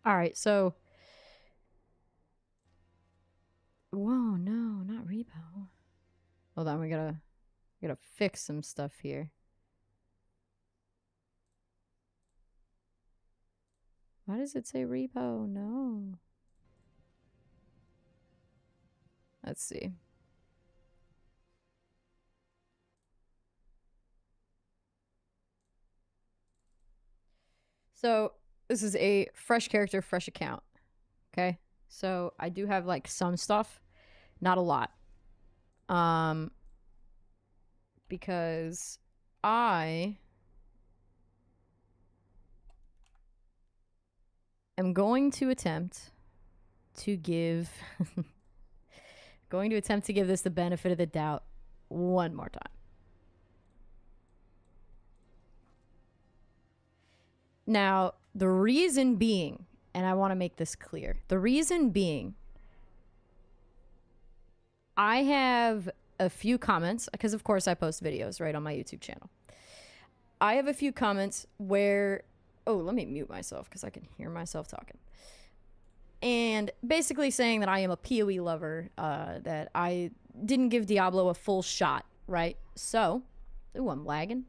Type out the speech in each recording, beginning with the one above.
Alright, so... Whoa, no, not repo. Hold on, we gotta fix some stuff here. Why does it say repo? No. Let's see. So, this is a fresh character, fresh account. Okay? So, I do have, like, some stuff. Not a lot. Because I am going to attempt to give... going to attempt to give this the benefit of the doubt one more time. Now, the reason being, and I want to make this clear, the reason being, I have a few comments, because of course I post videos, right, on my YouTube channel. I have a few comments where, oh, let me mute myself because I can hear myself talking. And basically saying that I am a PoE lover, that I didn't give Diablo a full shot, right? So, ooh, I'm lagging.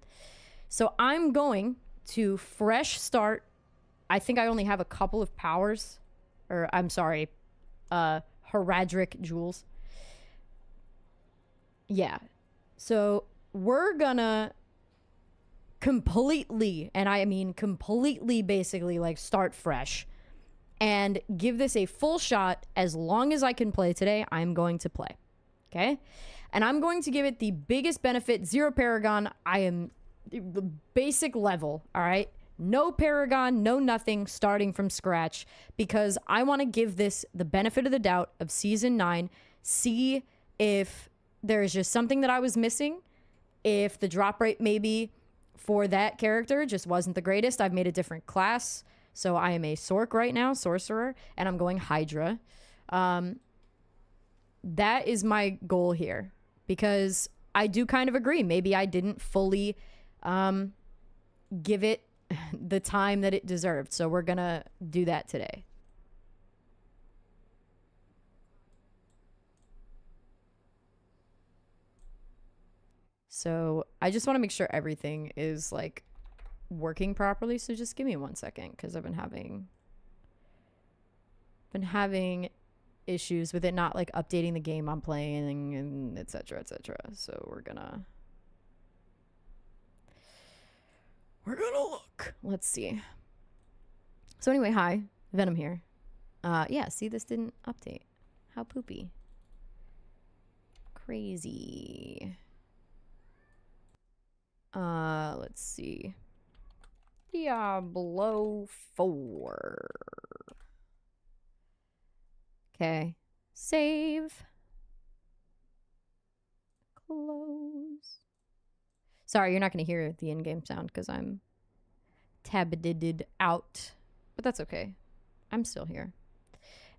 So I'm going to fresh start. I think I only have a couple of powers, or I'm sorry, Heradric jewels. Yeah. So we're gonna completely, and I mean completely, basically, like, start fresh and give this a full shot. As long as I can play today, I'm going to play. Okay? And I'm going to give it the biggest benefit. 0 Paragon. I am the basic level, all right? No Paragon, no nothing, starting from scratch, because I want to give this the benefit of the doubt of Season 9, see if there's just something that I was missing, if the drop rate maybe for that character just wasn't the greatest. I've made a different class, so I am a Sorc right now, Sorcerer, and I'm going Hydra. That is my goal here, because I do kind of agree. Maybe I didn't fully give it the time that it deserved, so we're gonna do that today. So I just want to make sure everything is, like, working properly, so just give me 1 second, because I've been having issues with it not, like, updating the game I'm playing, and etc, etc. So we're gonna look. Let's see. So anyway, hi, Venom here. Yeah, see, this didn't update. How poopy. Crazy. Let's see. Diablo 4. Okay. Save. Close. Sorry, you're not going to hear the in-game sound because I'm tabbed out. But that's okay. I'm still here.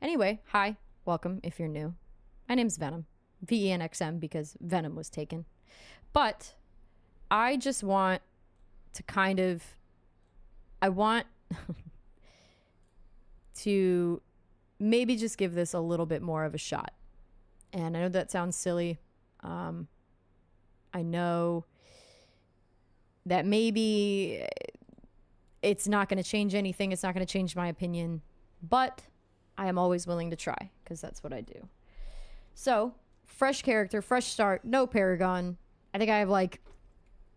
Anyway, hi. Welcome if you're new. My name's Venom. VENXM, because Venom was taken. But I just want to kind of... I want to maybe just give this a little bit more of a shot. And I know that sounds silly. I know that maybe it's not going to change anything. It's not going to change my opinion. But I am always willing to try, because that's what I do. So, fresh character, fresh start, no Paragon. I think I have, like,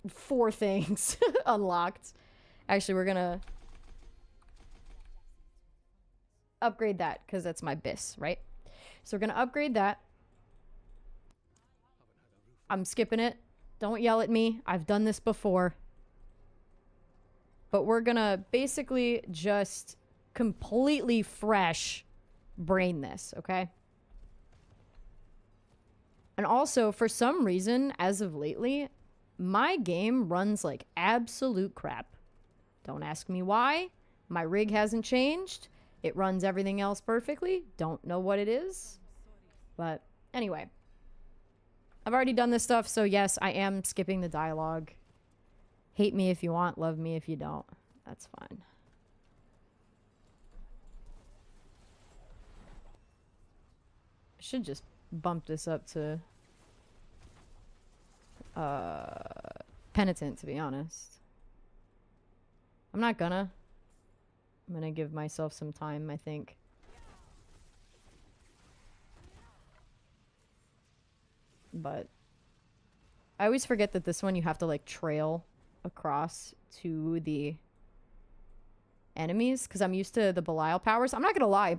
4 things unlocked. Actually, we're gonna upgrade that, because that's my BIS, right? So we're gonna upgrade that. I'm skipping it. Don't yell at me. I've done this before. But we're gonna basically just completely fresh brain this, okay? And also, for some reason, as of lately, my game runs like absolute crap. Don't ask me why. My rig hasn't changed. It runs everything else perfectly. Don't know what it is. But anyway. I've already done this stuff, so yes, I am skipping the dialogue. Hate me if you want, love me if you don't. That's fine. should just bump this up to Penitent, to be honest. I'm not gonna. I'm gonna give myself some time, I think. But I always forget that this one you have to like trail across to the enemies because I'm used to the Belial powers. I'm not gonna lie.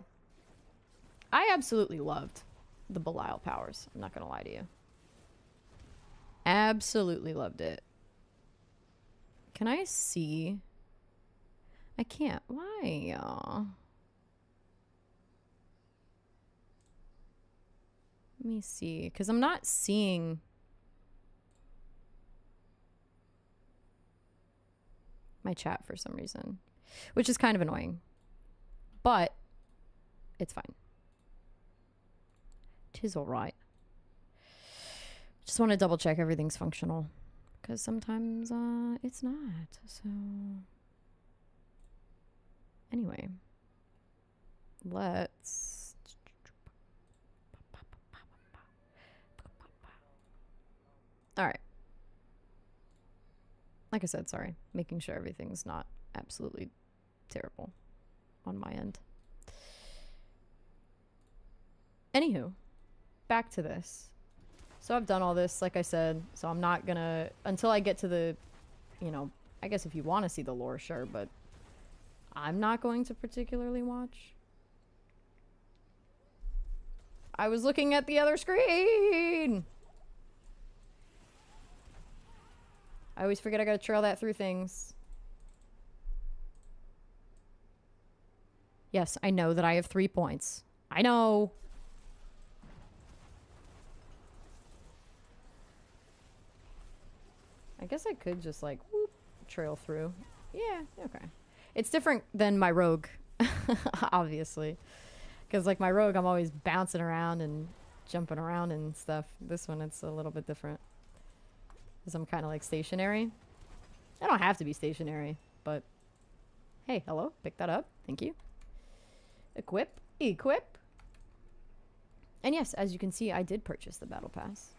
I absolutely loved the Belial powers. I'm not gonna lie to you. Absolutely loved it. Can I see? I can't. Why? Let me see. Because I'm not seeing... my chat for some reason. Which is kind of annoying. But it's fine. Tis alright. Just want to double check everything's functional. Because sometimes it's not. So... anyway. Let's... alright. Like I said, sorry. Making sure everything's not absolutely terrible on my end. Anywho, back to this. So I've done all this, like I said, so I'm not gonna... until I get to the, you know, I guess if you want to see the lore, sure, but I'm not going to particularly watch. I was looking at the other screen! I always forget I gotta trail that through things. Yes, I know that I have 3 points. I know! I guess I could just like, whoop, trail through. Yeah, okay. It's different than my rogue, obviously. Because like my rogue, I'm always bouncing around and jumping around and stuff. This one, it's a little bit different. Because I'm kind of like stationary. I don't have to be stationary, but hey, hello, pick that up. Thank you. Equip, equip. And yes, as you can see, I did purchase the battle pass.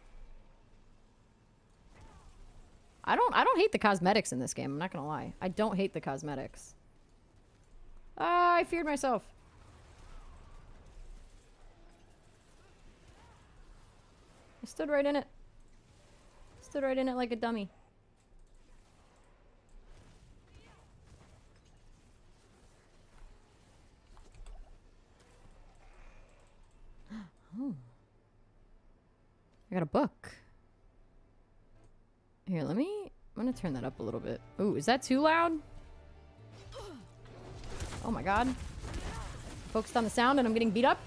I don't hate the cosmetics in this game. I'm not gonna lie. I don't hate the cosmetics. Ah, I feared myself. I stood right in it. Stood right in it like a dummy. Oh. I got a book. Here, let me... I'm gonna turn that up a little bit. Ooh, is that too loud? Oh my god. Focused on the sound and I'm getting beat up.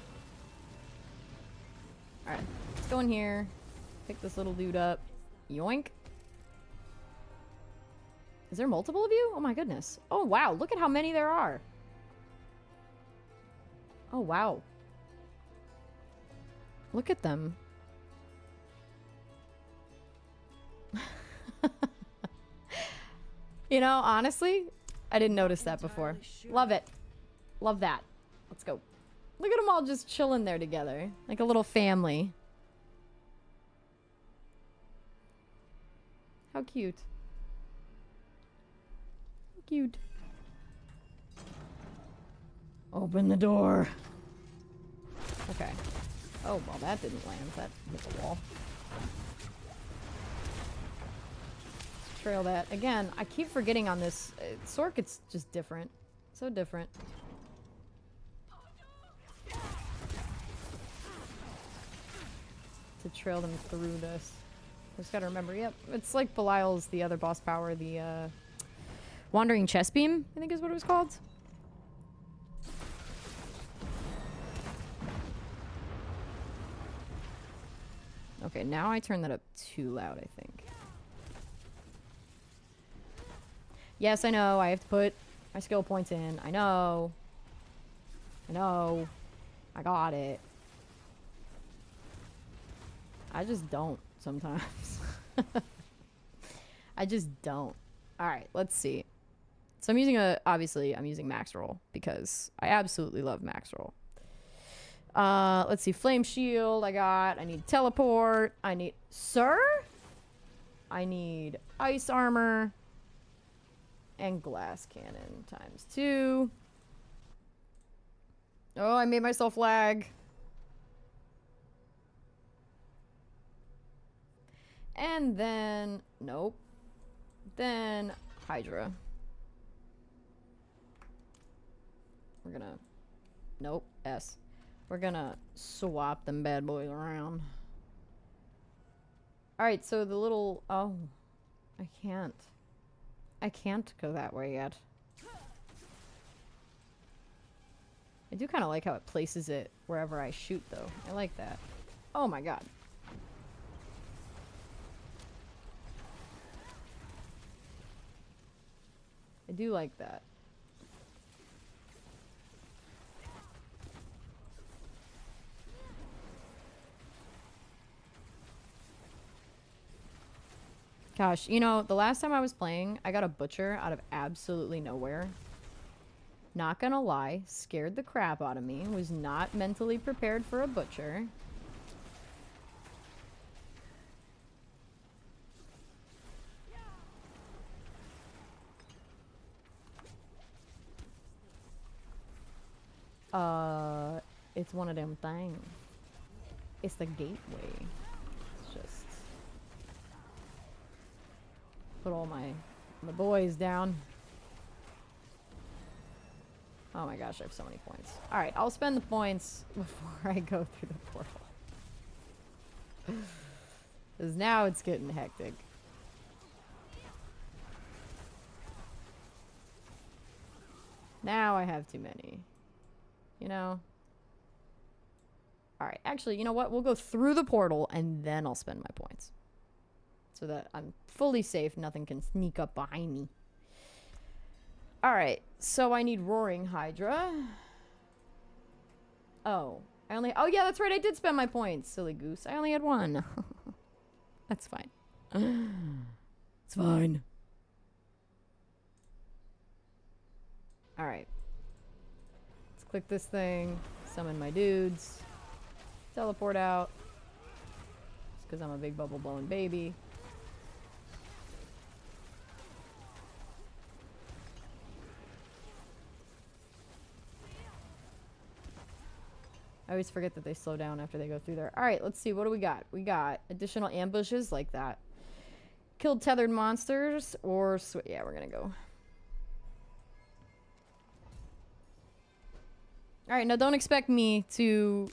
Alright, let's go in here. Pick this little dude up. Yoink. Is there multiple of you? Oh my goodness. Oh wow, look at how many there are. Oh wow. Look at them. You know, honestly, I didn't notice that before. Love it. Love that. Let's go. Look at them all just chilling there together. Like a little family. How cute. How cute. Open the door. Okay. Oh, well, that didn't land. That hit the wall. Trail that. Again, I keep forgetting on this. Sork, it's just different. So different. To trail them through this. I just gotta remember, yep. It's like Belial's the other boss power, the Wandering Chest Beam, I think is what it was called. Okay, now I turned that up too loud, I think. Yes, I know. I have to put my skill points in. I know. I know. I got it. I just don't sometimes. I just don't. Alright, let's see. So I'm using obviously I'm using max roll because I absolutely love max roll. Let's see. Flame shield I got. I need teleport. I need... Sir? I need ice armor. And glass cannon ×2. Oh, I made myself lag. And then... Nope. Then Hydra. We're gonna... Nope. S. We're gonna swap them bad boys around. Alright, so the little... Oh. I can't. I can't go that way yet. I do kind of like how it places it wherever I shoot, though. I like that. Oh my god. I do like that. Gosh, you know, the last time I was playing, I got a butcher out of absolutely nowhere. Not gonna lie, scared the crap out of me. Was not mentally prepared for a butcher. It's one of them things. It's the gateway. It's just... Put all my boys down. Oh my gosh, I have so many points. Alright, I'll spend the points before I go through the portal. Because now it's getting hectic. Now I have too many. You know? Alright, actually, you know what? We'll go through the portal and then I'll spend my points. So that I'm fully safe, nothing can sneak up behind me. Alright, so I need Roaring Hydra. Oh, oh yeah, that's right, I did spend my points, silly goose. I only had one. That's fine. It's fine. Alright. Let's click this thing, summon my dudes, teleport out. Just because I'm a big bubble blowing baby. I always forget that they slow down after they go through there. Alright, let's see. What do we got? We got additional ambushes like that. Killed tethered monsters or... Yeah, we're gonna go. Alright, now don't expect me to...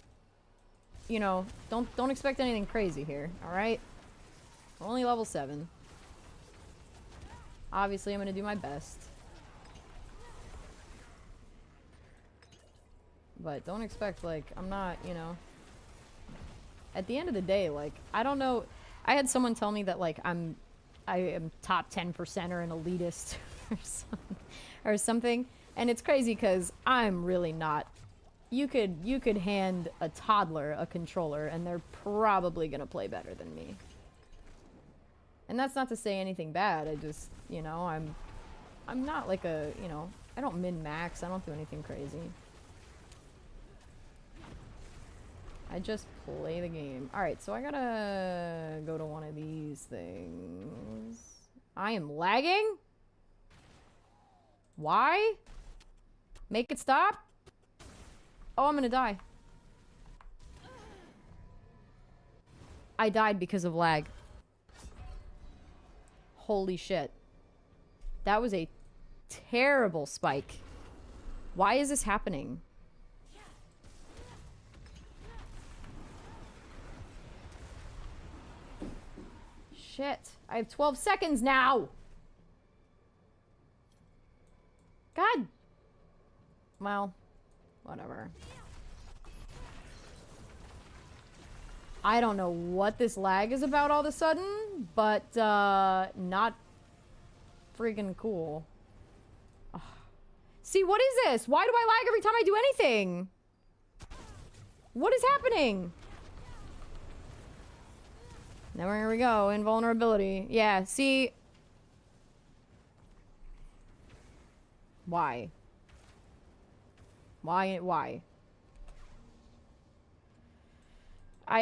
You know, don't expect anything crazy here. Alright? Only level 7. Obviously, I'm gonna do my best. But don't expect, like, I'm not, you know... At the end of the day, like, I don't know... I had someone tell me that, like, I am top 10% or an elitist or something. And it's crazy because I'm really not. You could hand a toddler a controller and they're probably gonna play better than me. And that's not to say anything bad. I just, you know, I'm not like a, you know, I don't min-max. I don't do anything crazy. I just play the game. Alright, so I gotta go to one of these things. I am lagging? Why? Make it stop? Oh, I'm gonna die. I died because of lag. Holy shit. That was a terrible spike. Why is this happening? Shit. I have 12 seconds now. God. Well, whatever. I don't know what this lag is about all of a sudden, but not freaking cool. Ugh. See, what is this? Why do I lag every time I do anything? What is happening? Now here we go, invulnerability. Yeah, see? Why? Why?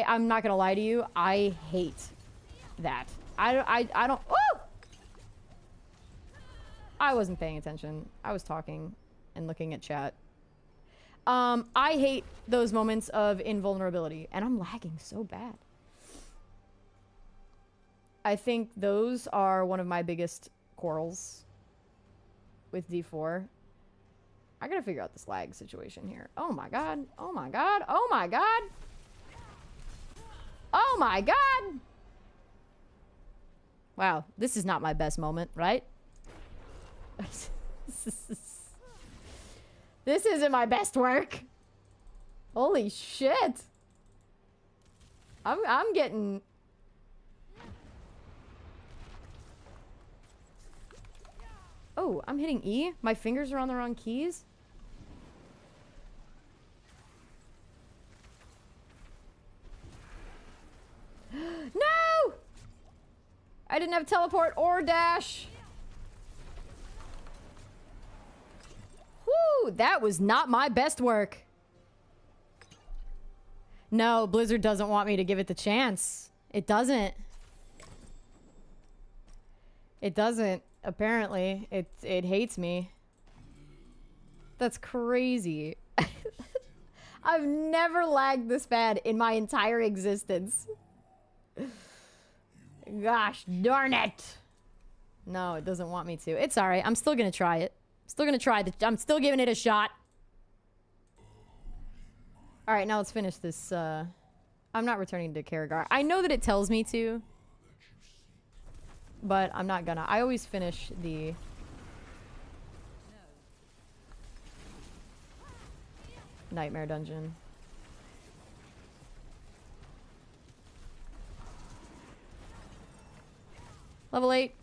I'm not gonna lie to you. I hate that. I don't. Oh! I wasn't paying attention. I was talking and looking at chat. I hate those moments of invulnerability, and I'm lagging so bad. I think those are one of my biggest quarrels with D4. I gotta figure out this lag situation here. Oh my god. Oh my god. Oh my god. Oh my god. Wow, this is not my best moment, right? This isn't my best work. Holy shit. I'm getting... Oh, I'm hitting E? My fingers are on the wrong keys? No! I didn't have teleport or dash. Whoo, that was not my best work. No, Blizzard doesn't want me to give it the chance. It doesn't. It doesn't. Apparently, it hates me. That's crazy. I've never lagged this bad in my entire existence. Gosh darn it. No, it doesn't want me to. It's alright. I'm still gonna try it. Still gonna try the... I'm still giving it a shot. Alright, now let's finish this. I'm not returning to Karagar. I know that it tells me to, but I'm not gonna. I always finish the... Nightmare Dungeon. Level 8.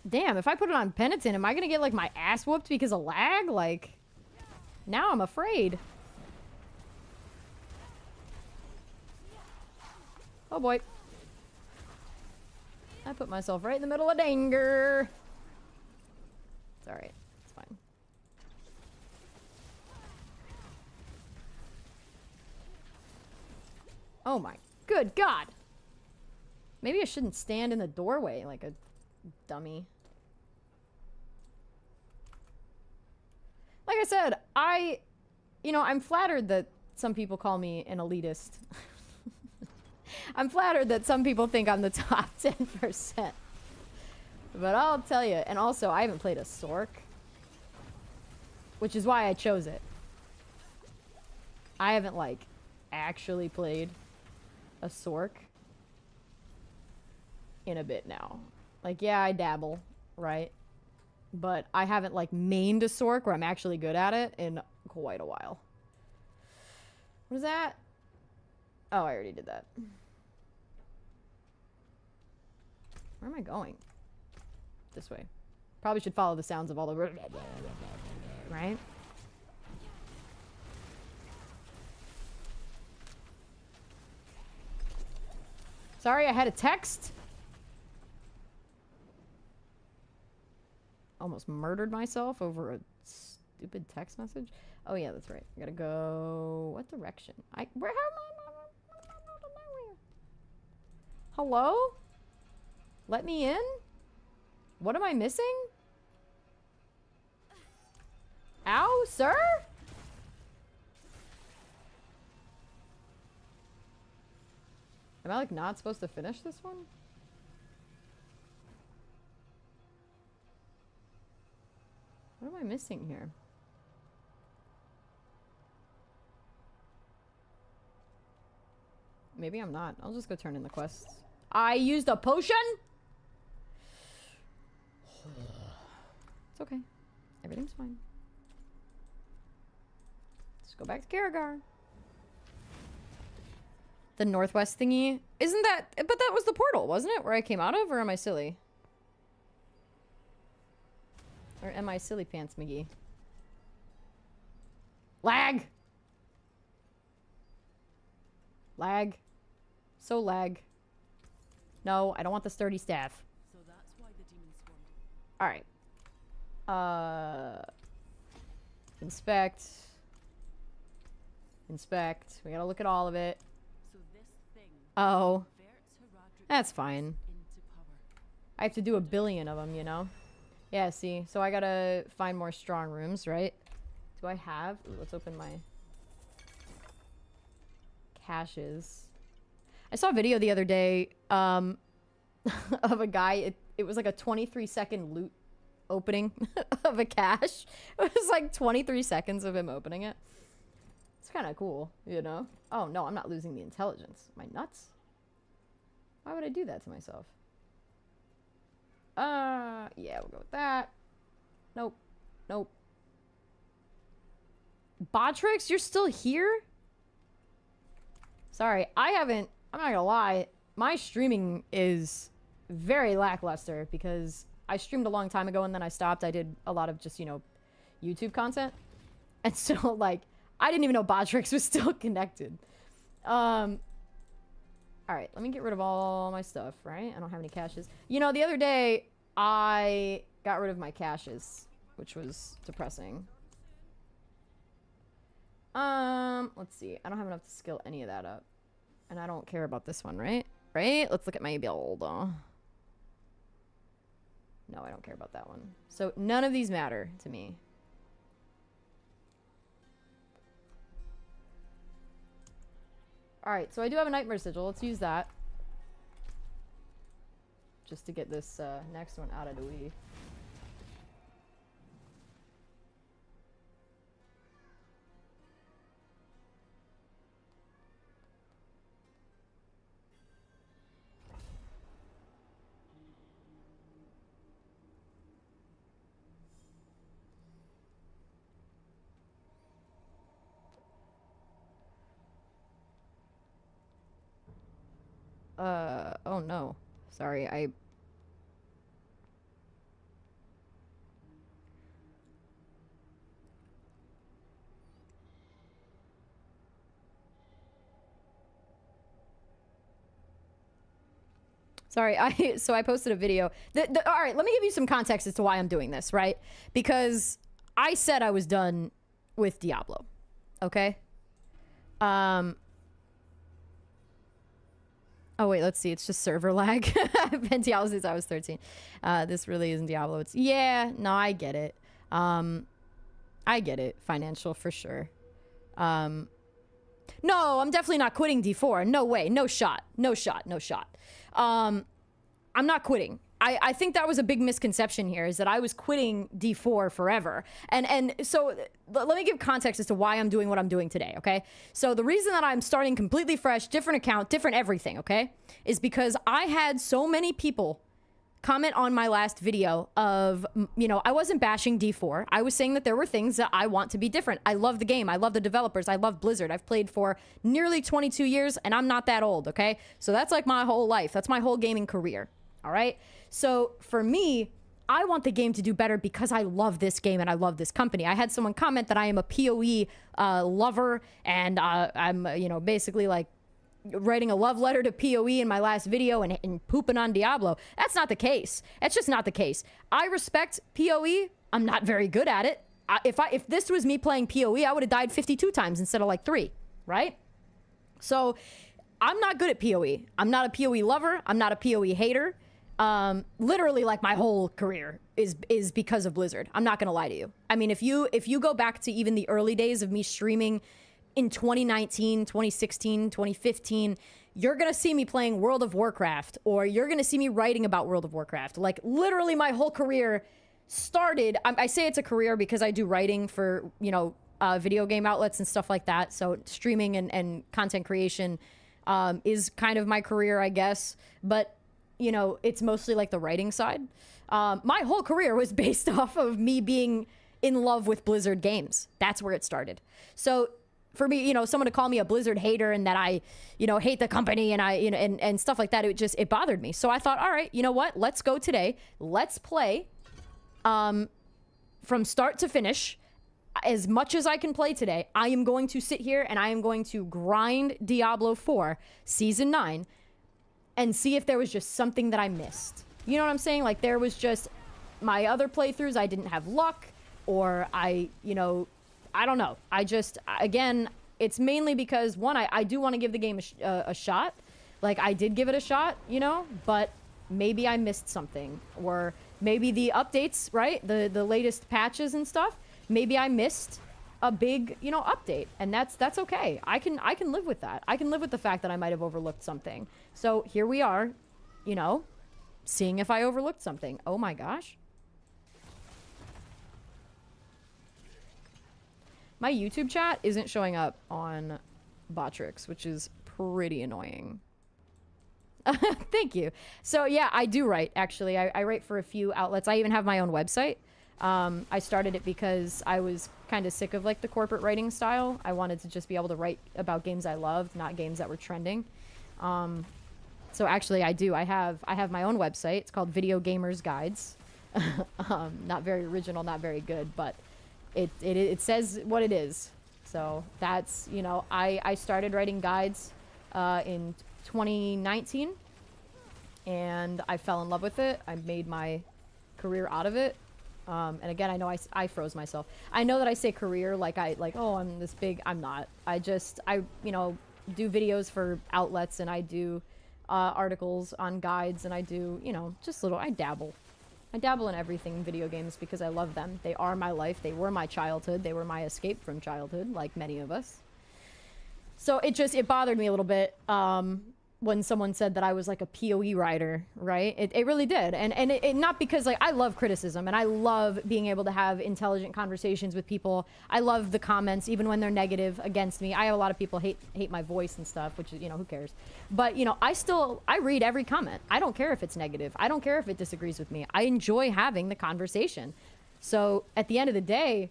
Damn, if I put it on Penitent, am I gonna get, like, my ass whooped because of lag? Like, now I'm afraid. Oh boy. I put myself right in the middle of danger. It's alright. It's fine. Oh my good god. Maybe I shouldn't stand in the doorway like a dummy. Like I said, I'm flattered that some people call me an elitist. I'm flattered that some people think I'm the top 10%. But I'll tell you, and also I haven't played a Sork, which is why I chose it. I haven't, like, actually played a Sork in a bit now. Like, yeah, I dabble, right? But I haven't, like, mained a Sork where I'm actually good at it in quite a while. What is that? Oh, I already did that. Where am I going? This way. Probably should follow the sounds of all the... Right? Sorry, I had a text. Almost murdered myself over a stupid text message. Oh yeah, that's right. I gotta go... What direction? How am I? Hello? Let me in? What am I missing? Ow, sir? Am I, like, not supposed to finish this one? What am I missing here? Maybe I'm not. I'll just go turn in the quests. I used a potion? It's okay. Everything's fine. Let's go back to Karagar. The northwest thingy? Isn't that... But that was the portal, wasn't it? Where I came out of? Or am I silly? Or am I silly pants, McGee? Lag! Lag. So lag. No, I don't want the sturdy staff. So that's why the demons swarmed. Alright. Inspect. Inspect. We gotta look at all of it. So this thing Oh, converts Herodric's that's fine. into power. I have to do 1 billion of them, you know? Yeah, see? So I gotta find more strong rooms, right? Do I have... Ooh, let's open my... caches. I saw a video the other day, of a guy... It was like a 23-second loot opening of a cache. It was like 23 seconds of him opening it. It's kind of cool, you know? Oh, no, I'm not losing the intelligence. Am I nuts? Why would I do that to myself? Yeah, we'll go with that. Nope. Nope. Botrix, you're still here? Sorry, I'm not gonna lie. My streaming is very lackluster because I streamed a long time ago and then I stopped. I did a lot of just, you know, YouTube content. And so, like, I didn't even know Botrix was still connected. Alright, let me get rid of all my stuff, right? I don't have any caches. You know, the other day, I got rid of my caches, which was depressing. Let's see. I don't have enough to skill any of that up. And I don't care about this one, right? Right? Let's look at my build. No, I don't care about that one. So none of these matter to me. Alright, so I do have a Nightmare Sigil. Let's use that. Just to get this next one out of the way. Oh no. Sorry, Sorry, so I posted a video. All right, let me give you some context as to why I'm doing this, right? Because I said I was done with Diablo, okay? Oh wait, let's see. It's just server lag. I've been Diablo since I was 13. This really isn't Diablo. It's no, I get it. I get it. Financial for sure. No, I'm definitely not quitting D4. No way. No shot. No shot. No shot. I'm not quitting. I think that was a big misconception here, is that I was quitting D4 forever. And so let me give context as to why I'm doing what I'm doing today, okay? So the reason that I'm starting completely fresh, different account, different everything, okay, is because I had so many people comment on my last video of, you know, I wasn't bashing D4. I was saying that there were things that I want to be different. I love the game. I love the developers. I love Blizzard. I've played for nearly 22 years, and I'm not that old, okay? So that's like my whole life. That's my whole gaming career, all right? So for me, I want the game to do better because I love this game and I love this company. I had someone comment that I am a PoE lover, and I'm, you know, basically like writing a love letter to PoE in my last video and pooping on Diablo. That's not the case. That's just not the case. I respect PoE. I'm not very good at it. If this was me playing PoE, I would have died 52 times instead of like 3, right? So I'm not good at PoE. I'm not a PoE lover. I'm not a PoE hater. Literally, like, my whole career is because of Blizzard. I'm not gonna lie to you. I mean, if you go back to even the early days of me streaming in 2019, 2016, 2015, you're gonna see me playing World of Warcraft, or you're gonna see me writing about World of Warcraft. Like, literally, my whole career started. I say it's a career because I do writing for, you know, video game outlets and stuff like that. So streaming and content creation is kind of my career, I guess. But you know, it's mostly like the writing side. My whole career was based off of me being in love with Blizzard games. That's where it started. So for me, you know, someone to call me a Blizzard hater and that I, you know, hate the company and I, you know, and stuff like that, it bothered me. So I thought, all right, you know what? Let's go today. Let's play from start to finish. As much as I can play today, I am going to sit here and I am going to grind Diablo 4 Season 9 and see if there was just something that I missed. You know what I'm saying? Like, there was just my other playthroughs, I didn't have luck, or I, you know, I don't know. I just, again, it's mainly because, one, I do want to give the game a shot. Like, I did give it a shot, you know, but maybe I missed something. Or maybe the updates, right? The latest patches and stuff. Maybe I missed a big, you know, update. And that's okay. I can live with that. I can live with the fact that I might have overlooked something. So here we are, you know, seeing if I overlooked something. Oh my gosh. My YouTube chat isn't showing up on Botrix, which is pretty annoying. Thank you. So yeah, I do write, actually. I write for a few outlets. I even have my own website. I started it because I was kind of sick of like the corporate writing style. I wanted to just be able to write about games I loved, not games that were trending. So actually I do. I have my own website. It's called Video Gamers Guides. Not very original, not very good, but it says what it is. So that's, you know, I started writing guides in 2019, and I fell in love with it. I made my career out of it. And again, I know I froze myself. I know that I say career like oh, I'm this big. I'm not. I you know, do videos for outlets, and I do articles on guides, and I do, you know, just little. I dabble in everything in video games because I love them. They are my life. They were my childhood. They were my escape from childhood, like many of us. So it bothered me a little bit when someone said that I was like a PoE writer, right? It really did. And it not because, like, I love criticism and I love being able to have intelligent conversations with people. I love the comments, even when they're negative against me. I have a lot of people hate my voice and stuff, which is, you know, who cares? But, you know, I read every comment. I don't care if it's negative. I don't care if it disagrees with me. I enjoy having the conversation. So at the end of the day,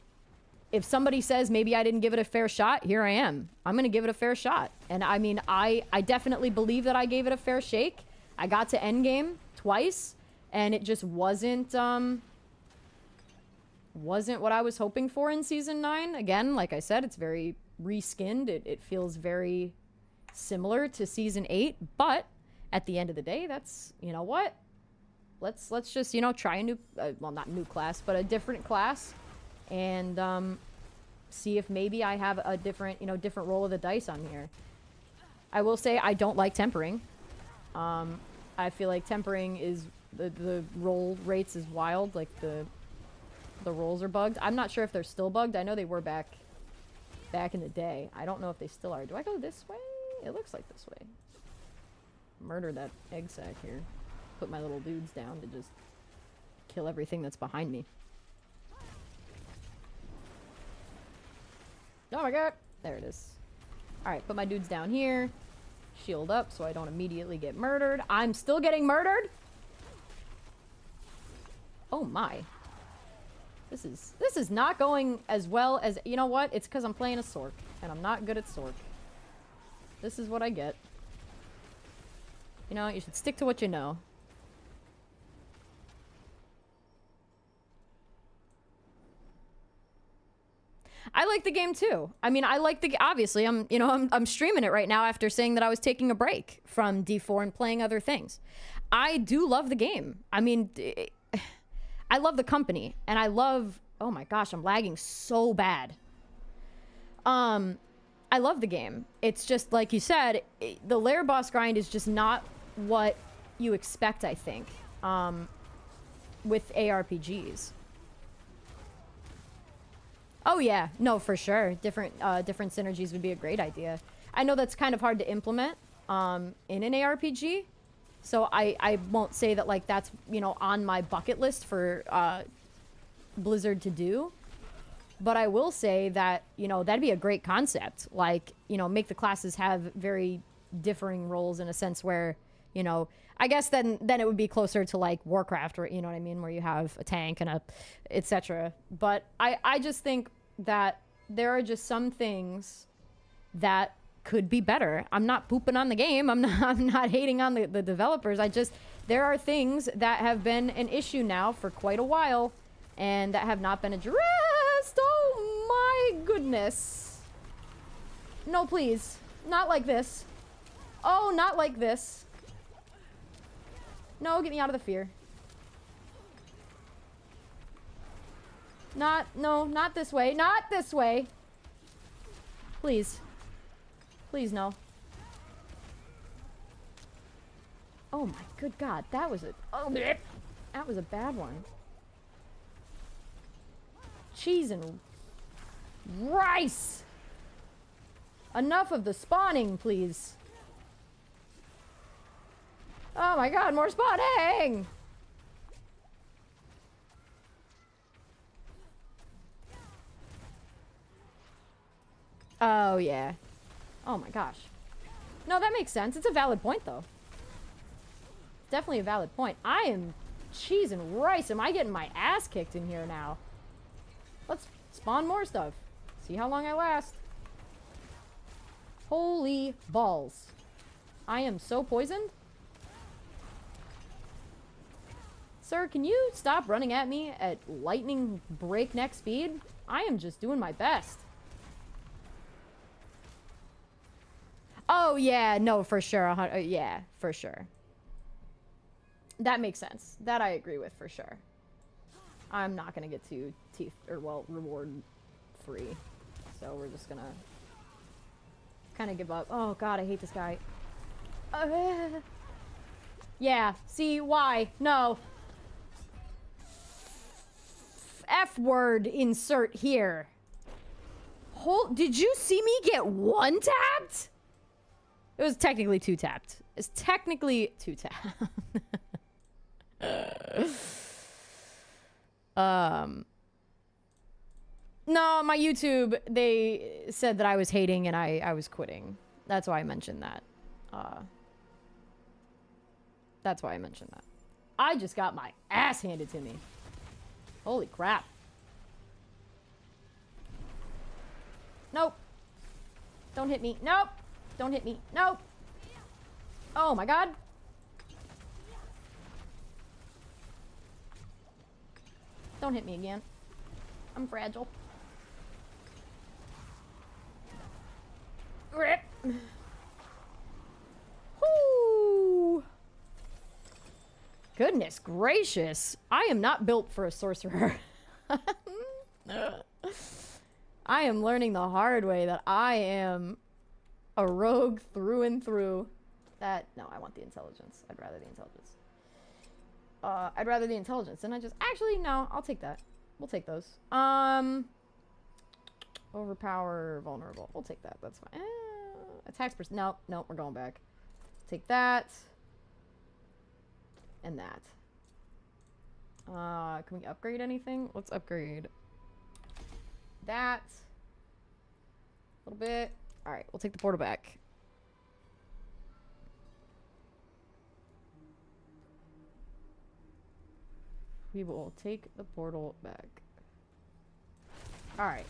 if somebody says maybe I didn't give it a fair shot, here I am. I'm going to give it a fair shot. And I mean, I definitely believe that I gave it a fair shake. I got to endgame twice, and it just wasn't what I was hoping for in Season 9. Again, like I said, it's very reskinned. It feels very similar to Season 8. But at the end of the day, that's, you know what? Let's just, you know, try a new, well, not new class, but a different class. And see if maybe I have a different, you know, different roll of the dice on here. I will say I don't like tempering. I feel like tempering is the roll rates is wild. Like the rolls are bugged. I'm not sure if they're still bugged. I know they were back in the day. I don't know if they still are. Do I go this way? It looks like this way. Murder that egg sack here. Put my little dudes down to just kill everything that's behind me. Oh my god! There it is. Alright, put my dudes down here. Shield up so I don't immediately get murdered. I'm still getting murdered? Oh my. This is not going as well as... You know what? It's because I'm playing a Sork, and I'm not good at Sork. This is what I get. You know, you should stick to what you know. I like the game too. I mean, I like the, obviously I'm streaming it right now after saying that I was taking a break from D4 and playing other things. I do love the game. I mean, I love the company, and I love, oh my gosh, I'm lagging so bad. I love the game. It's just like you said, the lair boss grind is just not what you expect, I think, with ARPGs. Oh yeah, no, for sure. Different synergies would be a great idea. I know that's kind of hard to implement in an ARPG, so I won't say that like that's, you know, on my bucket list for Blizzard to do. But I will say that, you know, that'd be a great concept. Like, you know, make the classes have very differing roles in a sense where, you know, I guess then it would be closer to like Warcraft, or, you know what I mean, where you have a tank and a etc. But I just think that there are just some things that could be better. I'm not pooping on the game. I'm not hating on the developers. There are things that have been an issue now for quite a while and that have not been addressed. Oh my goodness. No, please. Not like this. Oh, not like this. No, get me out of the fear. No, not this way. Not this way. Please. Please, no. Oh my good god, that was a... Oh, bleh. That was a bad one. Cheese and rice! Enough of the spawning, please. Oh my god, more spawning! Oh, yeah. Oh my gosh. No, that makes sense. It's a valid point, though. Definitely a valid point. I am cheese and rice. Am I getting my ass kicked in here now? Let's spawn more stuff. See how long I last. Holy balls. I am so poisoned. Sir, can you stop running at me at lightning breakneck speed? I am just doing my best. Oh, yeah. No, for sure. Yeah, for sure. That makes sense. That I agree with for sure. I'm not going to get too reward free. So we're just going to kind of give up. Oh, God, I hate this guy. Yeah. See, why? No. F word insert here. Did you see me get one tapped? It was technically two tapped. It's technically two tapped. No, my YouTube, they said that I was hating and I was quitting. That's why I mentioned that. That's why I mentioned that. I just got my ass handed to me. Holy crap. Nope. Don't hit me. Nope. Don't hit me. Nope. Oh my god. Don't hit me again. I'm fragile. Rip. Whoo. Goodness gracious. I am not built for a sorcerer. I am learning the hard way that I am a rogue through and through. No, I want the intelligence. I'd rather the intelligence. I'd rather the intelligence. And I just... Actually, no. I'll take that. We'll take those. Overpower, vulnerable. We'll take that. That's fine. Attacks per... No, no. We're going back. Take that. And that. Can we upgrade anything? Let's upgrade that. A little bit. Alright, we'll take the portal back. We will take the portal back. Alright.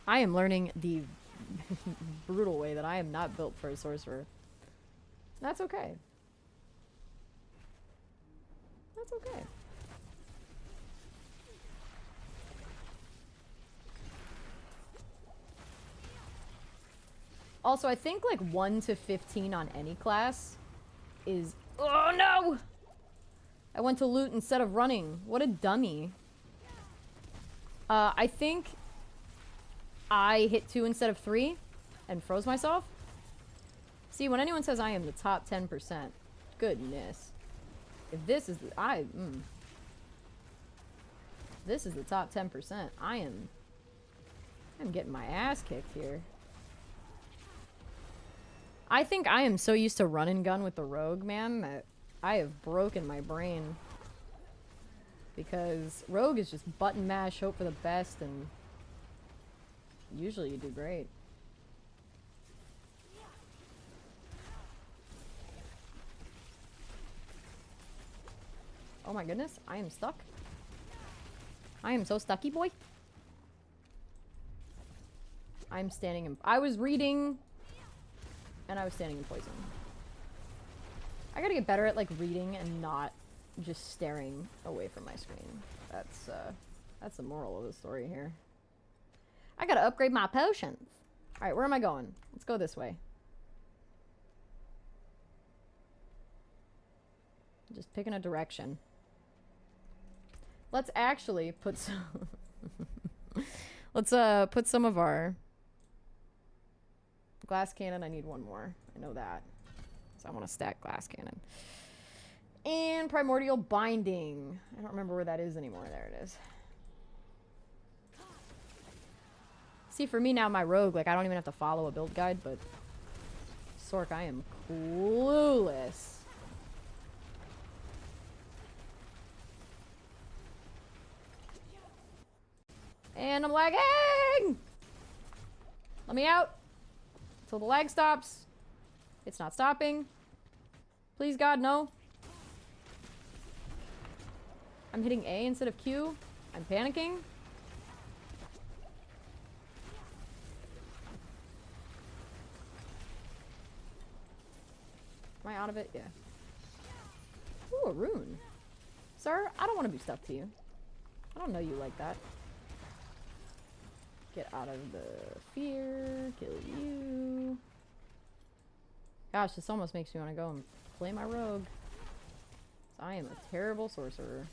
I am learning the brutal way that I am not built for a sorcerer. That's okay. That's okay. Also, I think like 1 to 15 on any class is... Oh no! I went to loot instead of running. What a dummy. I think I hit 2 instead of 3 and froze myself. See, when anyone says I am the top 10%, goodness. If this is the... This is the top 10%. I'm getting my ass kicked here. I think I am so used to run and gun with the rogue, man, that I have broken my brain. Because rogue is just button mash, hope for the best, and usually you do great. Oh my goodness, I am stuck. I am so stucky, boy. I'm standing in... I was reading... And I was standing in poison. I gotta get better at, like, reading and not just staring away from my screen. That's the moral of the story here. I gotta upgrade my potions. Alright, where am I going? Let's go this way. Just picking a direction. Let's actually put some... Let's, put some of our glass cannon, I need one more. I know that. So I want to stack glass cannon. And primordial binding. I don't remember where that is anymore. There it is. See, for me now, my rogue, like, I don't even have to follow a build guide, but Sork, I am clueless. And I'm lagging! Let me out. Until the lag stops. It's not stopping. Please, God, no. I'm hitting A instead of Q. I'm panicking. Am I out of it? Yeah. Ooh, a rune. Sir, I don't want to be stuck to you. I don't know you like that. Get out of the fear. Kill you. Gosh, this almost makes me want to go and play my rogue. I am a terrible sorcerer.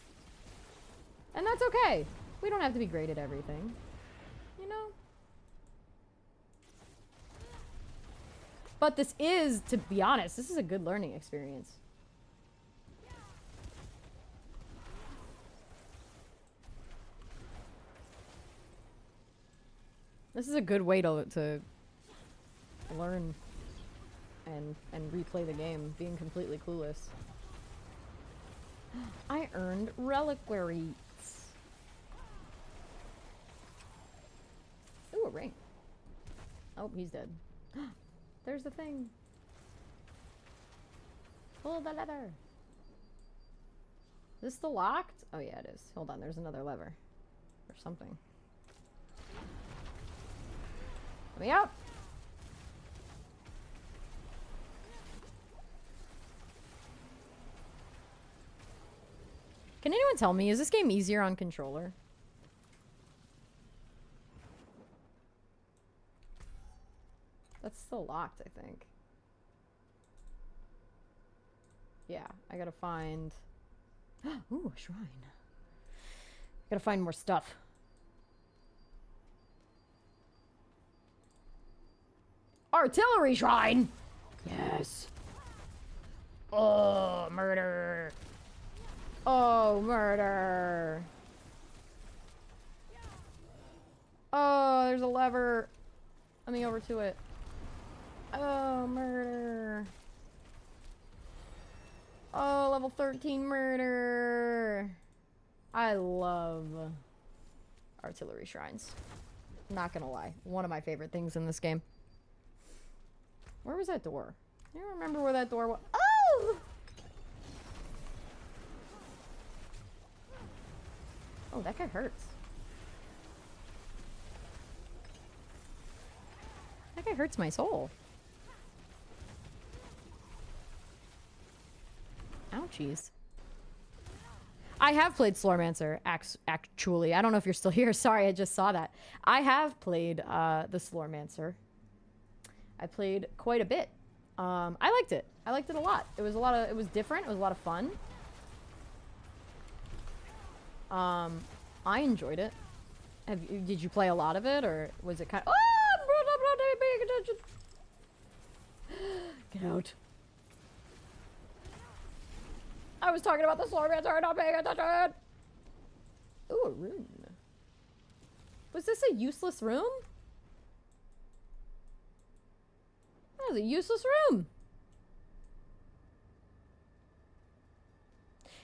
And that's okay. We don't have to be great at everything. You know? But this is, to be honest, this is a good learning experience. This is a good way to learn and replay the game, being completely clueless. I earned reliquaries. Ooh, a ring. Oh, he's dead. There's the thing. Pull the lever. Is this still locked? Oh yeah, it is. Hold on, there's another lever. Or something. Let me out! Can anyone tell me, is this game easier on controller? That's still locked, I think. Yeah, I gotta find... Ooh, a shrine. Gotta find more stuff. Artillery shrine! Yes. Oh, murder. Oh, murder. Oh, there's a lever. Let me over to it. Oh, murder. Oh, level 13 murder. I love artillery shrines. Not gonna lie. One of my favorite things in this game. Where was that door? I don't remember where that door was. Oh! Oh, that guy hurts. That guy hurts my soul. Ouchies. I have played Slormancer, actually. I don't know if you're still here. Sorry, I just saw that. I have played the Slormancer. I played quite a bit. I liked it. I liked it a lot. It was it was different. It was a lot of fun. I enjoyed it. Did you play a lot of it, or was it kind of... Oh, I'm paying attention. Get out. I was talking about the Slormancer, not paying attention. Ooh, a rune. Was this a useless room? That was a useless room.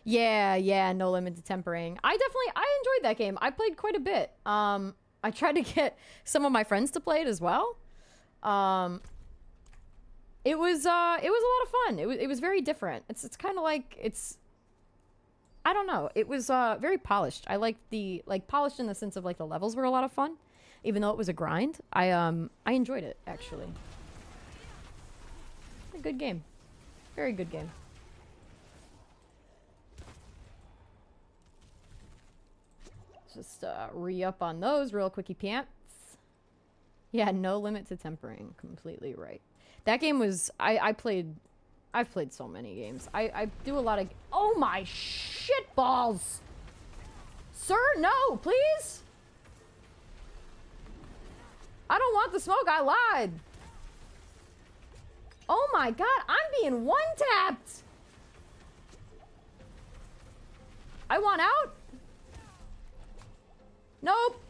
Yeah, no limit to tempering. I enjoyed that game. I played quite a bit. I tried to get some of my friends to play it as well. It was a lot of fun. It was very different. It's kind of like, I don't know. It was very polished. I liked polished in the sense of like the levels were a lot of fun, even though it was a grind. I enjoyed it actually. A good game. Very good game. Just re-up on those real quickie pants. Yeah, no limit to tempering. Completely right. That game was... I've played so many games. I do a lot of... Oh my shit balls! Sir, no, please! I don't want the smoke, I lied! Oh my god, I'm being one-tapped! I want out? Nope.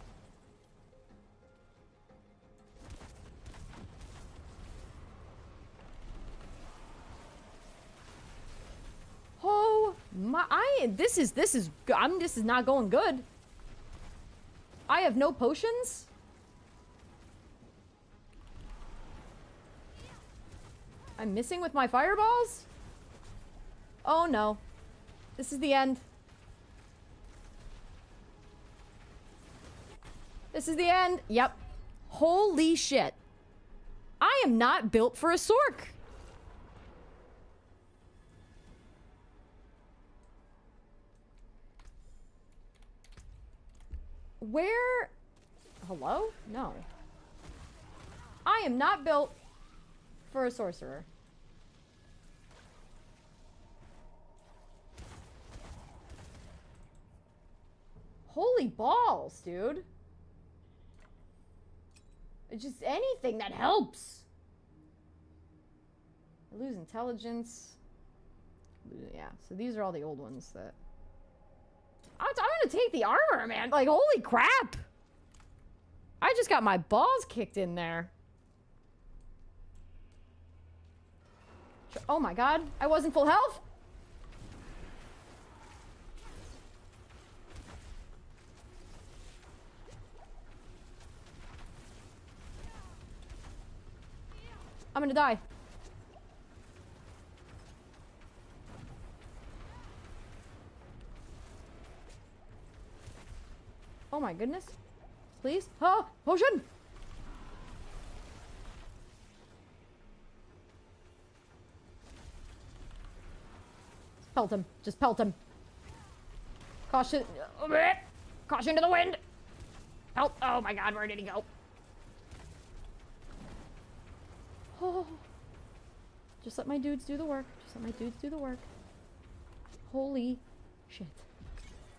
Oh my, this is not going good. I have no potions. I'm missing with my fireballs? Oh no. This is the end. This is the end. Yep. Holy shit. I am not built for a sork. Where? Hello? No. I am not built for a sorcerer. Holy balls, dude. Just anything that helps. I lose intelligence. Yeah, so these are all the old ones that... I'm gonna take the armor, man. Like, holy crap. I just got my balls kicked in there. Oh my god, I wasn't full health? I'm gonna die. Oh my goodness. Please? Oh, potion! Pelt him. Just pelt him. Caution. Caution to the wind! Pelt. Oh my god, where did he go? Oh. Just let my dudes do the work. Just let my dudes do the work. Holy shit.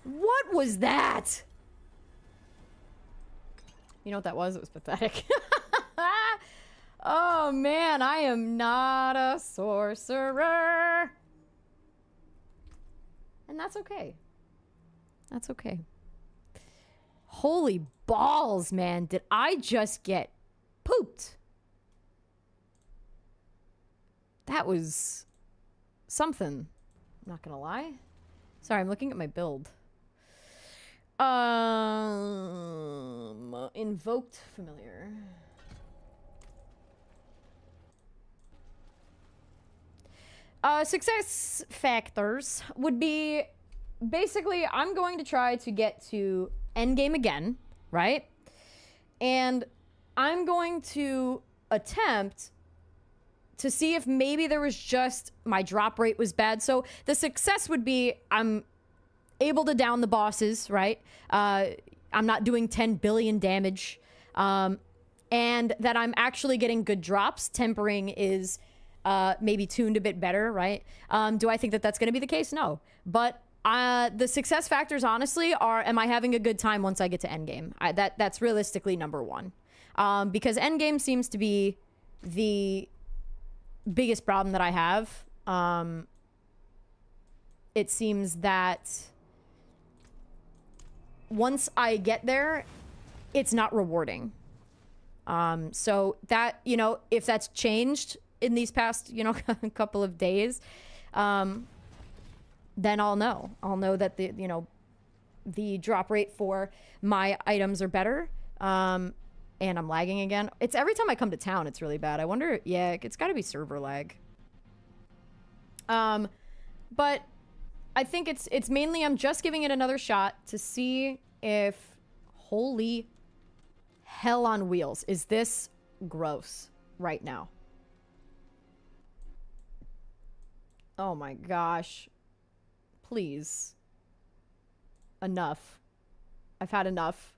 What was that? You know what that was? It was pathetic. Oh man, I am not a sorcerer. And that's okay. That's okay. Holy balls, man. Did I just get pooped? That was something. I'm not gonna lie. Sorry, I'm looking at my build. Invoked familiar. Success factors would be basically I'm going to try to get to endgame again, right? And I'm going to attempt to see if maybe there was just my drop rate was bad. So the success would be I'm able to down the bosses, right? I'm not doing 10 billion damage. And that I'm actually getting good drops. Tempering is maybe tuned a bit better, right? Do I think that that's going to be the case? No. But the success factors, honestly, are am I having a good time once I get to endgame? That's realistically number one. Because endgame seems to be the biggest problem that I have. It seems that once I get there, it's not rewarding. So that, you know, if that's changed in these past, you know, couple of days, then I'll know. I'll know that the, you know, the drop rate for my items are better. And I'm lagging again. It's every time I come to town, it's really bad. I wonder, yeah, it's gotta be server lag. But I think it's mainly I'm just giving it another shot to see if, holy hell on wheels, is this gross right now? Oh my gosh. Please. Enough. I've had enough.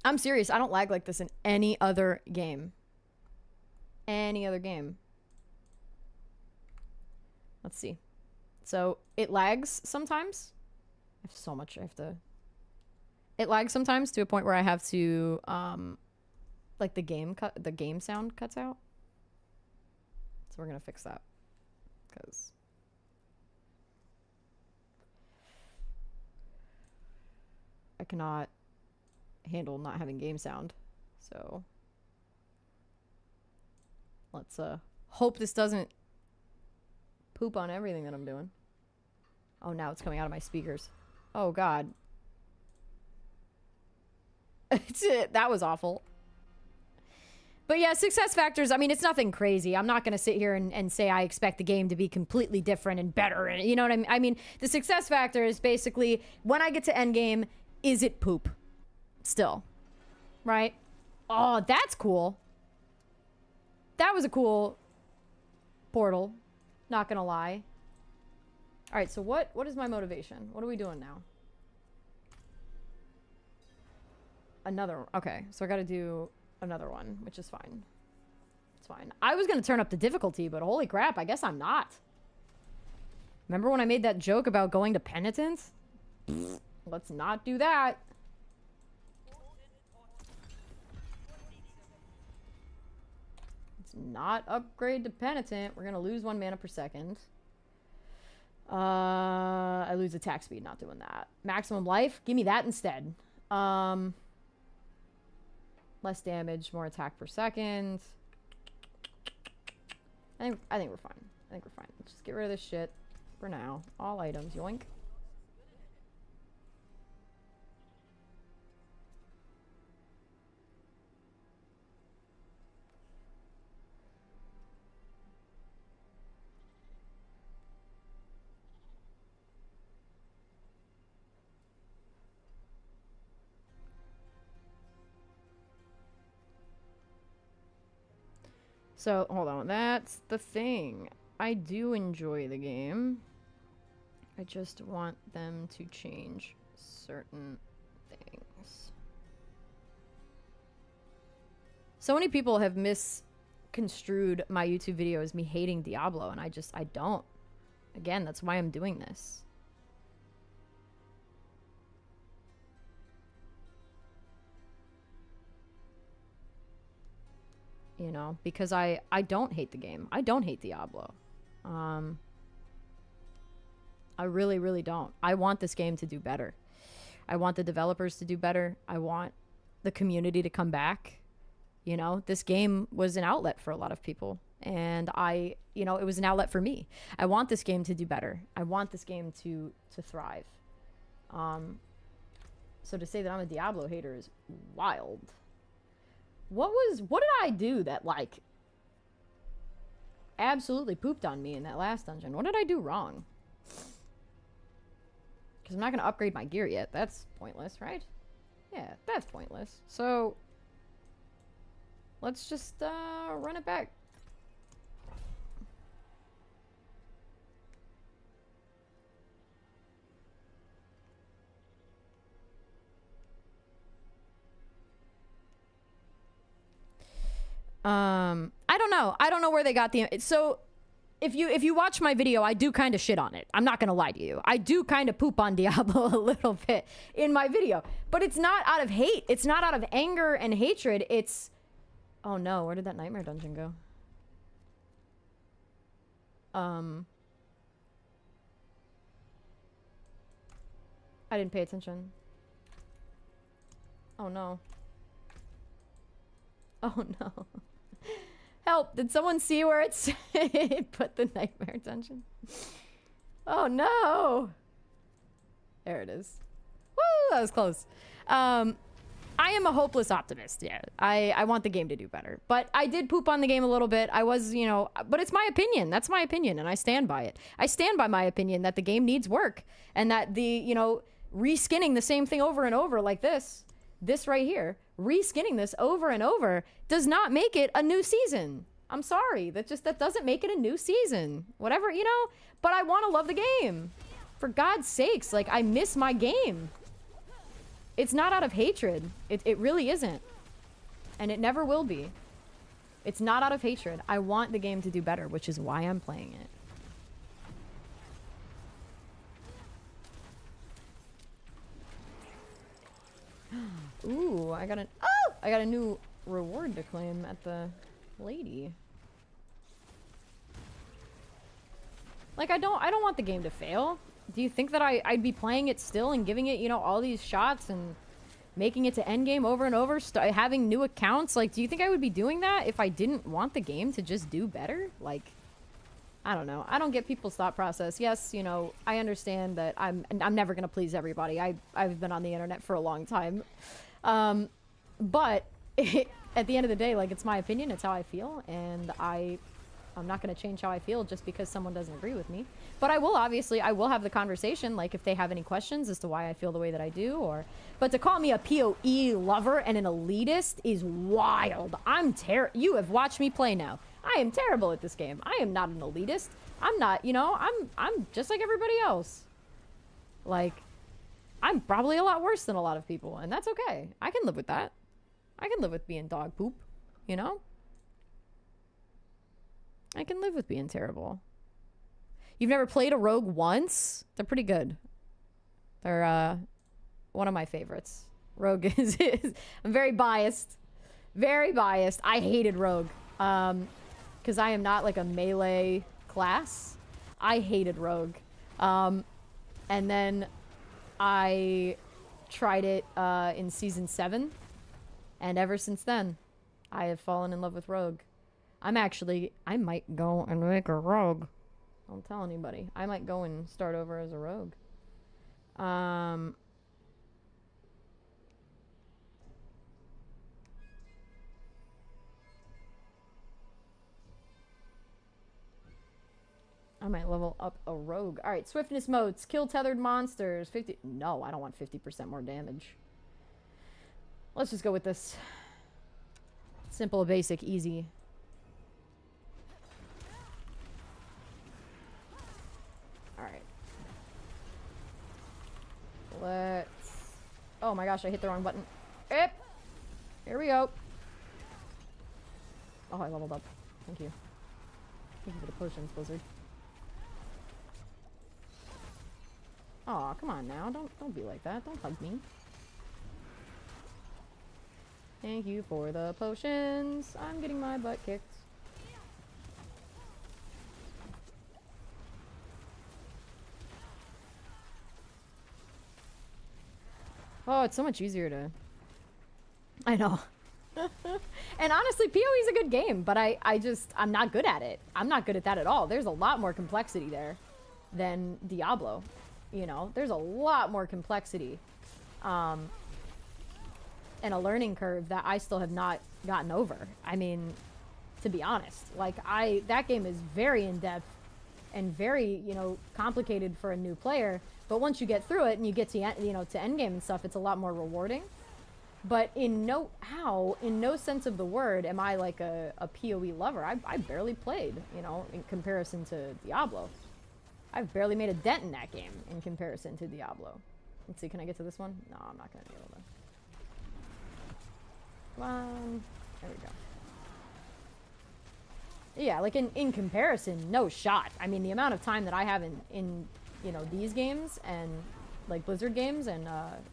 I'm serious. I don't lag like this in any other game. Any other game. Let's see. So it lags sometimes. I have so much I have to... It lags sometimes to a point where I have to, like the game sound cuts out. we're gonna fix that. Because I cannot handle not having game sound. So let's hope this doesn't poop on everything that I'm doing. Oh, now it's coming out of my speakers. Oh god. That was awful. But yeah, success factors, I mean, it's nothing crazy. I'm not going to sit here and say I expect the game to be completely different and better. And you know what I mean? I mean, the success factor is basically, when I get to endgame, is it poop? Still. Right? Oh, that's cool. That was a cool portal. Not going to lie. All right, so what is my motivation? What are we doing now? Another, okay, so I got to do another one, which is fine. It's fine. I was going to turn up the difficulty, but holy crap, I guess I'm not. Remember when I made that joke about going to penitence? Let's not do that. Let's not upgrade to penitent. We're going to lose 1 mana per second. I lose attack speed, not doing that. Maximum life, give me that instead. Less damage, more attack per second. I think we're fine. I think we're fine. Let's just get rid of this shit for now. All items, yoink. So, hold on. That's the thing. I do enjoy the game. I just want them to change certain things. So many people have misconstrued my YouTube video as me hating Diablo, and I don't. Again, that's why I'm doing this. You know, because I don't hate the game. I don't hate Diablo. I really, really don't. I want this game to do better. I want the developers to do better. I want the community to come back. You know, this game was an outlet for a lot of people. And you know, it was an outlet for me. I want this game to do better. I want this game to thrive. So to say that I'm a Diablo hater is wild. What did I do that, like, absolutely pooped on me in that last dungeon? What did I do wrong? Because I'm not going to upgrade my gear yet. That's pointless, right? Yeah, that's pointless. So, let's just run it back. I don't know. I don't know where they got the... So, if you watch my video, I do kind of shit on it. I'm not gonna lie to you. I do kind of poop on Diablo a little bit in my video. But it's not out of hate. It's not out of anger and hatred. It's... Oh no, where did that nightmare dungeon go? I didn't pay attention. Oh no. Oh no. Help! Did someone see where it's put the nightmare dungeon? Oh no! There it is. Woo! That was close. I am a hopeless optimist, yeah. I want the game to do better. But I did poop on the game a little bit. I was, you know, but it's my opinion. That's my opinion, and I stand by it. I stand by my opinion that the game needs work. And that the, you know, reskinning the same thing over and over like this right here, reskinning this over and over does not make it a new season. I'm sorry. That doesn't make it a new season. Whatever, you know, but I want to love the game. For God's sakes, like, I miss my game. It's not out of hatred. It really isn't. And it never will be. It's not out of hatred. I want the game to do better, which is why I'm playing it. Ooh, I got a new reward to claim at the lady. Like, I don't want the game to fail. Do you think that I'd be playing it still and giving it, you know, all these shots and making it to endgame over and over, having new accounts? Like, do you think I would be doing that if I didn't want the game to just do better? Like, I don't know. I don't get people's thought process. Yes, you know, I understand that I'm never gonna please everybody. I've been on the internet for a long time, but at the end of the day, like, it's my opinion. It's how I feel, and I'm not going to change how I feel just because someone doesn't agree with me. But I will have the conversation, like, if they have any questions as to why I feel the way that I do, but to call me a PoE lover and an elitist is wild. You have watched me play now. I am terrible at this game. I am not an elitist. I'm not, you know, I'm just like everybody else. Like, I'm probably a lot worse than a lot of people, and that's okay. I can live with that. I can live with being dog poop, you know? I can live with being terrible. You've never played a rogue once? They're pretty good. They're one of my favorites. Rogue is I'm very biased. Very biased. I hated rogue. Because I am not like a melee class. I hated rogue. And then I tried it in season 7. And ever since then, I have fallen in love with rogue. I might go and make a rogue. Don't tell anybody. I might go and start over as a rogue. I might level up a rogue. Alright, swiftness modes. Kill tethered monsters. 50. No, I don't want 50% more damage. Let's just go with this. Simple, basic, easy. Alright. Let's... Oh my gosh, I hit the wrong button. Yep. Here we go. Oh, I leveled up. Thank you. Thank you for the potions, Blizzard. Aw, come on now. Don't be like that. Don't hug me. Thank you for the potions. I'm getting my butt kicked. Oh, it's so much easier to... I know. And honestly, PoE is a good game, but I'm not good at it. I'm not good at that at all. There's a lot more complexity there than Diablo. You know, there's a lot more complexity. And a learning curve that I still have not gotten over. I mean, to be honest, like, that game is very in-depth and very, you know, complicated for a new player. But once you get through it and you get to, you know, to endgame and stuff, it's a lot more rewarding. But in no sense of the word am I like a PoE lover. I barely played, you know, in comparison to Diablo. I've barely made a dent in that game in comparison to Diablo. Let's see, can I get to this one? No, I'm not going to be able to. Come on. There we go. Yeah, like in comparison, no shot. I mean, the amount of time that I have in you know, these games and like Blizzard games and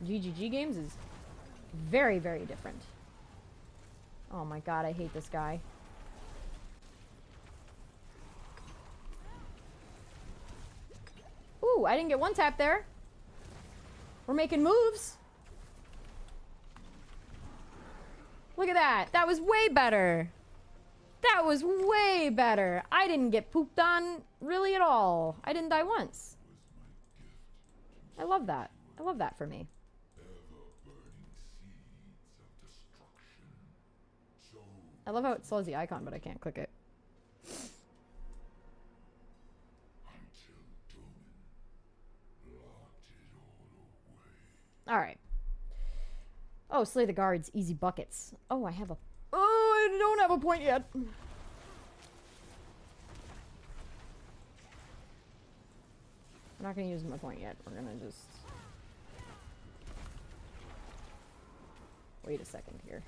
GGG games is very, very different. Oh my god, I hate this guy. Ooh, I didn't get one tap there. We're making moves. Look at that. That was way better. That was way better. I didn't get pooped on really at all. I didn't die once. I love that. I love that for me. I love how it slows the icon, but I can't click it. Alright. Oh, slay the guards. Easy buckets. Oh, I have a... Oh, I don't have a point yet. We're not going to use my point yet. We're going to just... Wait a second here.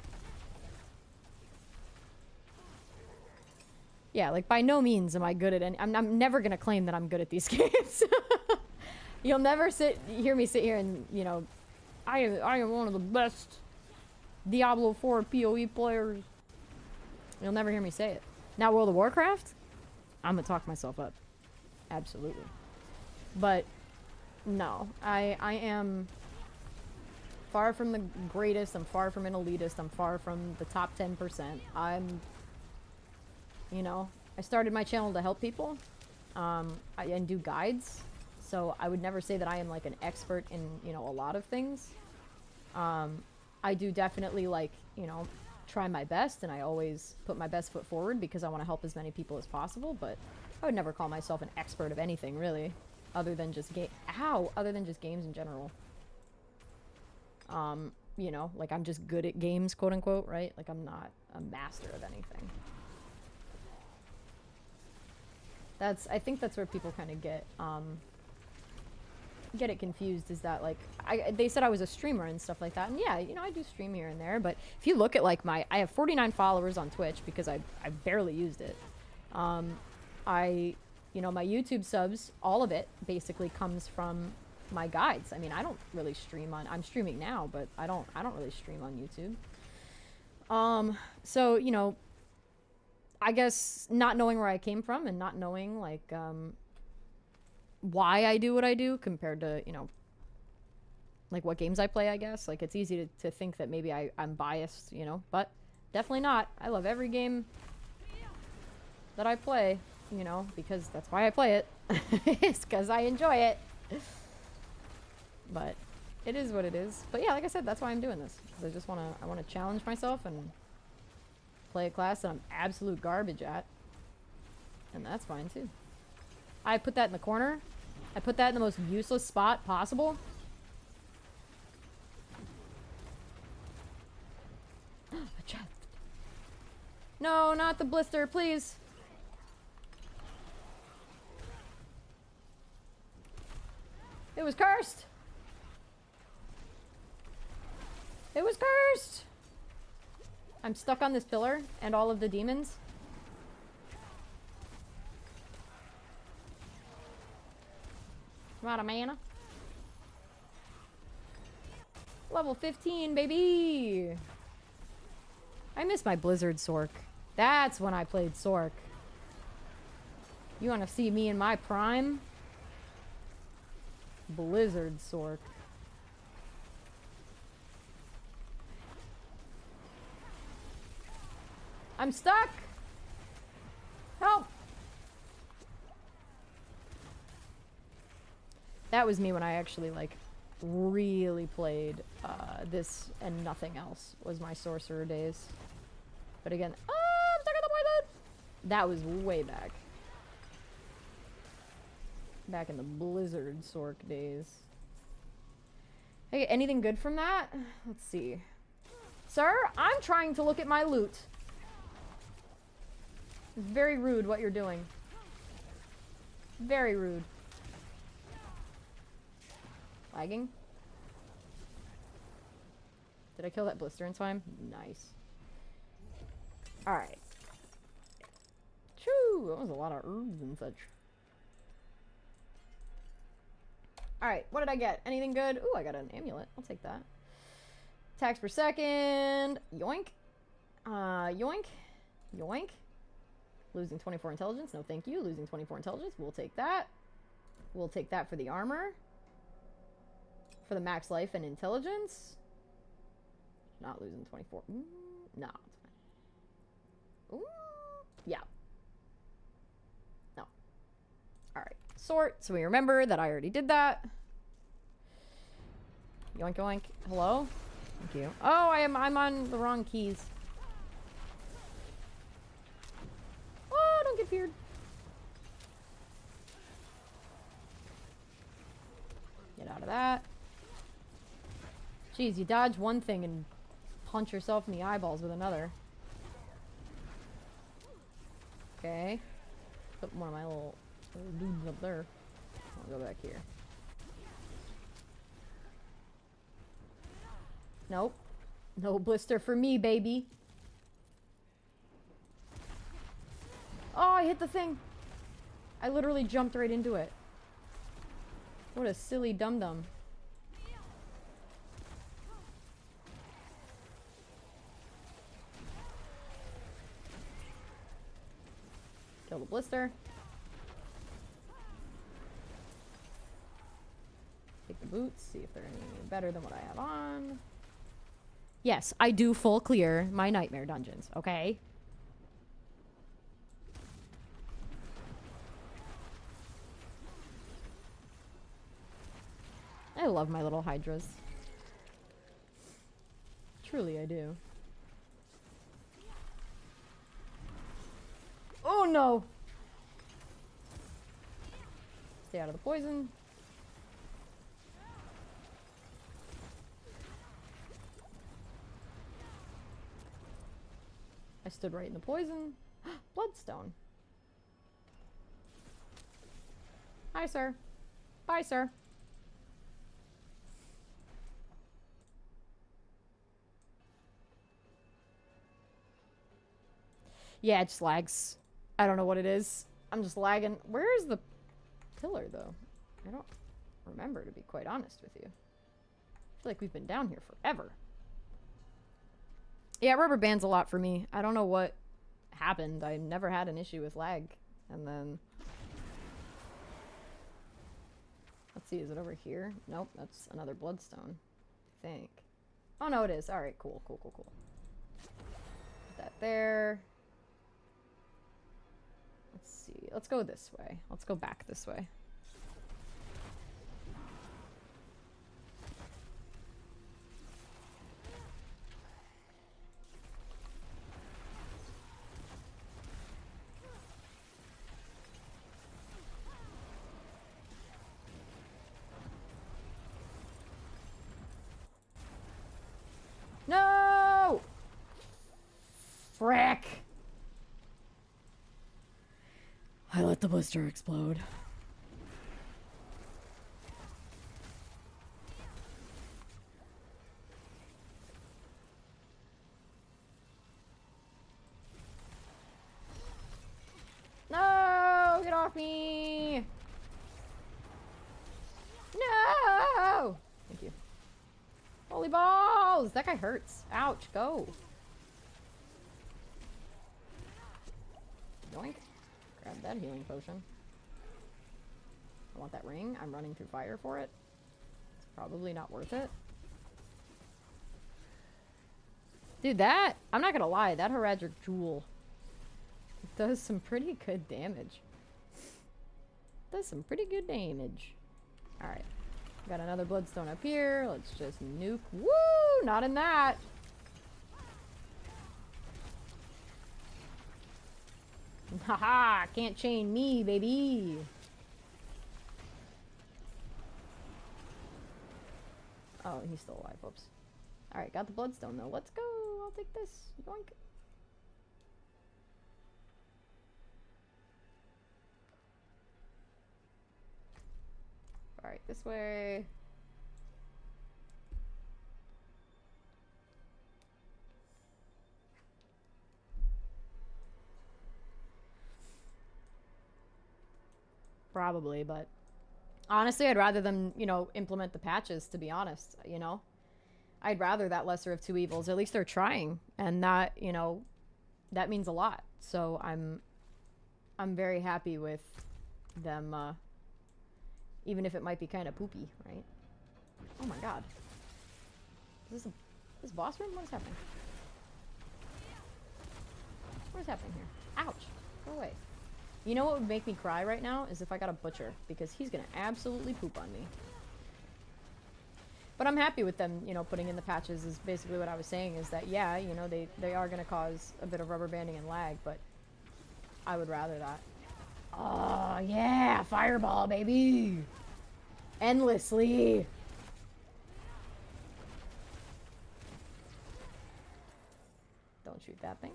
Yeah, like, by no means am I good at any... I'm never going to claim that I'm good at these games. You'll never hear me sit here and, you know... I am one of the best Diablo IV PoE players. You'll never hear me say it. Now, World of Warcraft? I'm gonna talk myself up. Absolutely. But no, I am far from the greatest. I'm far from an elitist. I'm far from the top 10%. I'm, you know, I started my channel to help people and do guides. So I would never say that I am like an expert in, you know, a lot of things. I do definitely like, you know, try my best, and I always put my best foot forward because I want to help as many people as possible, but I would never call myself an expert of anything really, other than just other than just games in general. You know, like I'm just good at games, quote unquote, right? Like I'm not a master of anything. I think that's where people kind of get it confused, is that like they said I was a streamer and stuff like that, and yeah, you know, I do stream here and there, but if you look at like I have 49 followers on Twitch because I barely used it. You know, my YouTube subs, all of it basically comes from my guides. I mean, I don't really stream I'm streaming now, but I don't really stream on YouTube. So, you know, I guess not knowing where I came from and not knowing like why I do what I do compared to, you know, like what games I play, I guess. Like it's easy to think that maybe I'm biased, you know, but definitely not. I love every game that I play, you know, because that's why I play it. It's because I enjoy it. But it is what it is. But yeah, like I said, that's why I'm doing this. I just want to challenge myself and play a class that I'm absolute garbage at. And that's fine too. I put that in the corner. I put that in the most useless spot possible. A chest. No, not the blister, please. It was cursed. It was cursed. I'm stuck on this pillar and all of the demons. I'm out of mana. Level 15, baby. I miss my Blizzard Sork. That's when I played Sork. You want to see me in my prime? Blizzard Sork. I'm stuck! Help! That was me when I actually, like, really played this and nothing else was my sorcerer days. But again, I'm stuck on the poison! That was way back. Back in the Blizzard Sork days. Hey, anything good from that? Let's see. Sir, I'm trying to look at my loot. It's very rude what you're doing. Very rude. Lagging? Did I kill that blister in time? Nice. Alright. Choo! That was a lot of herbs and such. Alright, what did I get? Anything good? Ooh, I got an amulet. I'll take that. Attacks per second. Yoink. Yoink. Yoink. Losing 24 intelligence. No, thank you. Losing 24 intelligence. We'll take that. We'll take that for the armor. For the max life and intelligence. Not losing 24. No, it's fine. Ooh, yeah. No. Alright. Sort. So we remember that I already did that. Yoink yoink. Hello? Thank you. Oh, I'm on the wrong keys. Oh, don't get feared. Get out of that. Jeez, you dodge one thing and punch yourself in the eyeballs with another. Okay. Put one of my little dudes up there. I'll go back here. Nope. No blister for me, baby. Oh, I hit the thing. I literally jumped right into it. What a silly dum-dum. Kill the blister. boots, see if they're any better than what I have on. Yes, I do full clear my nightmare dungeons, okay? I love my little hydras. Truly, I do. Oh no! Stay out of the poison. I stood right in the poison. Bloodstone. Hi, sir. Bye, sir. Yeah, it just lags. I don't know what it is. I'm just lagging. Where is the pillar, though? I don't remember, to be quite honest with you. I feel like we've been down here forever. Yeah, rubber band's a lot for me. I don't know what happened. I never had an issue with lag. And then... Let's see, is it over here? Nope, that's another bloodstone, I think. Oh, no, it is. Alright, cool, cool, cool, cool. Put that there. Let's see. Let's go this way. Let's go back this way. No! Frick! I let the blister explode. No! Get off me! No! Thank you. Holy balls! That guy hurts. Ouch, go. Yoink. Grab that healing potion. I want that ring. I'm running through fire for it. It's probably not worth it. Dude, that... I'm not gonna lie. That Heraldric Jewel does some pretty good damage. Does some pretty good damage. Alright. Got another bloodstone up here. Let's just nuke. Woo! Not in that. Haha! Can't chain me, baby. Oh, he's still alive. Whoops. Alright, got the bloodstone though. Let's go. I'll take this. Yoink. Alright, this way. Probably, but honestly, I'd rather them, you know, implement the patches, to be honest, you know? I'd rather that lesser of two evils. At least they're trying, and that, you know, that means a lot. So I'm very happy with them, even if it might be kind of poopy, right? Oh my god. Is this boss room? What is happening? What is happening here? Ouch. Go away. You know what would make me cry right now is if I got a butcher, because he's gonna absolutely poop on me. But I'm happy with them, you know, putting in the patches is basically what I was saying, is that, yeah, you know, they are gonna cause a bit of rubber banding and lag, but I would rather that. Oh, yeah! Fireball, baby! Endlessly! Don't shoot that thing.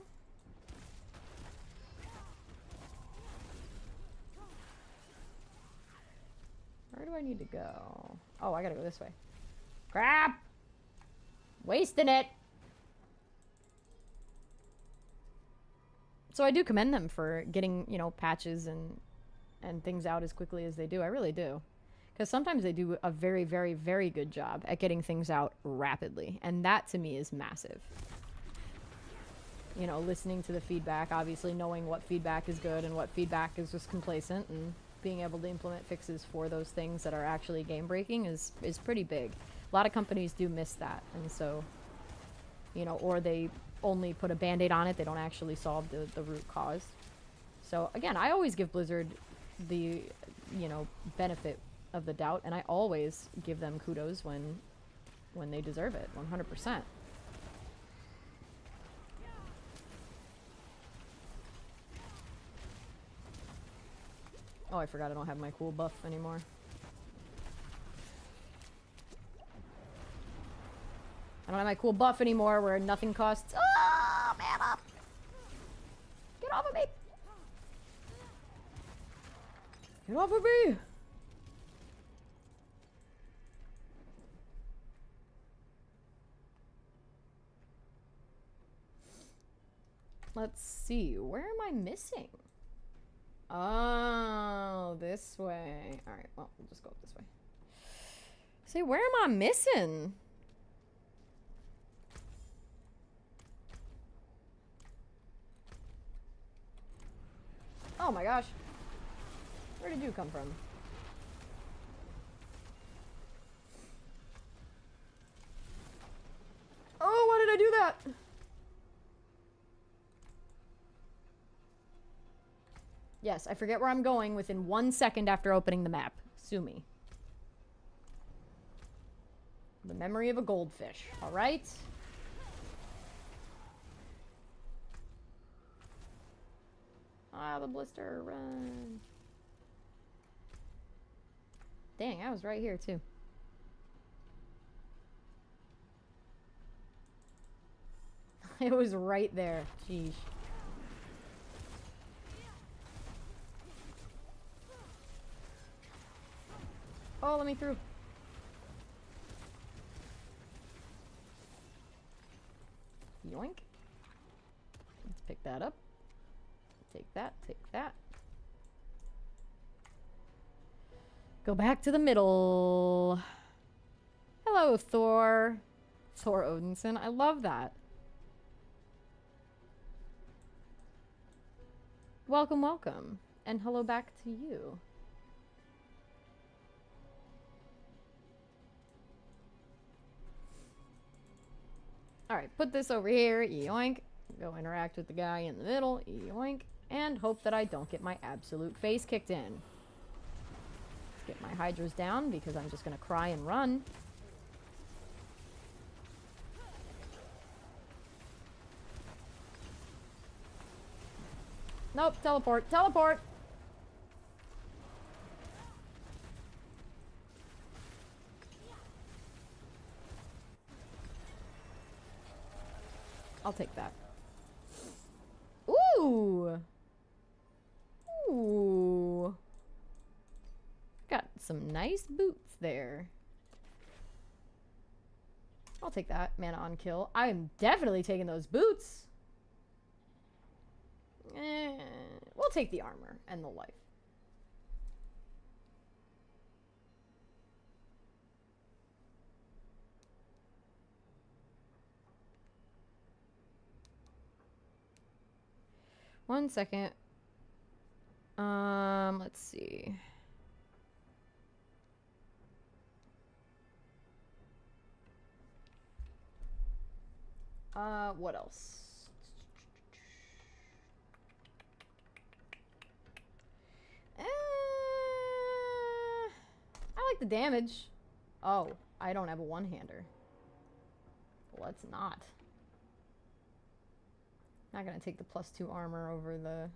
Where do I need to go? Oh, I gotta go this way. Crap! Wasting it! So I do commend them for getting, you know, patches and things out as quickly as they do. I really do. Because sometimes they do a very, very, very good job at getting things out rapidly. And that, to me, is massive. You know, listening to the feedback, obviously knowing what feedback is good and what feedback is just complacent, and being able to implement fixes for those things that are actually game breaking is pretty big. A lot of companies do miss that, and so, you know, or they only put a band-aid on it, they don't actually solve the root cause. So again, I always give Blizzard the, you know, benefit of the doubt, and I always give them kudos when they deserve it, 100%. Oh, I forgot I don't have my cool buff anymore. I don't have my cool buff anymore where nothing costs. Oh, man up! Get off of me! Get off of me! Let's see. Where am I missing? Oh, this way. Alright, well, we'll just go up this way. See, where am I missing? Oh my gosh. Where did you come from? Oh, why did I do that? Yes, I forget where I'm going within 1 second after opening the map. Sue me. The memory of a goldfish. Alright. Ah, the blister. Run. Dang, I was right here too. It was right there. Jeez. Oh, let me through. Yoink. Let's pick that up. Take that, take that. Go back to the middle. Hello, Thor. Thor Odinson. I love that. Welcome, welcome. And hello back to you. Alright, put this over here. Yoink. Go interact with the guy in the middle. Yoink. And hope that I don't get my absolute face kicked in. Let's get my hydras down because I'm just going to cry and run. Nope, teleport, teleport! I'll take that. Ooh! Ooh. Got some nice boots there. I'll take that. Mana on kill. I am definitely taking those boots. We'll take the armor and the life. One second. Let's see. What else? I like the damage. Oh, I don't have a one-hander. Let's not. Not gonna take the +2 armor over the...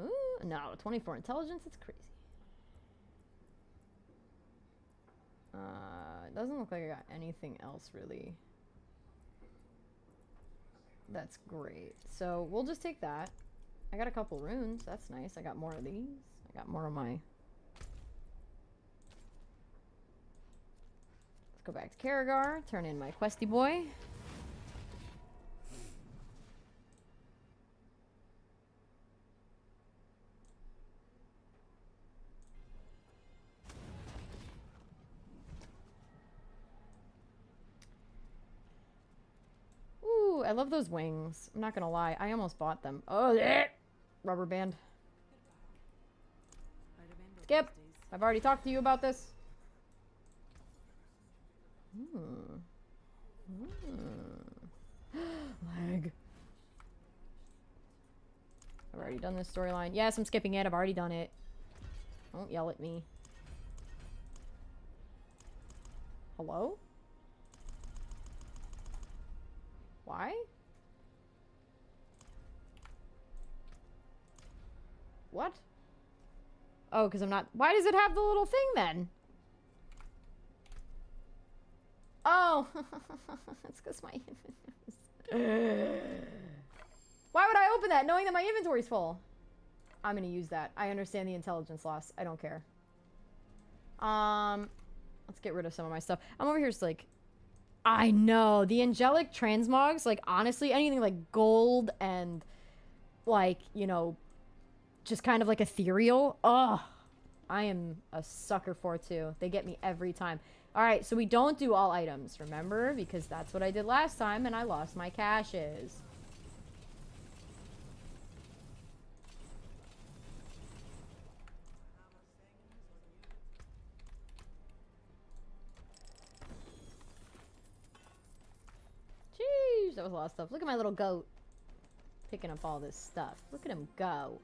Ooh, no, 24 intelligence? It's crazy. It doesn't look like I got anything else really. That's great. So we'll just take that. I got a couple runes. That's nice. I got more of these. I got more of my... Let's go back to Karagar. Turn in my questy boy. Ooh, I love those wings. I'm not gonna lie. I almost bought them. Oh, yeah. Rubber band. Skip. I've already talked to you about this. Lag. I've already done this storyline. Yes, I'm skipping it. I've already done it. Don't yell at me. Hello? Why? What? Oh, because I'm not... Why does it have the little thing then? Oh! It's because my inventory's... Why would I open that knowing that my inventory's full? I'm gonna use that. I understand the intelligence loss. I don't care. Let's get rid of some of my stuff. I'm over here just like... I know. The angelic transmogs, like, honestly, anything like gold and, like, you know, just kind of like ethereal. Ugh. I am a sucker for it, too. They get me every time. Alright, so we don't do all items, remember? Because that's what I did last time, and I lost my caches. Jeez, that was a lot of stuff. Look at my little goat. Picking up all this stuff. Look at him go.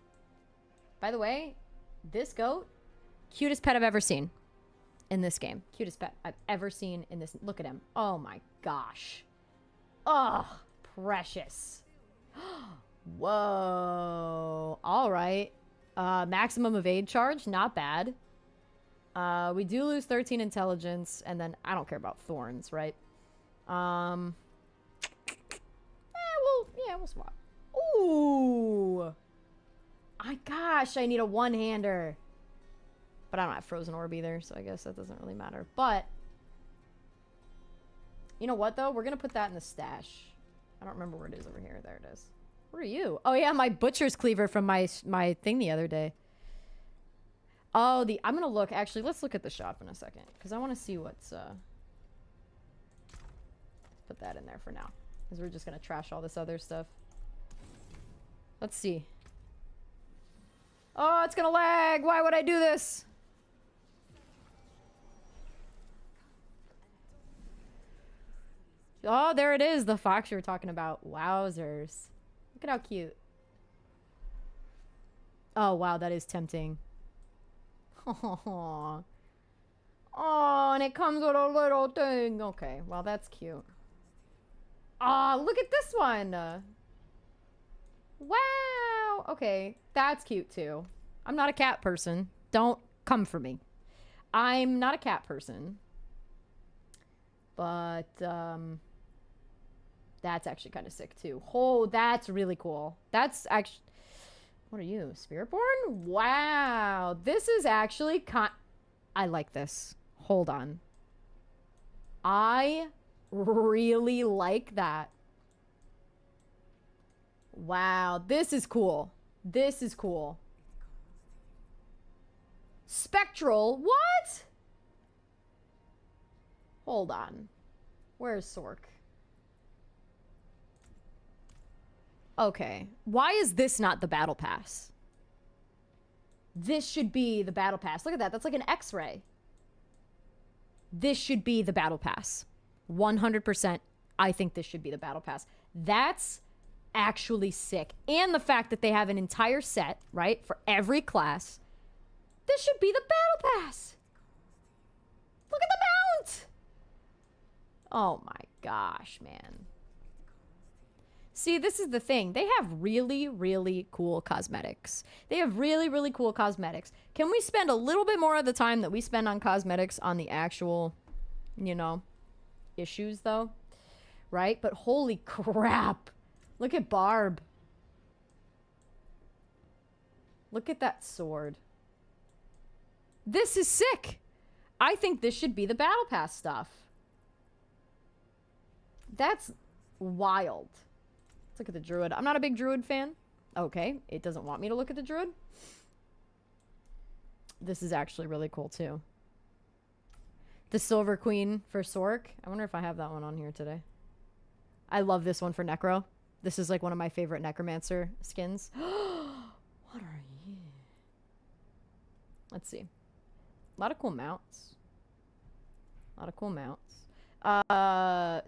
By the way, this goat, cutest pet I've ever seen in this game. Cutest pet I've ever seen in this. Look at him. Oh my gosh. Oh, precious. Whoa. All right. Maximum evade charge. Not bad. We do lose 13 intelligence, and then I don't care about thorns, right? We'll swap. Ooh. Gosh, I need a one-hander. But I don't have frozen orb either, so I guess that doesn't really matter. But you know what, though? We're gonna put that in the stash. I don't remember where it is over here. There it is. Where are you? Oh yeah, my butcher's cleaver from my thing the other day. Oh, I'm gonna look. Actually, let's look at the shop in a second, because I want to see what's put that in there for now, because we're just gonna trash all this other stuff. Let's see. Oh, it's gonna lag. Why would I do this? Oh, there it is. The fox you were talking about. Wowzers. Look at how cute. Oh, wow. That is tempting. Oh, and it comes with a little thing. Okay. Well, that's cute. Oh, look at this one. Wow. Okay. That's cute, too. I'm not a cat person. Don't come for me. I'm not a cat person. But, that's actually kind of sick, too. Oh, that's really cool. That's actually... What are you? Spiritborn? Wow. This is actually... I like this. Hold on. I really like that. Wow. This is cool. This is cool. Spectral? What? Hold on. Where's Sork? Okay. Why is this not the battle pass? This should be the battle pass. Look at that. That's like an X-ray. This should be the battle pass. 100%. I think this should be the battle pass. That's actually sick. And the fact that they have an entire set, right, for every class. This should be the battle pass. Look at the mount. Oh my gosh, man. See, this is the thing. They have really, really cool cosmetics. They have really, really cool cosmetics. Can we spend a little bit more of the time that we spend on cosmetics on the actual, you know, issues, though? Right? But holy crap. Look at Barb. Look at that sword. This is sick. I think this should be the Battle Pass stuff. That's wild. Let's look at the druid. I'm not a big druid fan. Okay, it doesn't want me to look at the druid. This is actually really cool too. The Silver Queen for Sork. I wonder if I have that one on here today. I love this one for Necro. This is like one of my favorite Necromancer skins. What are you? Let's see. A lot of cool mounts. A lot of cool mounts.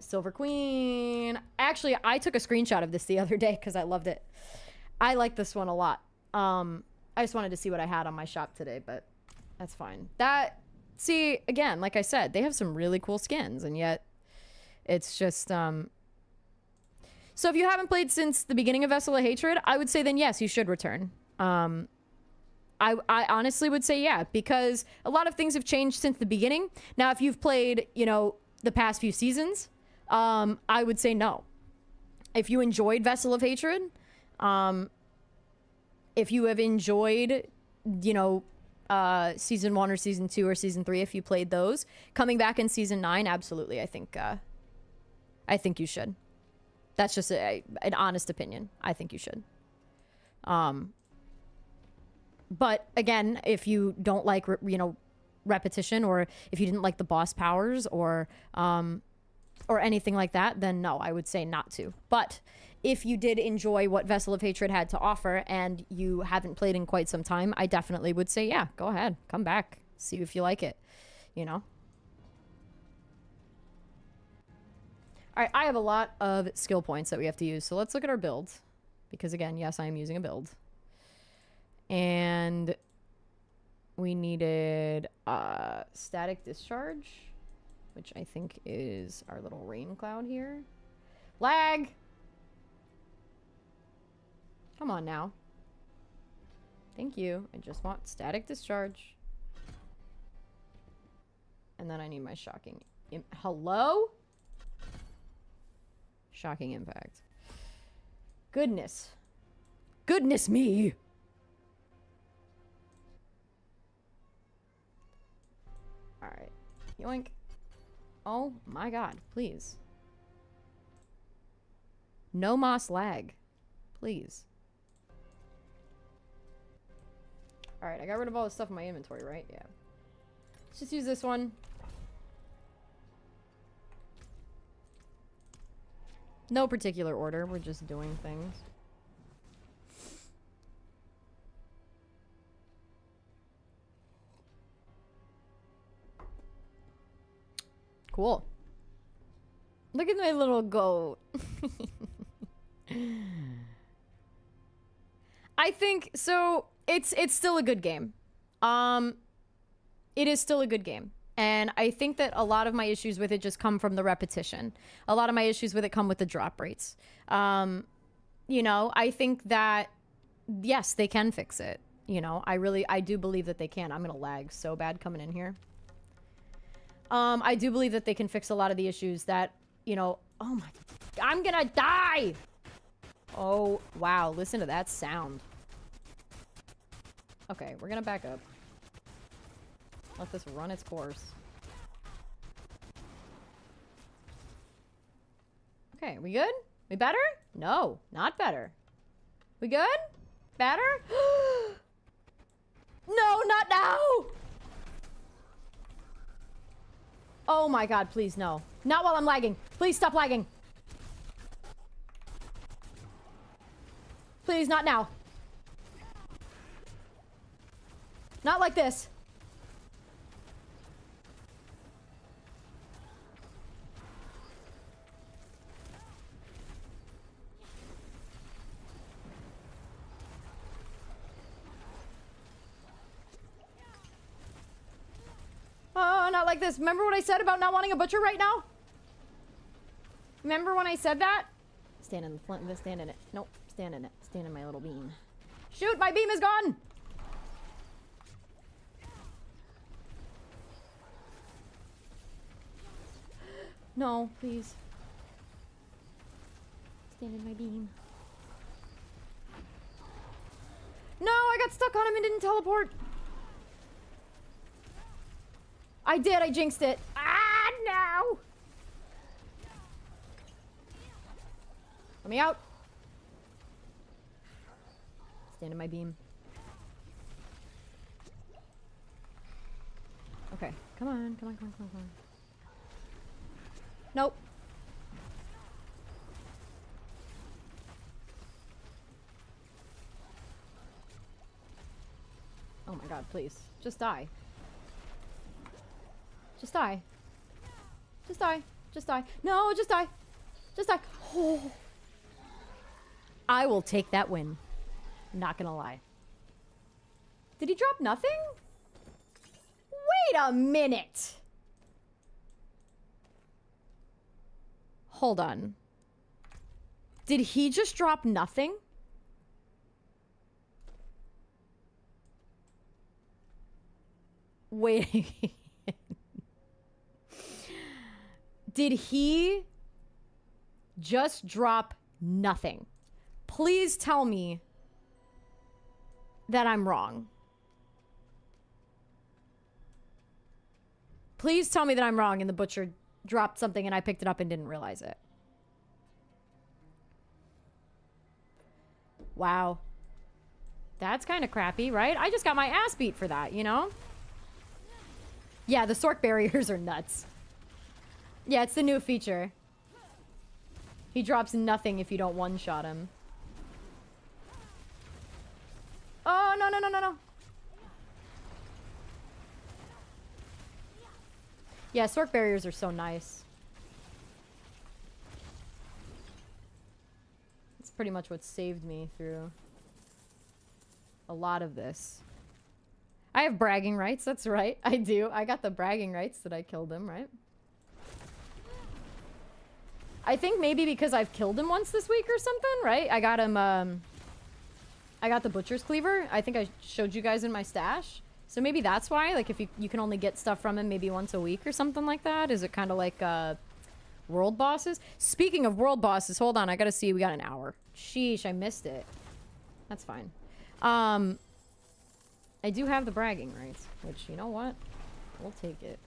Silver Queen. Actually, I took a screenshot of this the other day because I loved it. I like this one a lot. I just wanted to see what I had on my shop today, but that's fine. See, again, like I said, they have some really cool skins, and yet it's just, so if you haven't played since the beginning of Vessel of Hatred, I would say then yes, you should return. I honestly would say yeah, because a lot of things have changed since the beginning. Now, if you've played, you know, the past few seasons, I would say no. If you enjoyed Vessel of Hatred, if you have enjoyed, you know, season 1 or season 2 or season 3, if you played those, coming back in season 9, absolutely, I think you should. That's just an honest opinion. I think you should. But again, if you don't like, you know, repetition, or if you didn't like the boss powers or anything like that, then no, I would say not to. But if you did enjoy what Vessel of Hatred had to offer and you haven't played in quite some time, I definitely would say, yeah, go ahead, come back, see if you like it, you know? All right, I have a lot of skill points that we have to use, so let's look at our build. Because again, yes, I am using a build. And we needed static discharge, which I think is our little rain cloud here. Lag! Come on now. Thank you. I just want static discharge. And then I need my shocking... Hello? Shocking impact. Goodness. Goodness me! Alright. Yoink. Oh my god, please. No moss lag. Please. Alright, I got rid of all the stuff in my inventory, right? Yeah. Let's just use this one. No particular order, we're just doing things. Cool. Look at my little goat. I think so. It's still a good game. It is still a good game, and I think that a lot of my issues with it just come from the repetition. A lot of my issues with it come with the drop rates. You know, I think that yes, they can fix it. You know, I do believe that they can. I'm gonna lag so bad coming in here. I do believe that they can fix a lot of the issues that, you know, oh my, I'm gonna die! Oh, wow, listen to that sound. Okay, we're gonna back up. Let this run its course. Okay, we good? We better? No, not better. We good? Better? No, not now! Oh my god, please no. Not while I'm lagging. Please stop lagging. Please, not now. Not like this. Oh, not like this. Remember what I said about not wanting a butcher right now? Remember when I said that? Stand in the flint. Stand in it. Nope. Stand in it. Stand in my little beam. Shoot! My beam is gone! No, please. Stand in my beam. No, I got stuck on him and didn't teleport. I did, I jinxed it. Ah, no! Let me out. Stand in my beam. Okay, come on, come on, come on, come on, come on. Nope. Oh my god. god, please. Just die. Just die. Just die. Just die. No, just die. Just die. Oh. I will take that win. Not gonna lie. Did he drop nothing? Wait a minute. Hold on. Did he just drop nothing? Wait. Did he just drop nothing? Please tell me that I'm wrong. Please tell me that I'm wrong and the butcher dropped something and I picked it up and didn't realize it. Wow. That's kind of crappy, right? I just got my ass beat for that, you know? Yeah, the Sork barriers are nuts. Yeah, it's the new feature. He drops nothing if you don't one-shot him. Oh, no, no, no, no, no. Yeah, Sork barriers are so nice. It's pretty much what saved me through a lot of this. I have bragging rights, that's right. I do. I got the bragging rights that I killed him, right? I think maybe because I've killed him once this week or something, right? I got him, I got the Butcher's Cleaver. I think I showed you guys in my stash. So maybe that's why, like, if you can only get stuff from him maybe once a week or something like that. Is it kind of like, world bosses? Speaking of world bosses, hold on, I gotta see, we got an hour. Sheesh, I missed it. That's fine. I do have the bragging rights, which, you know what? We'll take it.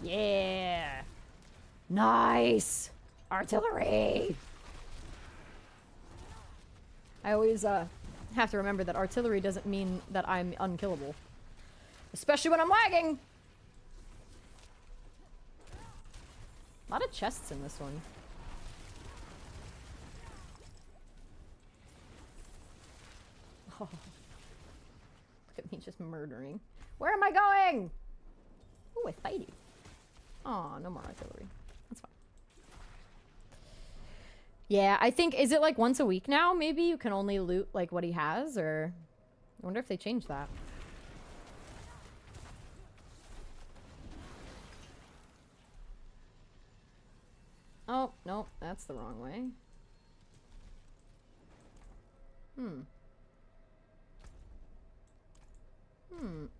Yeah! Nice! Artillery! I always, have to remember that artillery doesn't mean that I'm unkillable. Especially when I'm lagging! A lot of chests in this one. Oh. Look at me just murdering. Where am I going? Ooh, I fight you. Aw, no more artillery. That's fine. Yeah, I think, is it like once a week now? Maybe you can only loot like what he has, or I wonder if they changed that. Oh, no, that's the wrong way.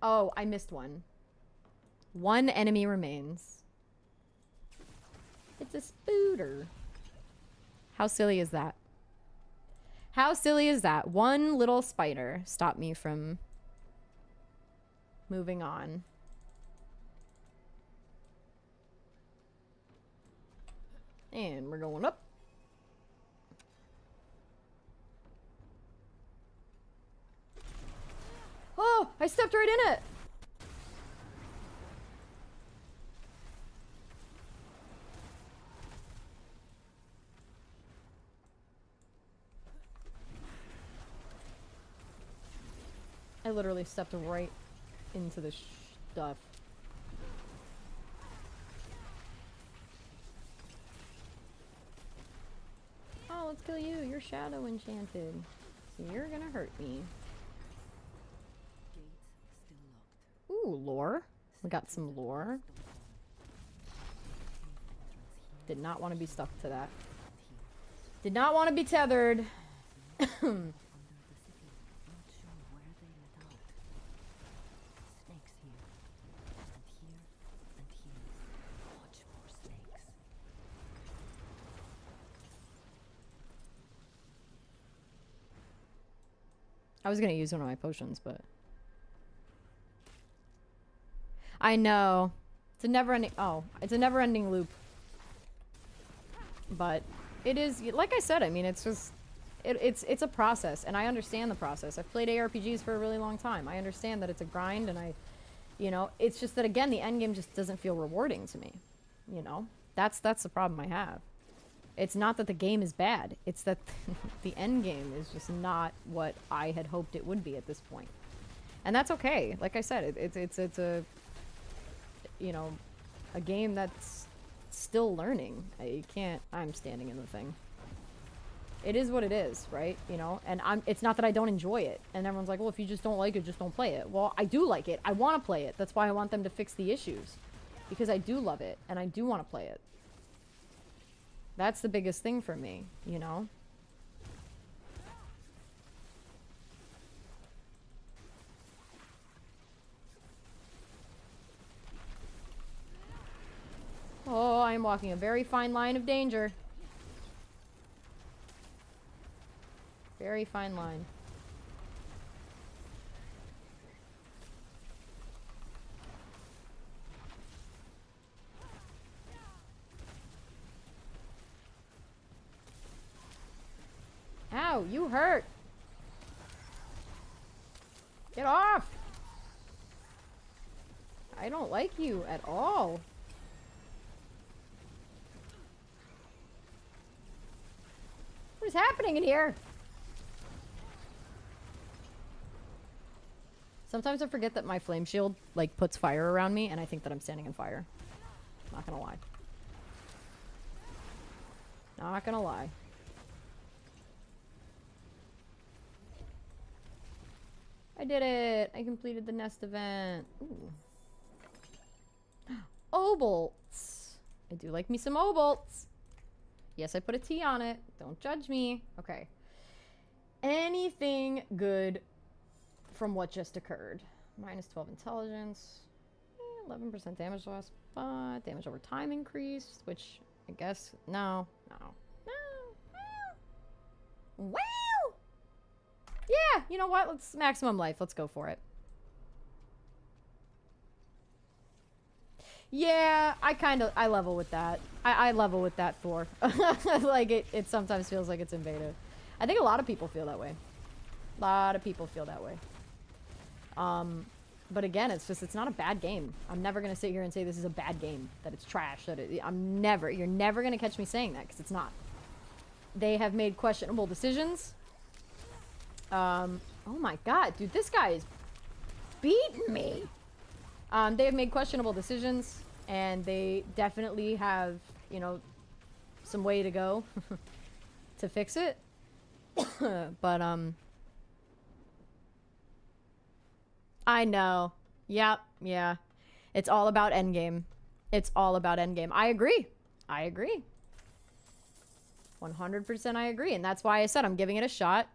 Oh, I missed one. One enemy remains. It's a spooter. How silly is that? How silly is that? One little spider stopped me from moving on. And we're going up. Oh, I stepped right in it. I literally stepped right into the stuff. Oh, let's kill you. You're shadow enchanted. So you're gonna hurt me. Ooh, lore. We got some lore. Did not want to be stuck to that. Did not want to be tethered. I was gonna use one of my potions, but I know it's a never-ending. Oh, it's a never-ending loop. But it is, like I said. I mean, it's just it's a process, and I understand the process. I've played ARPGs for a really long time. I understand that it's a grind, and you know, it's just that again, the end game just doesn't feel rewarding to me. You know, that's the problem I have. It's not that the game is bad. It's that the end game is just not what I had hoped it would be at this point. And that's okay. Like I said, it's a, you know, a game that's still learning. You can't, I'm standing in the thing. It is what it is, right? You know, and it's not that I don't enjoy it. And everyone's like, well, if you just don't like it, just don't play it. Well, I do like it. I want to play it. That's why I want them to fix the issues. Because I do love it, and I do want to play it. That's the biggest thing for me, you know? Oh, I'm walking a very fine line of danger. Very fine line. Ow, you hurt. Get off. I don't like you at all. What is happening in here? Sometimes I forget that my flame shield, like, puts fire around me, and I think that I'm standing in fire. Not gonna lie. Not gonna lie. I did it! I completed the nest event. Ooh. Obolts! I do like me some obolts. Yes, I put a T on it. Don't judge me. Okay. Anything good from what just occurred? Minus 12 intelligence. 11% damage loss, but damage over time increased, which I guess, no. Wow! Yeah, you know what? Let's maximum life. Let's go for it. Yeah, I level with that. I level with that Thor. Like, it sometimes feels like it's invasive. I think a lot of people feel that way. A lot of people feel that way. But again, it's not a bad game. I'm never going to sit here and say this is a bad game, that it's trash, you're never going to catch me saying that, because it's not. They have made questionable decisions. Oh my god, dude, this guy is beating me. They have made questionable decisions, and they definitely have, you know, some way to go to fix it. But, I know. Yep, yeah. It's all about endgame. It's all about endgame. I agree. 100% I agree, and that's why I said I'm giving it a shot.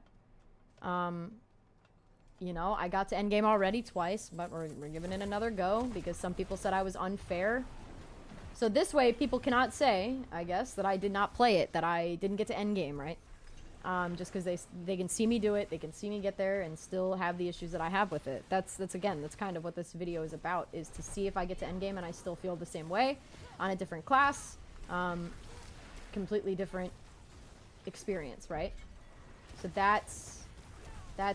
You know, I got to endgame already twice, but we're giving it another go because some people said I was unfair. So this way, people cannot say, I guess, that I did not play it, that I didn't get to endgame, right? Just because they can see me do it, they can see me get there, and still have the issues that I have with it. That's kind of what this video is about, is to see if I get to endgame and I still feel the same way on a different class, completely different experience, right? So that's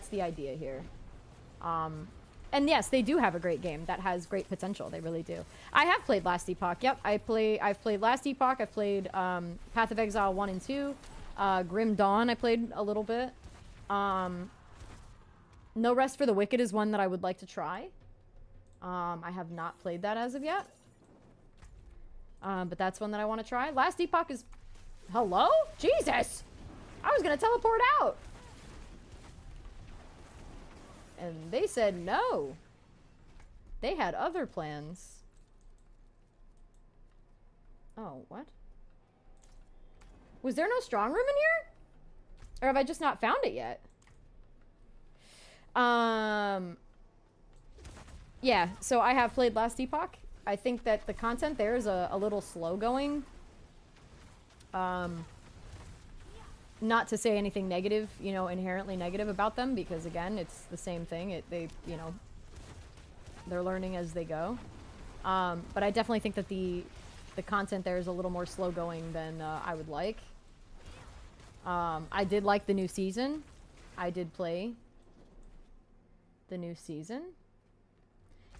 the idea here. And yes, they do have a great game that has great potential. They really do. I have played Last Epoch. Yep, I've played Last Epoch. I've played Path of Exile 1 and 2. Grim Dawn I played a little bit. No Rest for the Wicked is one that I would like to try. I have not played that as of yet. But that's one that I want to try. Last Epoch is... Hello? Jesus! I was gonna teleport out! And they said no. They had other plans. Oh, what? Was there no strong room in here? Or have I just not found it yet? Yeah, so I have played Last Epoch. I think that the content there is a little slow going. Not to say anything negative, you know, inherently negative about them, because again, it's the same thing. They, you know, they're learning as they go. But I definitely think that the content there is a little more slow going than I would like. I did like the new season. I did play the new season.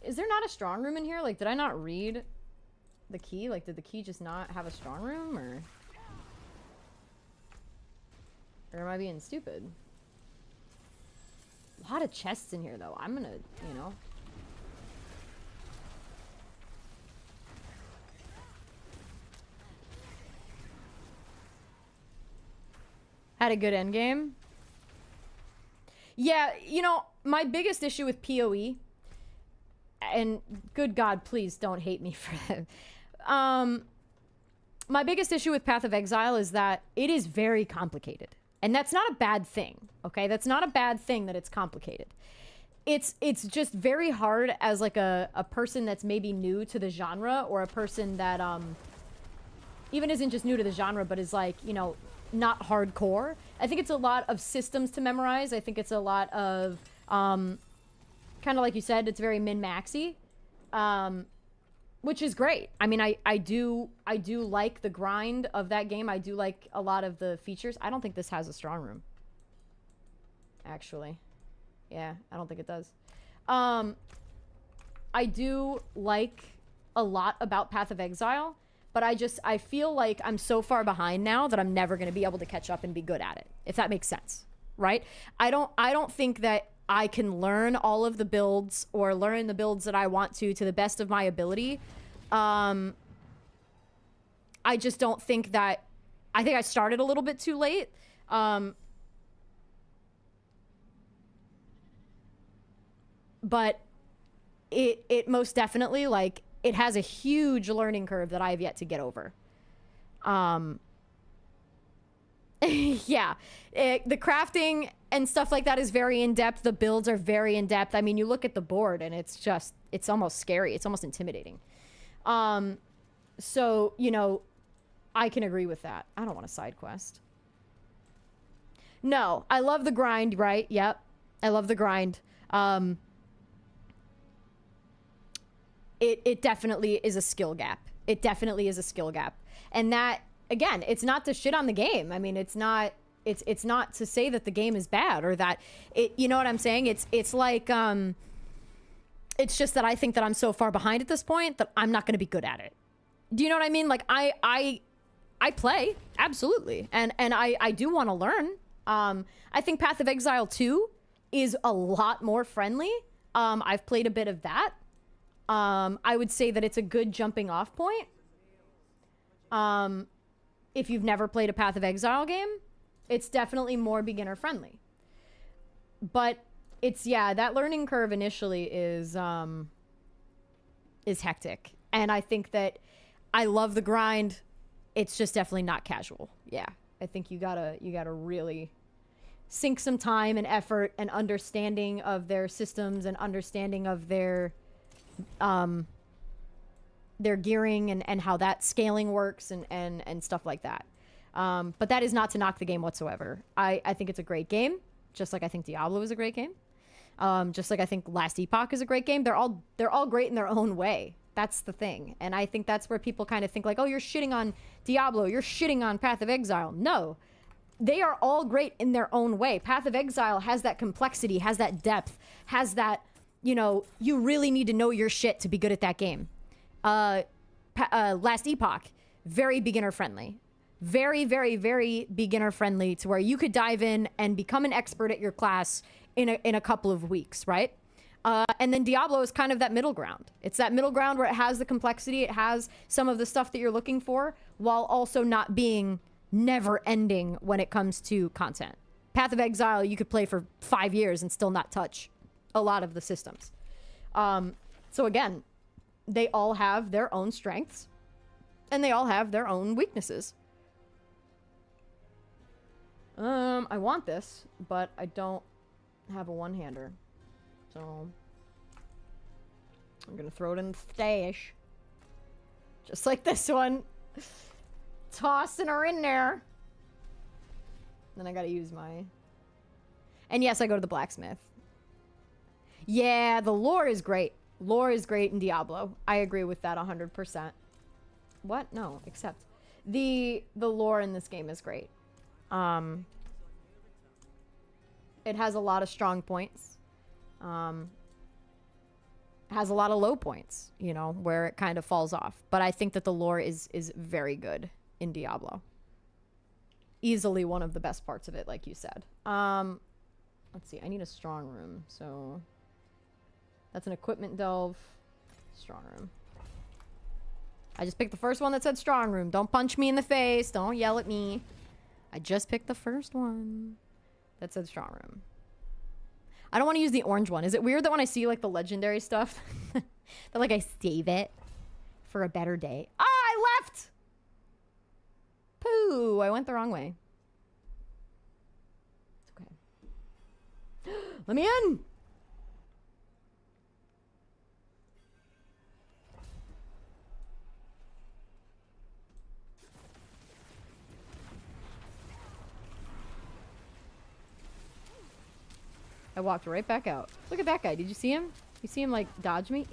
Is there not a strong room in here? Like, did I not read the key? Like, did the key just not have a strong room, or... Or am I being stupid? A lot of chests in here, though. I'm gonna, you know. Had a good end game. Yeah, you know, my biggest issue with PoE, and good God, please don't hate me for that. My biggest issue with Path of Exile is that it is very complicated. And that's not a bad thing, okay? That's not a bad thing that it's complicated. It's just very hard as like a person that's maybe new to the genre, or a person that even isn't just new to the genre, but is like, you know, not hardcore. I think it's a lot of systems to memorize. I think it's a lot of kind of like you said, it's very min-maxy. Which is great. I mean, I do like the grind of that game. I do like a lot of the features. I don't think this has a strong room. Actually. Yeah, I don't think it does. I do like a lot about Path of Exile, but I feel like I'm so far behind now that I'm never going to be able to catch up and be good at it, if that makes sense, right? I don't think that I can learn all of the builds or learn the builds that I want to the best of my ability. I just don't think that... I think I started a little bit too late. But it most definitely, like, it has a huge learning curve that I have yet to get over. Yeah. The crafting and stuff like that is very in-depth. The builds are very in-depth. I mean, you look at the board and it's just, it's almost scary. It's almost intimidating. So, you know, I can agree with that. I don't want a side quest. No, I love the grind, right? Yep. I love the grind. It definitely is a skill gap. It definitely is a skill gap. And that, again, it's not to shit on the game. I mean, it's not to say that the game is bad or that it, you know what I'm saying? It's like, it's just that I think that I'm so far behind at this point that I'm not going to be good at it. Do you know what I mean? Like I play, absolutely. And I do want to learn. I think Path of Exile 2 is a lot more friendly. I've played a bit of that. I would say that it's a good jumping off point. If you've never played a Path of Exile game, it's definitely more beginner friendly. But it's, yeah, that learning curve initially is hectic. And I think that I love the grind. It's just definitely not casual. Yeah. I think you gotta really sink some time and effort and understanding of their systems and understanding of their gearing and how that scaling works and stuff like that. But that is not to knock the game whatsoever. I think it's a great game, just like I think Diablo is a great game. Just like I think Last Epoch is a great game. They're all great in their own way. That's the thing. And I think that's where people kind of think like, oh, you're shitting on Diablo, you're shitting on Path of Exile. No. They are all great in their own way. Path of Exile has that complexity, has that depth, has that, you know, you really need to know your shit to be good at that game. Last Epoch, very beginner friendly. Very, very, very beginner friendly to where you could dive in and become an expert at your class in a couple of weeks, right? And then Diablo is kind of that middle ground. It's that middle ground where it has the complexity, it has some of the stuff that you're looking for, while also not being never ending when it comes to content. Path of Exile, you could play for 5 years and still not touch a lot of the systems. So again, they all have their own strengths and they all have their own weaknesses. I want this, but I don't have a one-hander. So I'm gonna throw it in the stash. Just like this one. Tossing her in there. Then I gotta use my... And yes, I go to the blacksmith. Yeah, the lore is great. Lore is great in Diablo. I agree with that 100%. What? No, except the lore in this game is great. It has a lot of strong points. Has a lot of low points, you know, where it kind of falls off. But I think that the lore is very good in Diablo. easily one of the best parts of it, like you said. Let's see. I need a strong room, so that's an equipment delve. Strong room. I just picked the first one that said strong room. Don't punch me in the face. Don't yell at me. I just picked the first one that said strong room. I don't want to use the orange one. Is it weird that when I see like the legendary stuff that like I save it for a better day? Ah, I left! Pooh, I went the wrong way. It's okay. Let me in! I walked right back out. Look at that guy. Did you see him? You see him, like, dodge me?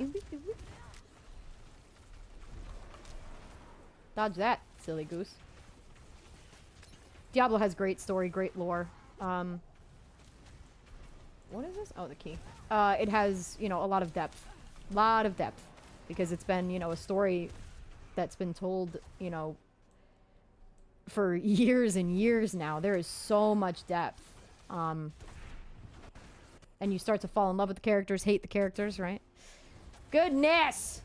Dodge that, silly goose. Diablo has great story, great lore. What is this? Oh, the key. It has, you know, a lot of depth. Lot of depth. Because it's been, you know, a story that's been told, you know, for years and years now. There is so much depth. And you start to fall in love with the characters, hate the characters, right? Goodness!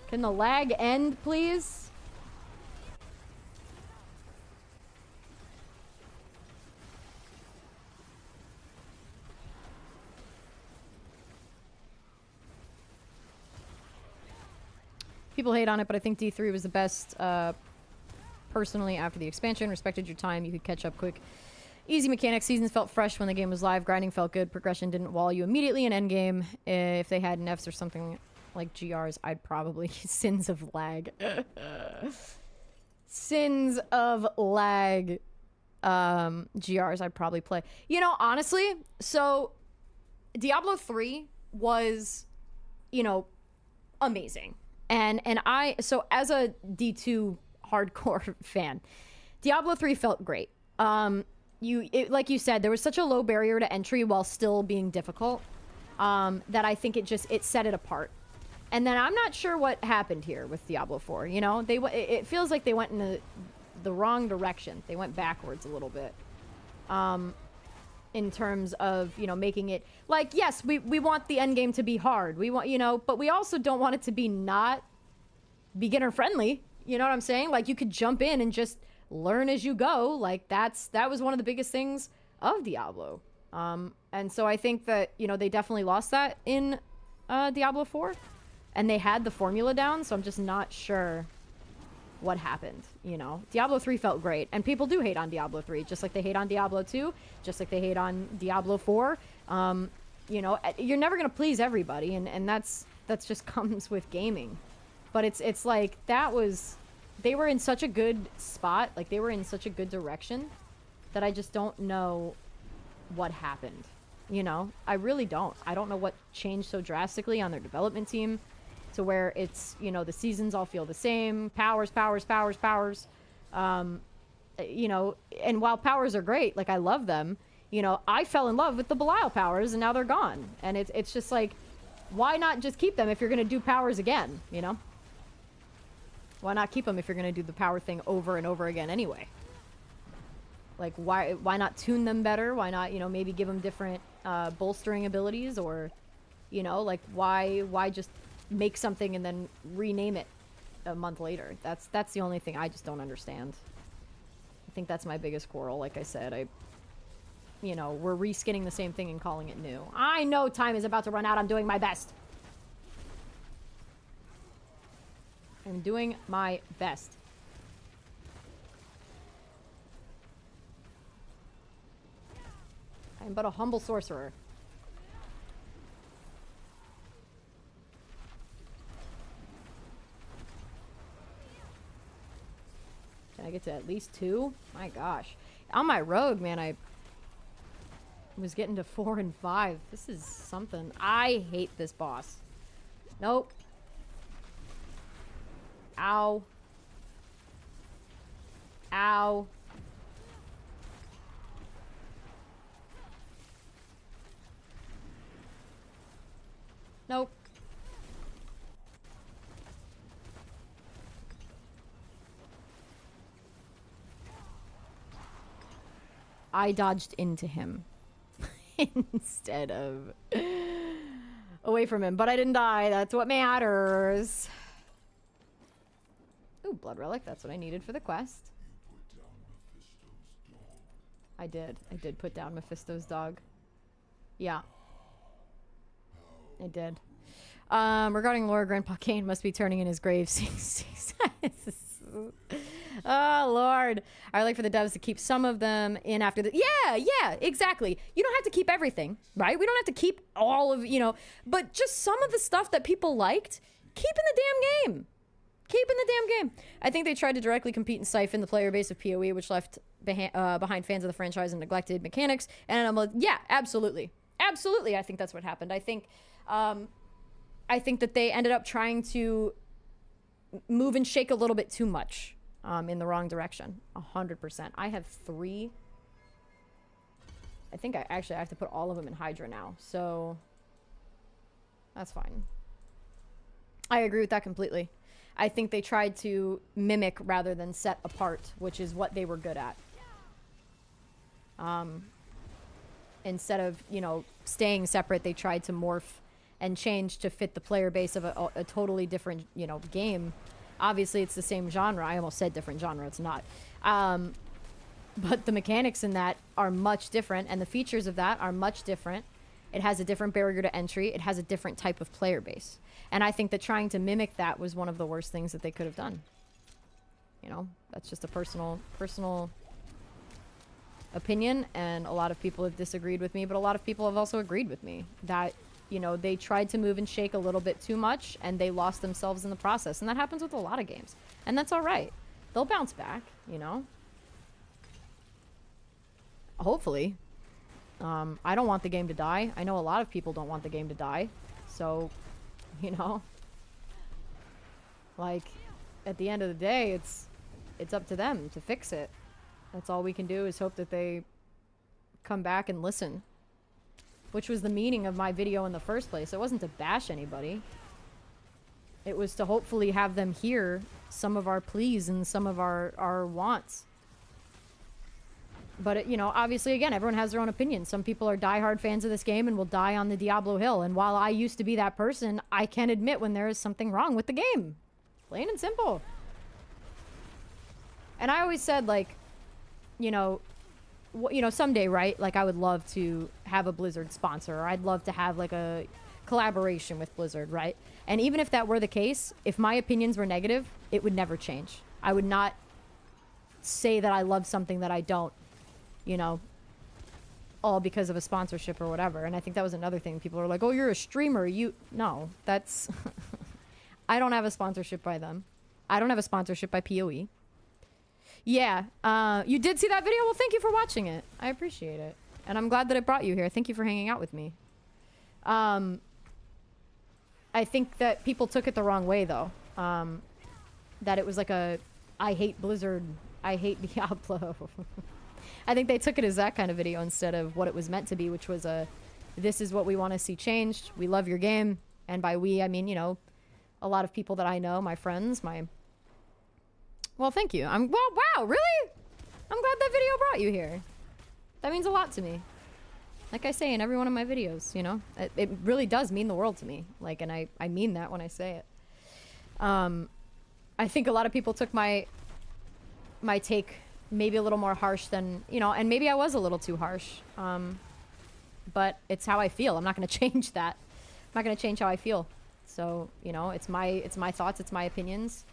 Can the lag end, please? People hate on it, but I think D3 was the best, personally, after the expansion. Respected your time. You could catch up quick. Easy mechanics. Seasons felt fresh when the game was live. Grinding felt good. Progression didn't wall you immediately in endgame. If they had Nefs or something like GRs, I'd probably... Sins of lag. Sins of lag. GRs I'd probably play. You know, honestly, so Diablo 3 was, you know, amazing. And so as a D2 hardcore fan, Diablo 3 felt great. Like you said, there was such a low barrier to entry while still being difficult, that I think it set it apart. And then I'm not sure what happened here with Diablo 4. You know, it feels like they went in the wrong direction. They went backwards a little bit, in terms of, you know, making it like, yes, we want the end game to be hard. We want, you know, but we also don't want it to be not beginner friendly. You know what I'm saying? Like, you could jump in and just learn as you go. Like, that was one of the biggest things of Diablo. And so I think that, you know, they definitely lost that in Diablo 4, and they had the formula down, so I'm just not sure what happened. You know, Diablo 3 felt great, and people do hate on Diablo 3, just like they hate on Diablo 2, just like they hate on Diablo 4. You know, you're never gonna please everybody, and that's just comes with gaming. But it's like, they were in such a good spot, like they were in such a good direction, that I just don't know what happened. You know, I really don't. I don't know what changed so drastically on their development team to where it's, you know, the seasons all feel the same. Powers. You know, and while powers are great, like, I love them, you know, I fell in love with the Belial powers, and now they're gone. And it's just like, why not just keep them if you're going to do powers again, you know? Why not keep them if you're going to do the power thing over and over again anyway? Like, why not tune them better? Why not, you know, maybe give them different bolstering abilities? Or, you know, like, why just make something and then rename it a month later? That's the only thing I just don't understand. I think that's my biggest quarrel. Like I said, you know, we're reskinning the same thing and calling it new. I know time is about to run out. I'm doing my best. I'm doing my best. I am but a humble sorcerer. Can I get to at least 2? My gosh. On my rogue, man, I was getting to 4 and 5. This is something. I hate this boss. Nope. Ow. Ow. Nope. I dodged into him instead of away from him. But I didn't die. That's what matters. Ooh, blood relic. That's what I needed for the quest. I did. I did put down Mephisto's dog. Yeah. I did. Regarding lore, Grandpa Kane must be turning in his grave. Oh, Lord. I would like for the devs to keep some of them in after the... Yeah, exactly. You don't have to keep everything, right? We don't have to keep all of, you know... But just some of the stuff that people liked, keep in the damn game. Keep in the damn game. I think they tried to directly compete and siphon the player base of PoE, which left behind fans of the franchise and neglected mechanics. And I'm like, yeah, absolutely. Absolutely, I think that's what happened. I think that they ended up trying to move and shake a little bit too much in the wrong direction. 100%. I have 3. I think I have to put all of them in Hydra now. So that's fine. I agree with that completely. I think they tried to mimic rather than set apart, which is what they were good at. Instead of, you know, staying separate, they tried to morph and change to fit the player base of a totally different, you know, game. Obviously, it's the same genre. I almost said different genre. It's not. But the mechanics in that are much different, and the features of that are much different. It has a different barrier to entry. It has a different type of player base. And I think that trying to mimic that was one of the worst things that they could have done. You know, that's just a personal opinion, and a lot of people have disagreed with me, but a lot of people have also agreed with me that, you know, they tried to move and shake a little bit too much, and they lost themselves in the process. And that happens with a lot of games. And that's all right. They'll bounce back, you know? Hopefully. I don't want the game to die. I know a lot of people don't want the game to die. So, you know, like, at the end of the day, it's up to them to fix it. That's all we can do, is hope that they come back and listen. Which was the meaning of my video in the first place. It wasn't to bash anybody. It was to hopefully have them hear some of our pleas and some of our wants. But, you know, obviously, again, everyone has their own opinion. Some people are diehard fans of this game and will die on the Diablo Hill. And while I used to be that person, I can admit when there is something wrong with the game. Plain and simple. And I always said, like, you know, someday, right? Like, I would love to have a Blizzard sponsor, or I'd love to have, like, a collaboration with Blizzard, right? And even if that were the case, if my opinions were negative, it would never change. I would not say that I love something that I don't, you know, all because of a sponsorship or whatever. And I think that was another thing. People are like, oh, you're a streamer. No, that's... I don't have a sponsorship by them. I don't have a sponsorship by PoE. Yeah, you did see that video? Well, thank you for watching it. I appreciate it. And I'm glad that it brought you here. Thank you for hanging out with me. I think that people took it the wrong way, though. That it was like a, I hate Blizzard, I hate Diablo. I think they took it as that kind of video instead of what it was meant to be, which was a, this is what we want to see changed. We love your game. And by we, I mean, you know, a lot of people that I know, my friends, well, thank you. Well, wow, really? I'm glad that video brought you here. That means a lot to me. Like I say in every one of my videos, you know? It really does mean the world to me. Like, and I mean that when I say it. I think a lot of people took my take maybe a little more harsh than, you know, and maybe I was a little too harsh. But it's how I feel. I'm not going to change that. I'm not going to change how I feel. So, you know, it's my thoughts, it's my opinions.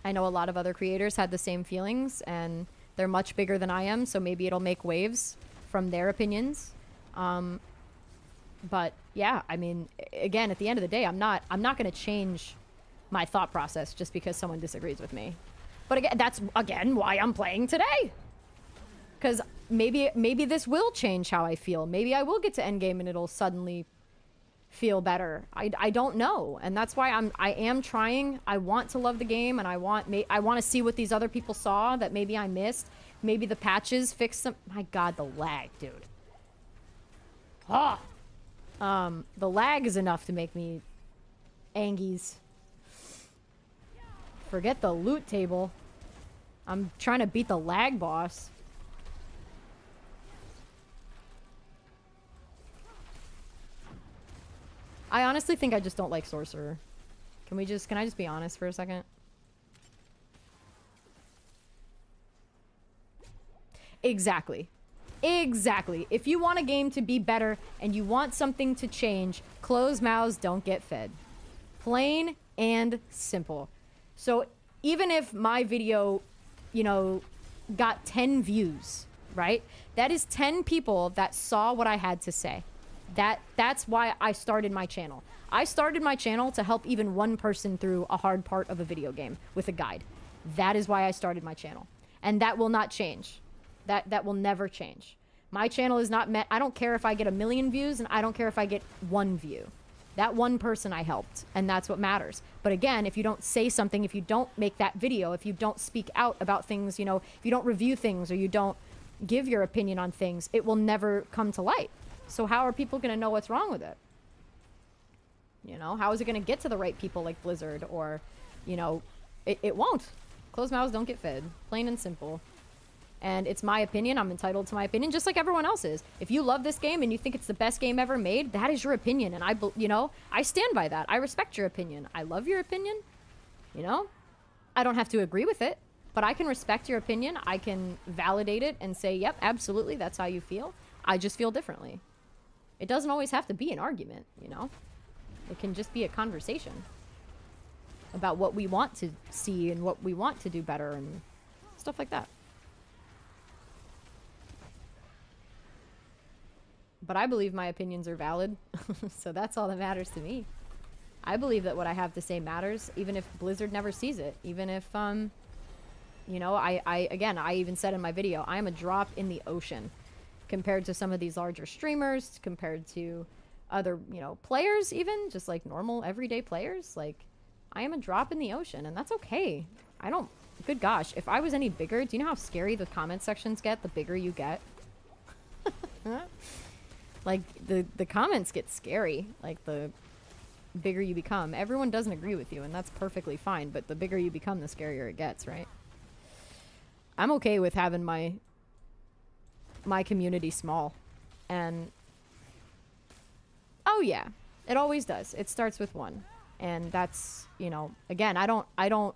I know a lot of other creators had the same feelings, and they're much bigger than I am, so maybe it'll make waves from their opinions. But yeah, I mean, again, at the end of the day, I'm not going to change my thought process just because someone disagrees with me. But again, that's again why I'm playing today. Because maybe this will change how I feel. Maybe I will get to endgame and it'll suddenly feel better. I don't know, and that's why I am trying. I want to love the game, and I want to see what these other people saw that maybe I missed. Maybe the patches fixed some. My God, the lag, dude. The lag is enough to make me angies. Forget the loot table. I'm trying to beat the lag boss. I honestly think I just don't like Sorcerer. Can I just be honest for a second? Exactly. Exactly. If you want a game to be better and you want something to change, closed mouths don't get fed. Plain and simple. So even if my video, you know, got 10 views, right? That is 10 people that saw what I had to say. That's why I started my channel. I started my channel to help even one person through a hard part of a video game with a guide. That is why I started my channel. And that will not change. That will never change. My channel is not meant... I don't care if I get 1 million views, and I don't care if I get 1 view. That one person I helped, and that's what matters. But again, if you don't say something, if you don't make that video, if you don't speak out about things, you know, if you don't review things or you don't give your opinion on things, it will never come to light. So how are people going to know what's wrong with it? You know, how is it going to get to the right people like Blizzard? Or, you know, it won't. Closed mouths don't get fed. Plain and simple. And it's my opinion. I'm entitled to my opinion, just like everyone else is. If you love this game and you think it's the best game ever made, that is your opinion. And I stand by that. I respect your opinion. I love your opinion. You know, I don't have to agree with it, but I can respect your opinion. I can validate it and say, yep, absolutely, that's how you feel. I just feel differently. It doesn't always have to be an argument, you know? It can just be a conversation about what we want to see and what we want to do better and stuff like that. But I believe my opinions are valid, so that's all that matters to me. I believe that what I have to say matters, even if Blizzard never sees it. Even if, you know, again, I even said in my video, I am a drop in the ocean compared to some of these larger streamers, compared to other, you know, players even, just like normal, everyday players. Like, I am a drop in the ocean, and that's okay. I don't... Good gosh, if I was any bigger, do you know how scary the comment sections get the bigger you get? Like, the comments get scary, like, the bigger you become. Everyone doesn't agree with you, and that's perfectly fine, but the bigger you become, the scarier it gets, right? I'm okay with having my community small. And... Oh, yeah. It always does. It starts with one. And that's, you know... Again, I don't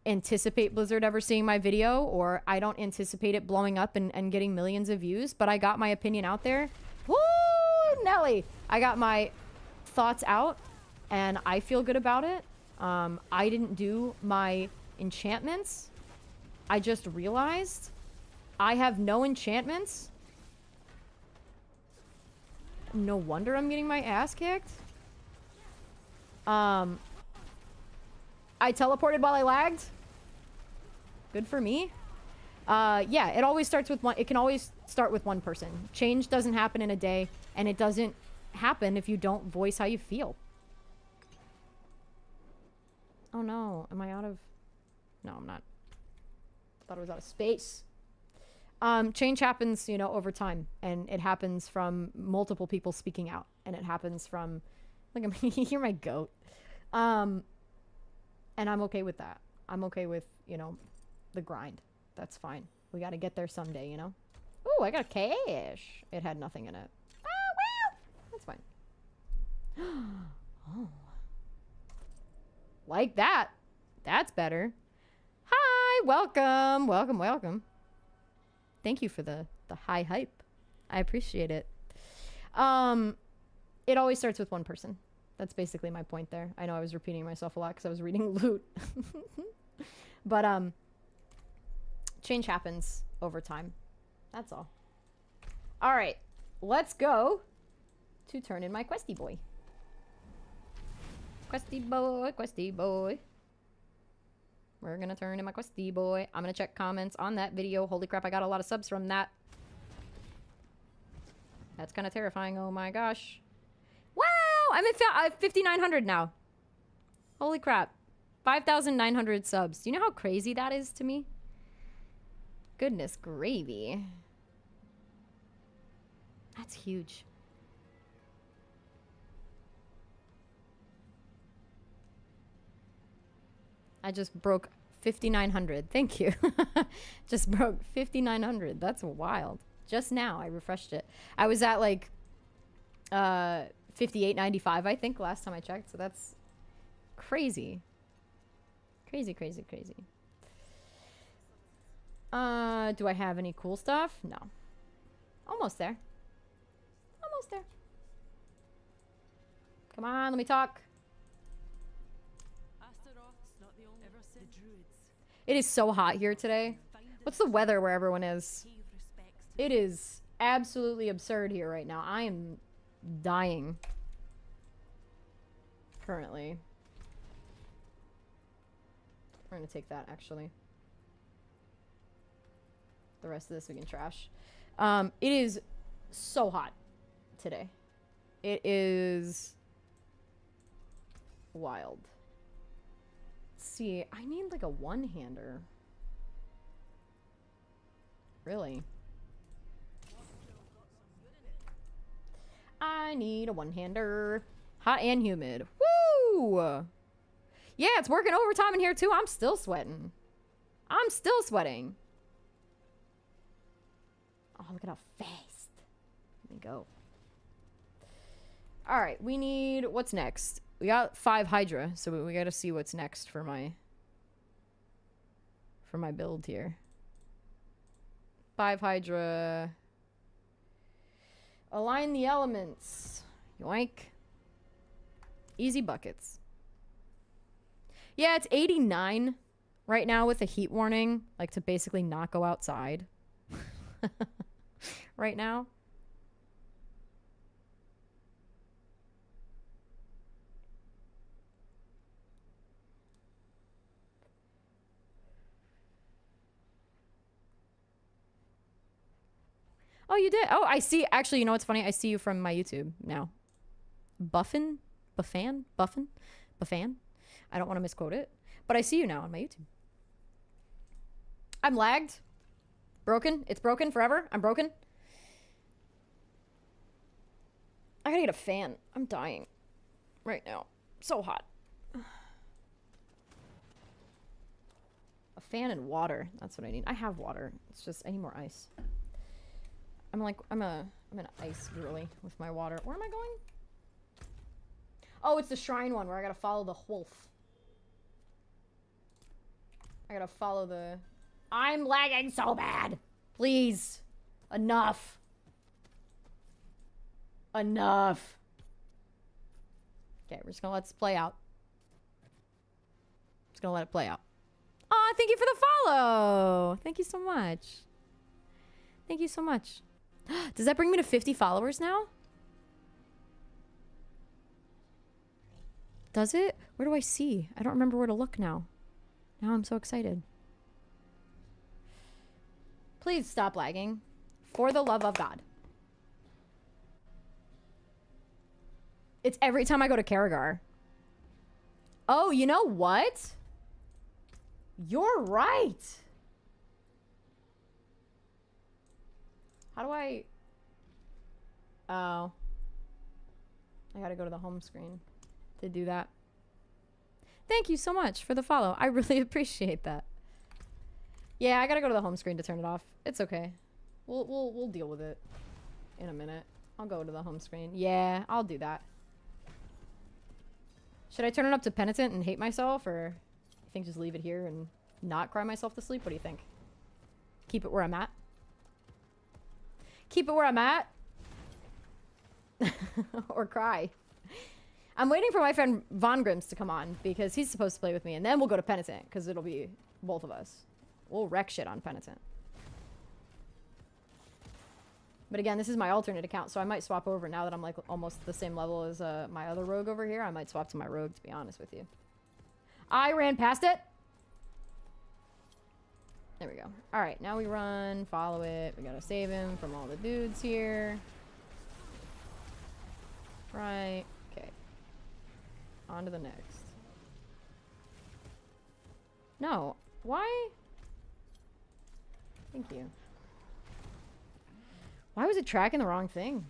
anticipate Blizzard ever seeing my video, or I don't anticipate it blowing up and getting millions of views, but I got my opinion out there. Woo, Nelly! I got my thoughts out, and I feel good about it. I didn't do my enchantments. I just realized I have no enchantments. No wonder I'm getting my ass kicked. I teleported while I lagged. Good for me. Yeah, it always starts with one. It can always start with one person. Change doesn't happen in a day, and it doesn't happen if you don't voice how you feel. Oh no, am I out of... No, I'm not. Thought I was out of space. Change happens, you know, over time, and it happens from multiple people speaking out, and it happens from... Look at me, you're my goat. And I'm okay with that. I'm okay with, you know, the grind. That's fine. We gotta get there someday, you know? Ooh, I got cash. It had nothing in it. Oh, well, that's fine. Oh. Like that. That's better. Hi, welcome. Welcome, welcome. Thank you for the high hype. I appreciate it. It always starts with one person. That's basically my point there. I know I was repeating myself a lot because I was reading loot. But, change happens over time. That's all. All right. Let's go to turn in my questy boy. Questy boy, questy boy. We're gonna turn in my questy boy. I'm gonna check comments on that video. Holy crap, I got a lot of subs from that. That's kind of terrifying. Oh my gosh. Wow! I'm at 5,900 now. Holy crap. 5,900 subs. Do you know how crazy that is to me? Goodness gravy. That's huge. I just broke 5,900. Thank you. Just broke 5,900. That's wild. Just now I refreshed it. I was at like 58.95, I think, last time I checked. So that's crazy. Crazy, crazy, crazy. Do I have any cool stuff? No. Almost there. Almost there. Come on, let me talk. Astaroth's not the only ever since the druids. It is so hot here today. What's the weather where everyone is? Pay respects to It is absolutely absurd here right now. I am dying. Currently. We're gonna take that, actually. The rest of this we can trash. It is so hot today. It is wild. Let's see, I need like a one-hander. Really? I need a one-hander. Hot and humid. Woo! Yeah, it's working overtime in here too. I'm still sweating. I'm still sweating. Oh, look at how fast. Let me go. All right, we need... What's next? We got 5 Hydra, so we got to see what's next for my build here. 5 Hydra. Align the elements. Yoink. Easy buckets. Yeah, it's 89 right now with a heat warning, like to basically not go outside. Right now. Oh, you did? Oh, I see. Actually, you know what's funny? I see you from my YouTube now. Buffin? Buffan? Buffin? Buffan? I don't want to misquote it. But I see you now on my YouTube. I'm lagged. Broken. It's broken forever. I'm broken. I gotta get a fan. I'm dying right now. So hot. A fan and water. That's what I need. I have water. It's just I need more ice. I'm an ice girly with my water. Where am I going? Oh, it's the shrine one where I gotta follow the wolf. I gotta follow the... I'm lagging so bad. Please. Enough. Enough. Okay, we're just gonna let this play out. Just gonna let it play out. Aw, thank you for the follow. Thank you so much. Thank you so much. Does that bring me to 50 followers now? Does it? Where do I see? I don't remember where to look now. Now I'm so excited. Please stop lagging. For the love of God. It's every time I go to Karagar. Oh, you know what? You're right. How do I... Oh. I gotta go to the home screen to do that. Thank you so much for the follow. I really appreciate that. Yeah, I gotta go to the home screen to turn it off. It's okay. We'll deal with it in a minute. I'll go to the home screen. Yeah, I'll do that. Should I turn it up to penitent and hate myself, or you think just leave it here and not cry myself to sleep? What do you think? Keep it where I'm at? Keep it where I'm at? Or cry? I'm waiting for my friend Von Grims to come on because he's supposed to play with me, and then we'll go to penitent because it'll be both of us. We'll wreck shit on penitent. But again, this is my alternate account, so I might swap over now that I'm like almost the same level as my other rogue over here. I might swap to my rogue, to be honest with you. I ran past it. There we go. All right, now we run, follow it. We gotta save him from all the dudes here. Right. Okay. On to the next. No. Why? Thank you. Why was it tracking the wrong thing?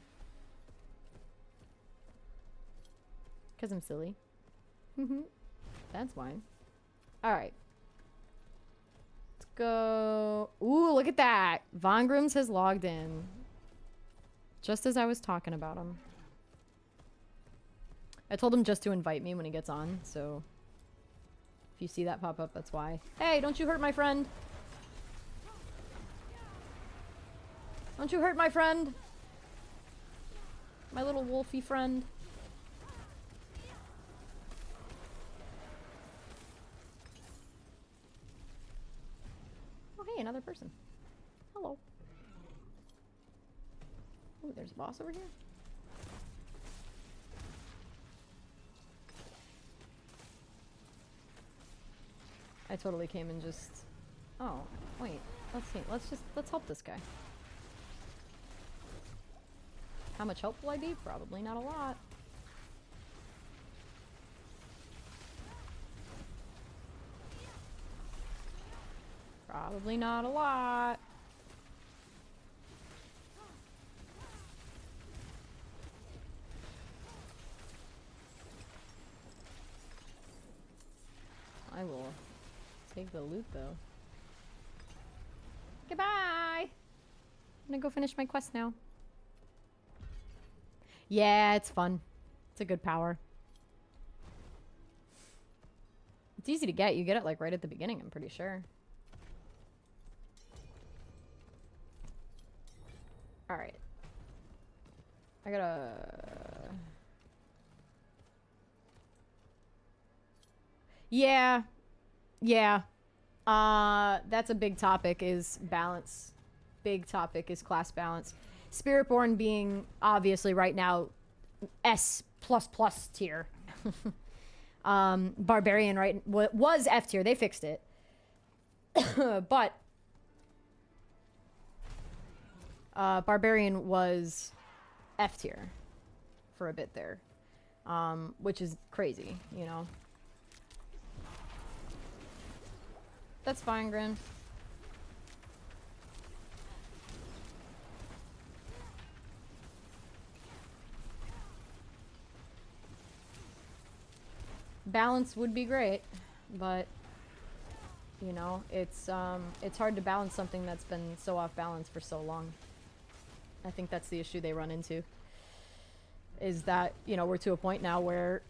Because I'm silly. That's why. Alright. Let's go. Ooh, look at that. Von Grims has logged in. Just as I was talking about him. I told him just to invite me when he gets on, so if you see that pop up, that's why. Hey, don't you hurt my friend. Don't you hurt my friend. My little wolfy friend. Oh, hey, another person. Hello. Ooh, there's a boss over here. I totally came and just... Oh, wait. Let's see. Let's help this guy. How much help will I be? Probably not a lot. Probably not a lot. I will take the loot though. Goodbye! I'm gonna go finish my quest now. Yeah, it's fun. It's a good power. It's easy to get. You get it like right at the beginning, I'm pretty sure. Alright. I gotta... Yeah. Yeah. That's a big topic, is balance. Big topic is class balance. Spiritborn being, obviously, right now, S++ tier. Barbarian, right, was F tier. They fixed it. But... Barbarian was F tier for a bit there. Which is crazy, you know? That's fine, Grin. Balance would be great, but you know, it's hard to balance something that's been so off balance for so long. I think that's the issue they run into. Is that, you know, we're to a point now where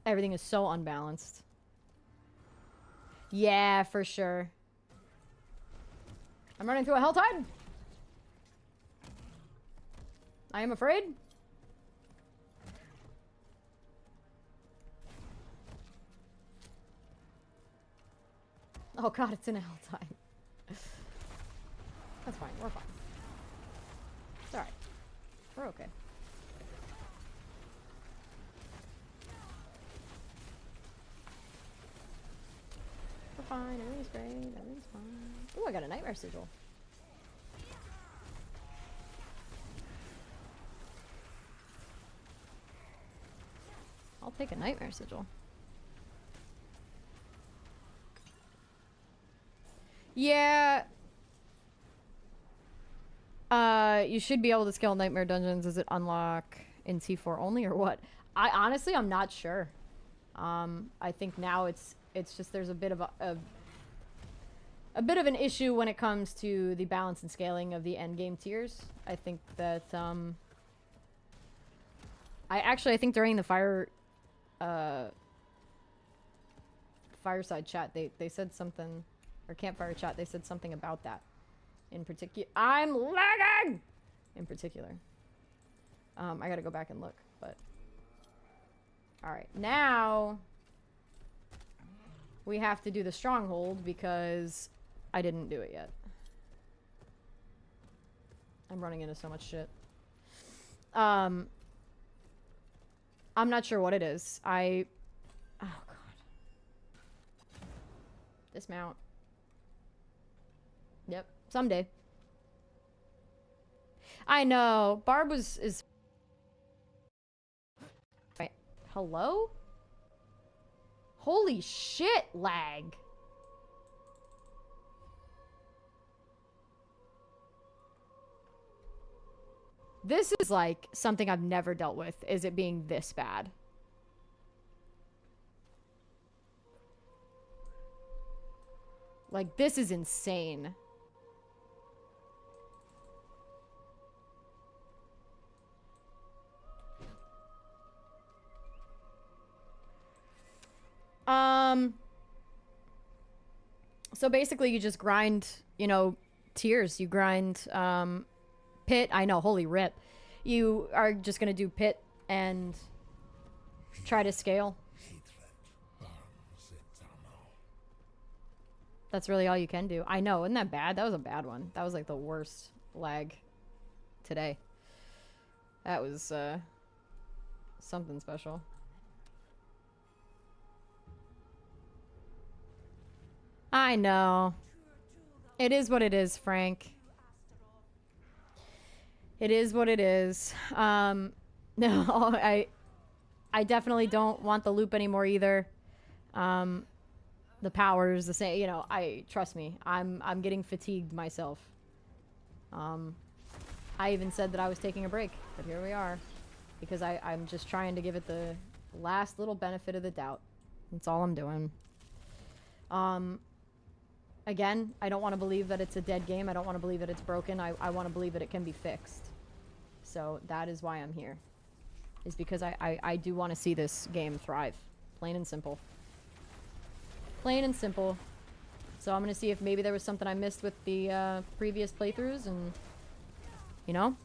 everything is so unbalanced. Yeah, for sure. I'm running through a helltide. I am afraid. Oh god, it's in a helltide. That's fine, we're fine. It's alright. We're okay. We're fine, everything's great, everything's fine. Ooh, I got a nightmare sigil. I'll take a nightmare sigil. Yeah. You should be able to scale nightmare dungeons. Does it unlock in T4 only or what? I'm not sure. I think now it's just there's a bit of a bit of an issue when it comes to the balance and scaling of the end game tiers. I think that I think during the fireside chat they said something, or campfire chat, they said something about that in particular. I'm lagging in particular. I gotta go back and look, but all right, now we have to do the stronghold because I didn't do it yet. I'm running into so much shit. I'm not sure what it is. Oh god. Dismount. Yep. Someday. I know. Barb is... Right. Hello? Holy shit, lag. This is like something I've never dealt with, is it being this bad. Like, this is insane. So basically you just grind, you know, tiers. You grind pit. I know, holy rip. You are just gonna do pit and try to scale. That's really all you can do. I know, isn't that bad? That was a bad one. That was like the worst lag today. That was something special. I know. It is what it is, Frank. It is what it is. No, I definitely don't want the loop anymore either. The powers, the same, you know, trust me, I'm getting fatigued myself. I even said that I was taking a break, but here we are. Because I'm just trying to give it the last little benefit of the doubt. That's all I'm doing. Again, I don't want to believe that it's a dead game. I don't want to believe that it's broken. I want to believe that it can be fixed. So that is why I'm here. Is because I do want to see this game thrive. Plain and simple. Plain and simple. So I'm going to see if maybe there was something I missed with the previous playthroughs and, you know?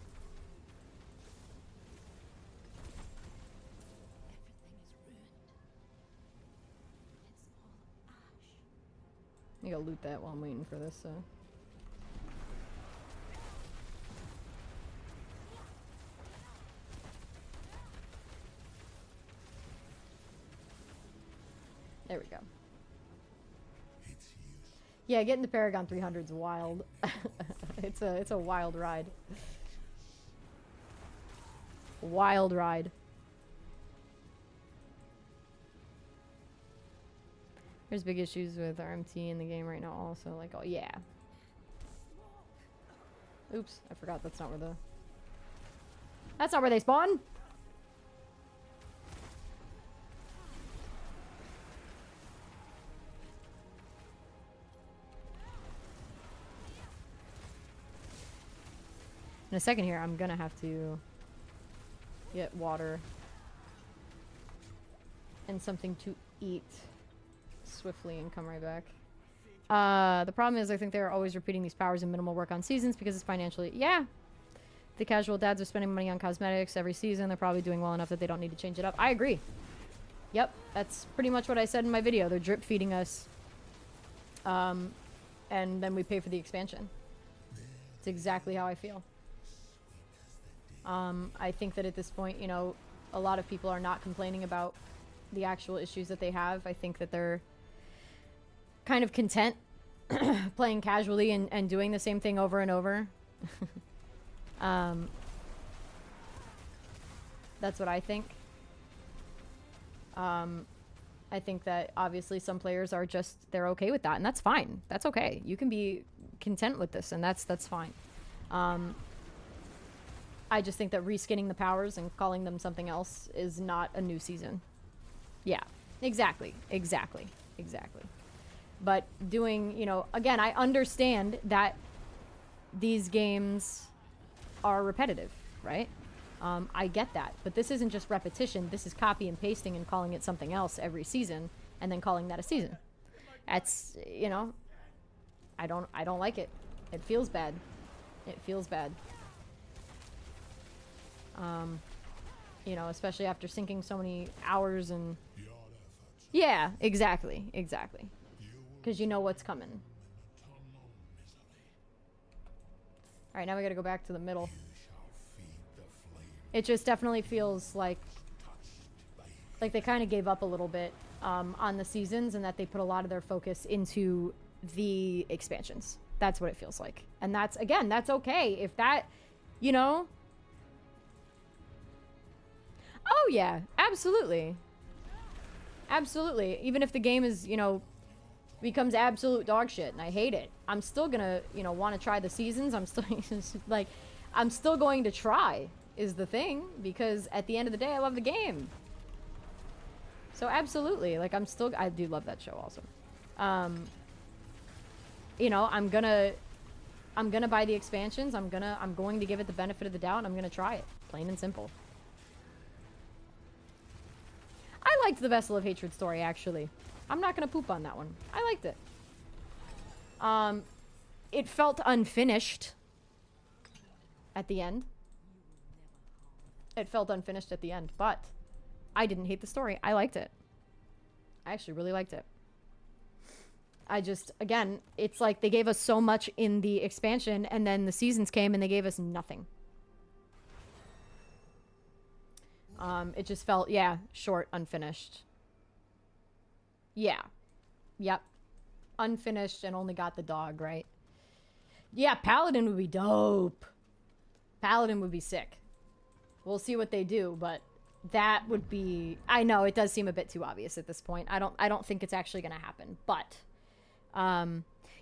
I gotta loot that while I'm waiting for this, There we go. Yeah, getting the Paragon 300 is wild. it's a wild ride. Wild ride. There's big issues with RMT in the game right now also. Like, oh yeah. Oops, I forgot that's not where the... That's not where they spawn! In a second here, I'm gonna have to get water and something to eat swiftly and come right back. The problem is I think they're always repeating these powers and minimal work on seasons because it's financially... Yeah! The casual dads are spending money on cosmetics every season. They're probably doing well enough that they don't need to change it up. I agree. Yep, that's pretty much what I said in my video. They're drip feeding us. And then we pay for the expansion. It's exactly how I feel. I think that at this point, you know, a lot of people are not complaining about the actual issues that they have. I think that they're kind of content playing casually and doing the same thing over and over. That's what I think. I think that obviously some players are just, they're okay with that, and that's fine. That's okay. You can be content with this, and that's fine. I just think that reskinning the powers and calling them something else is not a new season. Yeah, exactly. But doing, you know, again, I understand that these games are repetitive, right? I get that, but this isn't just repetition. This is copy and pasting and calling it something else every season and then calling that a season. That's, you know, I don't like it. It feels bad. It feels bad. You know, especially after sinking so many hours and... Yeah, exactly. Because you know what's coming. Alright, now we gotta go back to the middle. It just definitely feels like they kind of gave up a little bit on the seasons, and that they put a lot of their focus into the expansions. That's what it feels like. And that's, again, that's okay. If that, you know... Oh yeah, absolutely. Absolutely. Even if the game is, you know, becomes absolute dog shit and I hate it, I'm still gonna, you know, want to try the seasons. I'm still, like, I'm still going to try, is the thing, because at the end of the day, I love the game. So absolutely, like, I do love that show also. You know, I'm gonna buy the expansions. I'm going to give it the benefit of the doubt, and I'm gonna try it. Plain and simple. I liked the Vessel of Hatred story, actually. I'm not gonna poop on that one. I liked it. It felt unfinished at the end. It felt unfinished at the end, but I didn't hate the story. I liked it. I actually really liked it. I just, again, it's like they gave us so much in the expansion, and then the seasons came and they gave us nothing. It just felt, yeah, short, unfinished. Yeah. Yep. Unfinished and only got the dog, right? Yeah, Paladin would be dope. Paladin would be sick. We'll see what they do, but that would be... I know, it does seem a bit too obvious at this point. I don't think it's actually going to happen, but...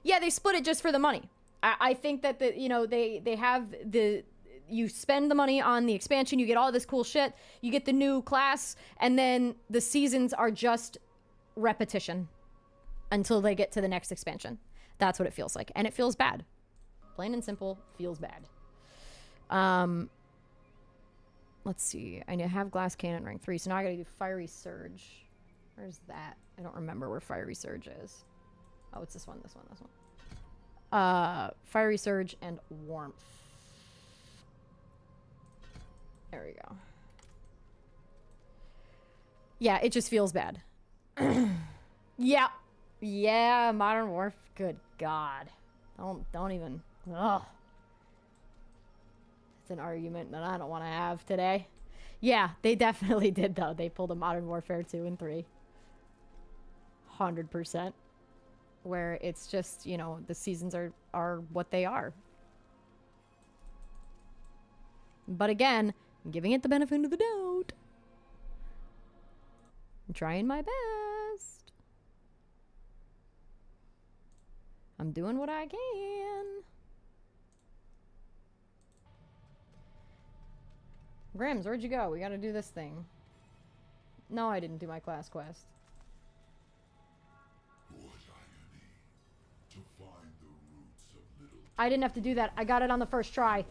yeah, they split it just for the money. I think that, they have the... You spend the money on the expansion, you get all this cool shit, you get the new class, and then the seasons are just repetition until they get to the next expansion. That's what it feels like. And it feels bad. Plain and simple, feels bad. Let's see. I have Glass Cannon rank 3, so now I gotta do Fiery Surge. Where's that? I don't remember where Fiery Surge is. Oh, it's this one. Fiery Surge and Warmth. There we go. Yeah, it just feels bad. Yeah. Yeah, Modern Warfare. Good God. Don't even. Ugh. It's an argument that I don't want to have today. Yeah, they definitely did, though. They pulled a Modern Warfare 2 and 3. 100%. Where it's just, the seasons are what they are. But again, I'm giving it the benefit of the doubt. I'm trying my best. I'm doing what I can. Grims, where'd you go? We gotta do this thing. No, I didn't do my class quest. I didn't have to do that. I got it on the first try.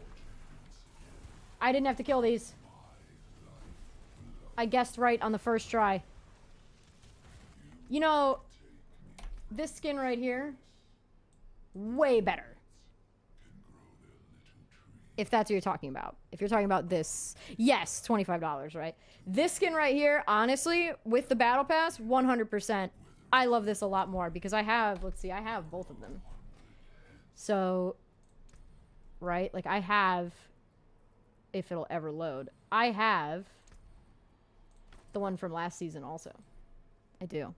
I didn't have to kill these. I guessed right on the first try. This skin right here, way better. If that's what you're talking about. If you're talking about this, yes, $25, right? This skin right here, honestly, with the battle pass, 100%. I love this a lot more because I have, let's see, I have both of them. So, right, like I have, if it'll ever load, I have the one from last season also. I do.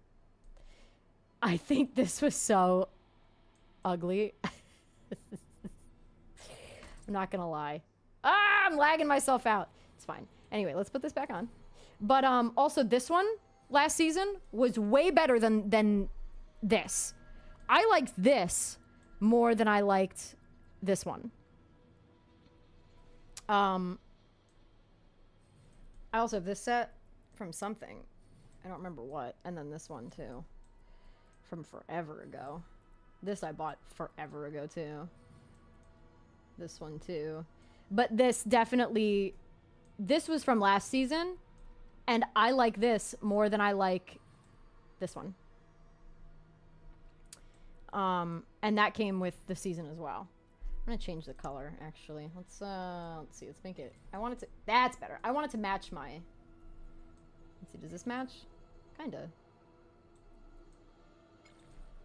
I think this was so ugly. I'm not gonna lie. Ah, I'm lagging myself out. It's fine. Anyway, let's put this back on. But also this one last season was way better than this. I liked this more than I liked this one. I also have this set from something. I don't remember what. And then this one too. From forever ago. This I bought forever ago too. This one too. But this definitely... This was from last season. And I like this more than I like this one. And that came with the season as well. I'm gonna change the color, actually. Let's see. Let's make it... I want it to... That's better. I want it to match my... Let's see. Does this match? Kinda.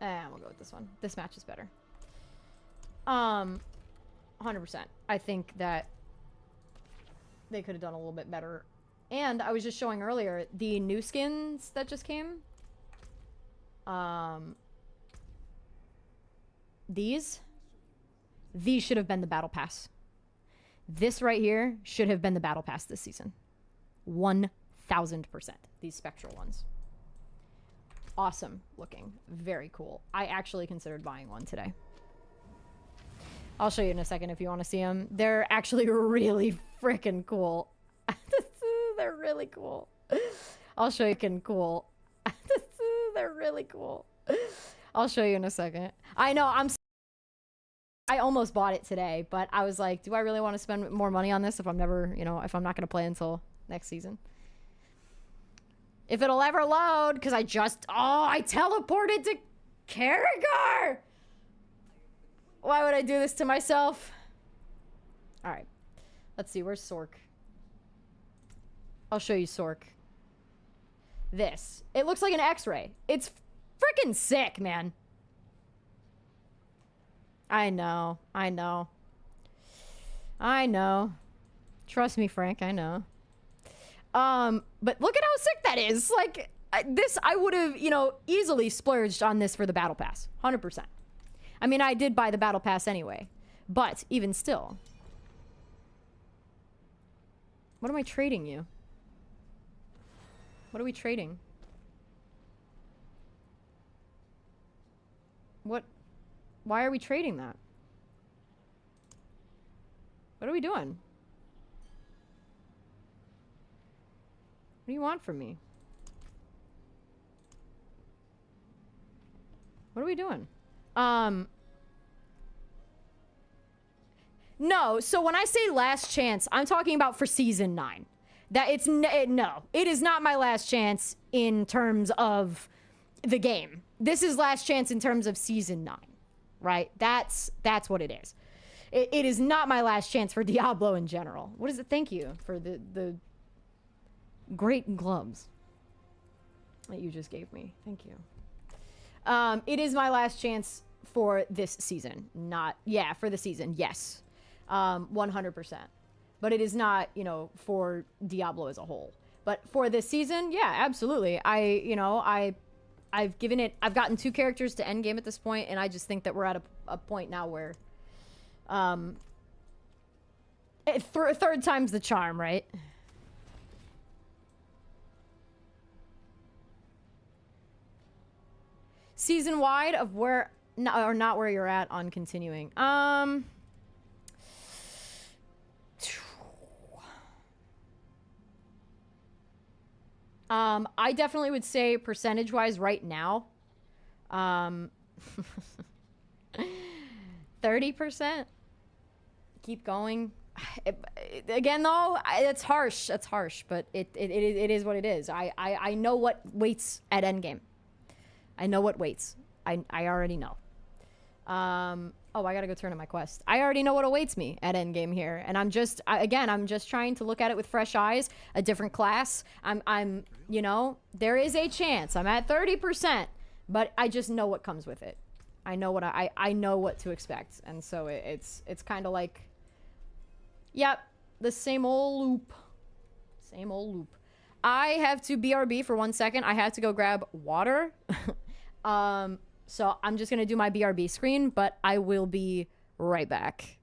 We'll go with this one. This matches better. 100%. I think that they could have done a little bit better. And I was just showing earlier the new skins that just came. These should have been the battle pass. This right here should have been the battle pass this season. 1000%. These spectral ones. Awesome looking. Very cool. I actually considered buying one today. I'll show you in a second if you want to see them. They're actually really freaking cool. They're really cool. I'll show you cool. They're really cool. I'll show you in a second. I know, I almost bought it today, but I was like, do I really want to spend more money on this if I'm never, if I'm not going to play until next season? If it'll ever load, because I teleported to Carragher! Why would I do this to myself? Alright. Let's see, where's Sork? I'll show you Sork. This. It looks like an X-ray. It's freaking sick, man. I know. I know. I know. Trust me, Frank, I know. But look at how sick that is. Like, this, I would have, you know, easily splurged on this for the Battle Pass. 100%. I mean, I did buy the Battle Pass anyway. But, even still. What am I trading you? What are we trading? What? Why are we trading that? What are we doing? What do you want from me? What are we doing? No, so when I say last chance, I'm talking about for season 9. That it's no, it is not my last chance in terms of the game. This is last chance in terms of season 9, right? That's what it is. It is not my last chance for Diablo in general. What is it? Thank you for the great gloves that you just gave me. Thank you. It is my last chance for this season. For the season, yes. 100%. But it is not, you know, for Diablo as a whole. But for this season, yeah, absolutely. I've gotten 2 characters to endgame at this point, and I just think that we're at a point now where, third time's the charm, right? Season wide of where, or not where you're at on continuing. I definitely would say percentage-wise right now, 30%. Keep going. Again, though, it's harsh. That's harsh, but it is what it is. I know what waits at endgame. I know what waits. I already know. Oh, I gotta go turn in my quest. I already know what awaits me at endgame here, and I'm just trying to look at it with fresh eyes, a different class. I'm, you know, there is a chance. I'm at 30%, but I just know what comes with it. I know what I know what to expect, and so it's kind of like, yep, the same old loop. Same old loop. I have to BRB for 1 second. I have to go grab water. So I'm just going to do my BRB screen, but I will be right back.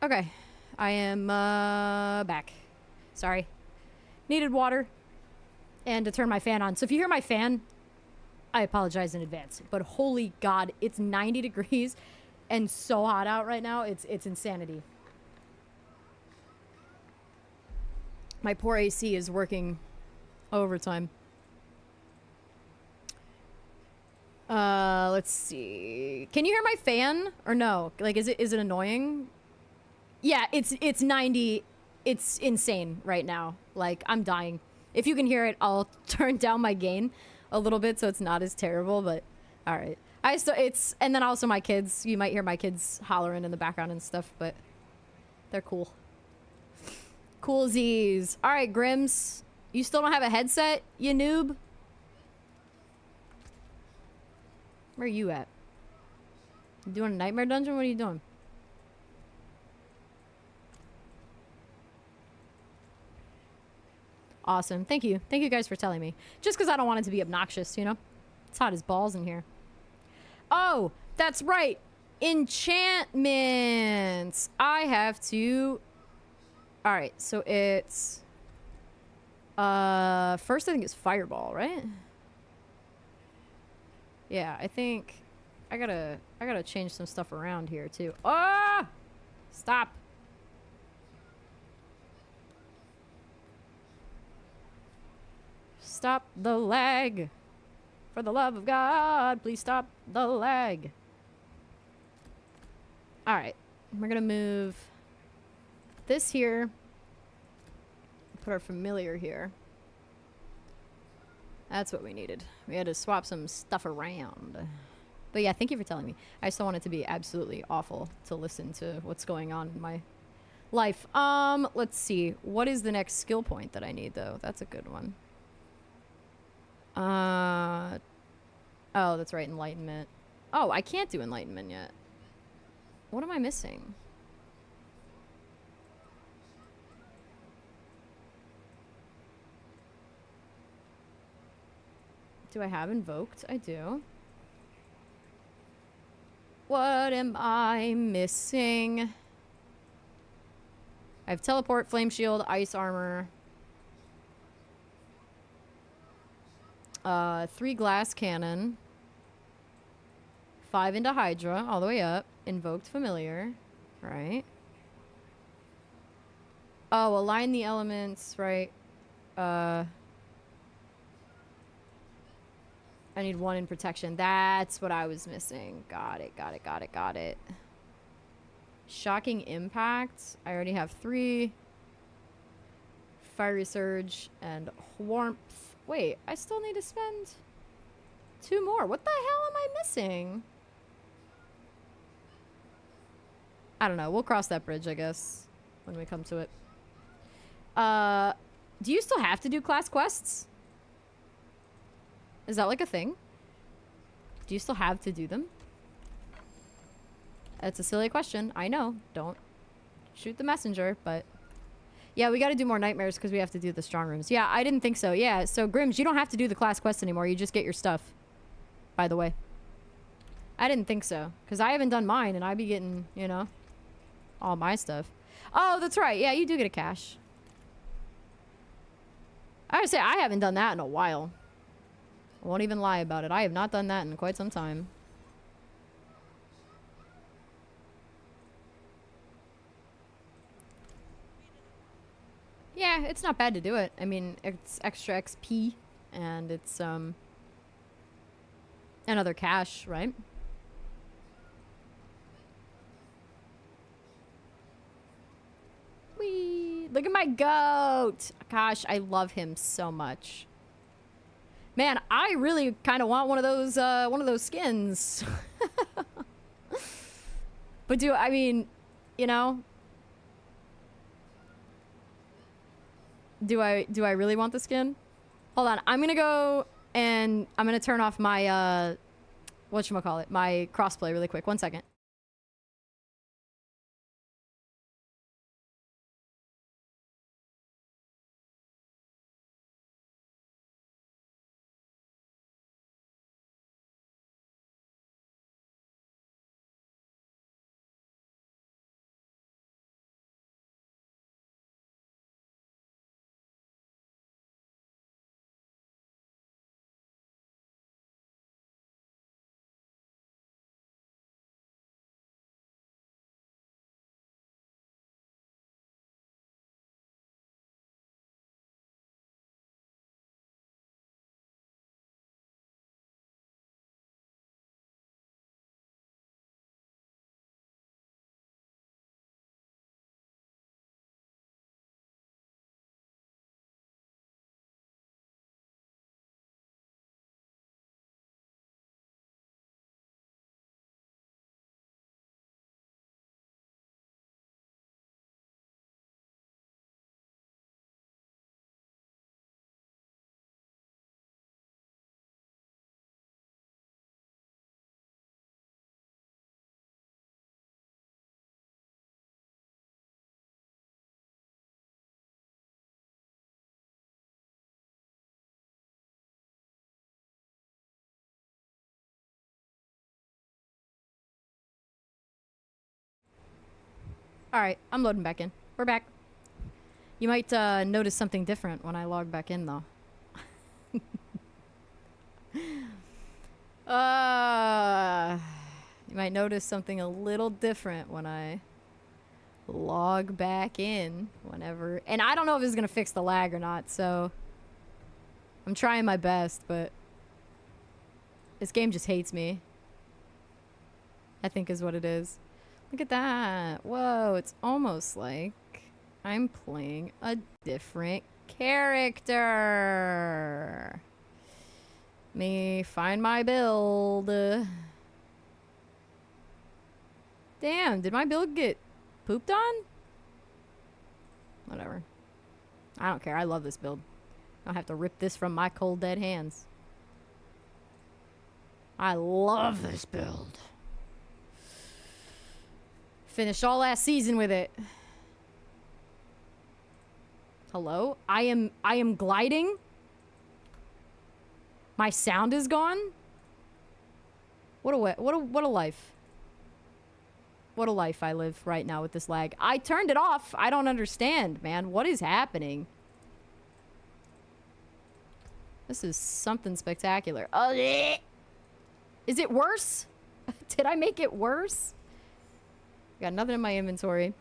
Okay. I am back. Sorry. Needed water and to turn my fan on. So if you hear my fan, I apologize in advance. But holy God, it's 90 degrees and so hot out right now. It's insanity. My poor AC is working overtime. Let's see. Can you hear my fan or no? Like, is it annoying? Yeah, it's 90. It's insane right now. Like, I'm dying. If you can hear it, I'll turn down my gain a little bit so it's not as terrible, but all right. And then also my kids. You might hear my kids hollering in the background and stuff, but they're cool. Cool Z's. All right, Grims. You still don't have a headset, you noob? Where are you at? You doing a nightmare dungeon? What are you doing? Awesome. Thank you. Thank you guys for telling me. Just because I don't want it to be obnoxious, you know? It's hot as balls in here. Oh, that's right. Enchantments. I have to... Alright, so it's... First I think it's Fireball, right? Yeah, I think... I gotta change some stuff around here, too. Ah! Stop. Stop the lag. For the love of God, please stop the lag. Alright. We're gonna move this here. Put our familiar here. That's what we needed. We had to swap some stuff around. But yeah, thank you for telling me. I still want it to be absolutely awful to listen to what's going on in my life. Let's see. What is the next skill point that I need, though? That's a good one. Oh, that's right, Enlightenment. Oh, I can't do Enlightenment yet. What am I missing? Do I have Invoked? I do. What am I missing? I have Teleport, Flame Shield, Ice Armor. 3 Glass Cannon. 5 into Hydra, all the way up. Invoked Familiar. Right. Oh, align the elements, right. I need 1 in protection. That's what I was missing. Got it. Shocking Impact. I already have 3. Fiery Surge and Warmth. Wait, I still need to spend 2 more. What the hell am I missing? I don't know. We'll cross that bridge, I guess, when we come to it. Do you still have to do class quests? Is that like a thing? Do you still have to do them? It's a silly question. I know. Don't shoot the messenger, but... Yeah, we gotta do more nightmares because we have to do the strong rooms. Yeah, I didn't think so. Yeah, so Grims, you don't have to do the class quests anymore. You just get your stuff. By the way. I didn't think so. Because I haven't done mine and I be getting, you know, all my stuff. Oh, that's right. Yeah, you do get a cache. I would say I haven't done that in a while. I won't even lie about it. I have not done that in quite some time. Yeah, it's not bad to do it. I mean, it's extra XP and it's another cache, right? Whee! Look at my goat. Gosh, I love him so much. Man, I really kind of want one of those skins. But I mean, you know, do I really want the skin? Hold on, I'm gonna go and I'm gonna turn off my whatchamacallit, my crossplay really quick. 1 second. Alright, I'm loading back in. We're back. You might notice something different when I log back in, though. You might notice something a little different when I log back in whenever. And I don't know if this is going to fix the lag or not, so I'm trying my best, but this game just hates me. I think is what it is. Look at that. Whoa, it's almost like I'm playing a different character. Let me find my build. Damn, did my build get pooped on? Whatever. I don't care. I love this build. I'll have to rip this from my cold dead hands. I love this build. Finished all last season with it. Hello? I am gliding. My sound is gone. What a life. What a life I live right now with this lag. I turned it off. I don't understand, man. What is happening? This is something spectacular. Is it worse? Did I make it worse? Got nothing in my inventory.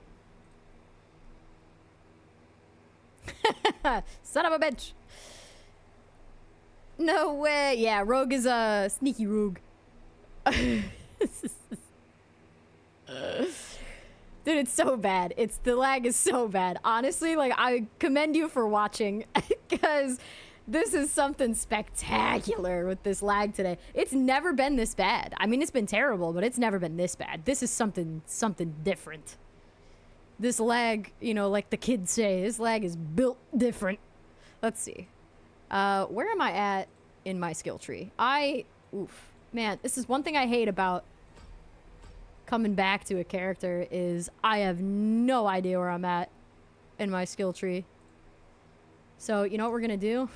Son of a bitch. No way. Yeah, rogue is a sneaky rogue. Dude, it's so bad. The lag is so bad. Honestly, like, I commend you for watching because this is something spectacular with this lag today. It's never been this bad. I mean, it's been terrible, but it's never been this bad. This is something different. This lag, you know, like the kids say, this lag is built different. Let's see. Where am I at in my skill tree? Oof. Man, this is one thing I hate about coming back to a character is I have no idea where I'm at in my skill tree. So, you know what we're gonna do?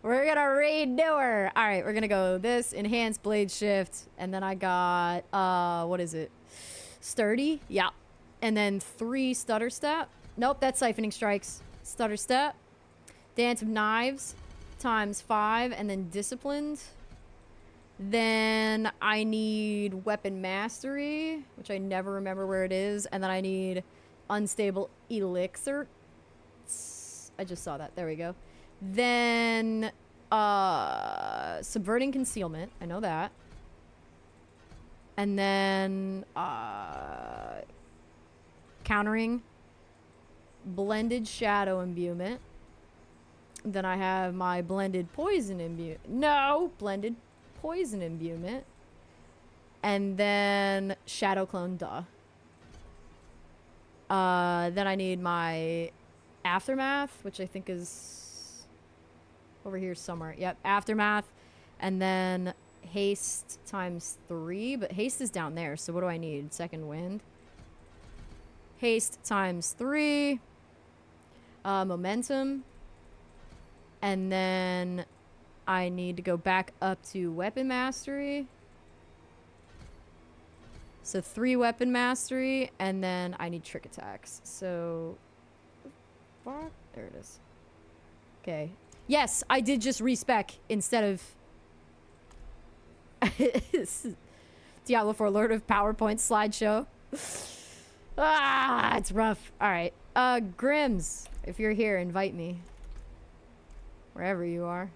We're gonna redo her. All right, we're gonna go this, enhance blade shift, and then I got, what is it? Sturdy? Yeah. And then 3 stutter step. Nope, that's siphoning strikes. Stutter step. Dance of knives times 5, and then disciplined. Then I need weapon mastery, which I never remember where it is. And then I need unstable elixir. I just saw that. There we go. Then subverting concealment. I know that. And then countering blended shadow imbuement. Then I have my blended poison imbuement. No! Blended poison imbuement. And then shadow clone, duh. Then I need my aftermath, which I think is over here somewhere. Yep, aftermath. And then haste times 3, but haste is down there, so what do I need? Second wind. Haste times 3. Momentum. And then I need to go back up to weapon mastery. So 3 weapon mastery, and then I need trick attacks. So, fuck, there it is. Okay. Yes, I did just respec instead of Diablo IV Lord of PowerPoint slideshow. It's rough. All right. Grims, if you're here, invite me. Wherever you are.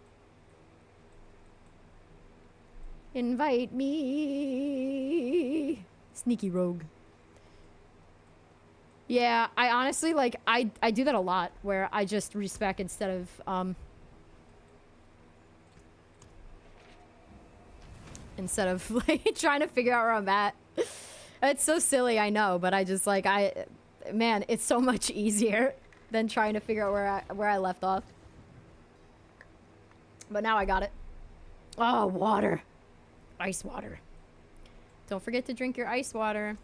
Invite me. Sneaky rogue. Yeah, I honestly, like, I do that a lot, where I just respec instead of, like, trying to figure out where I'm at. It's so silly, I know, but I just, like, man, it's so much easier than trying to figure out where I left off. But now I got it. Oh, water. Ice water. Don't forget to drink your ice water.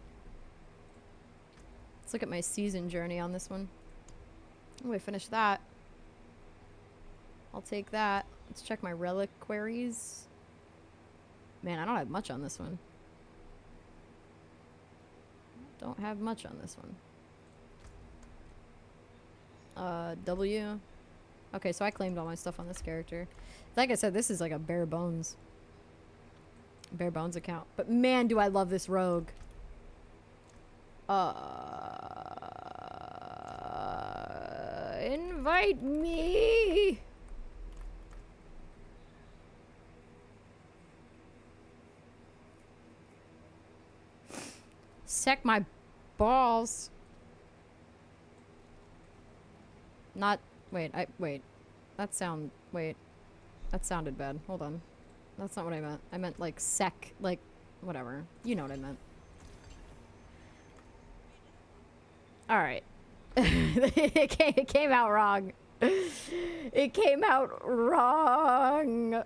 Let's look at my season journey on this one. Oh, I finished that. I'll take that. Let's check my reliquaries. Man, I don't have much on this one. Don't have much on this one. W. Okay, so I claimed all my stuff on this character. Like I said, this is like a bare bones account. But man, do I love this rogue. Invite me. Sec my balls. Not, wait, that sounded bad. Hold on. That's not what I meant. I meant like sec, like, whatever. You know what I meant. Alright. It came out wrong. It came out wrong.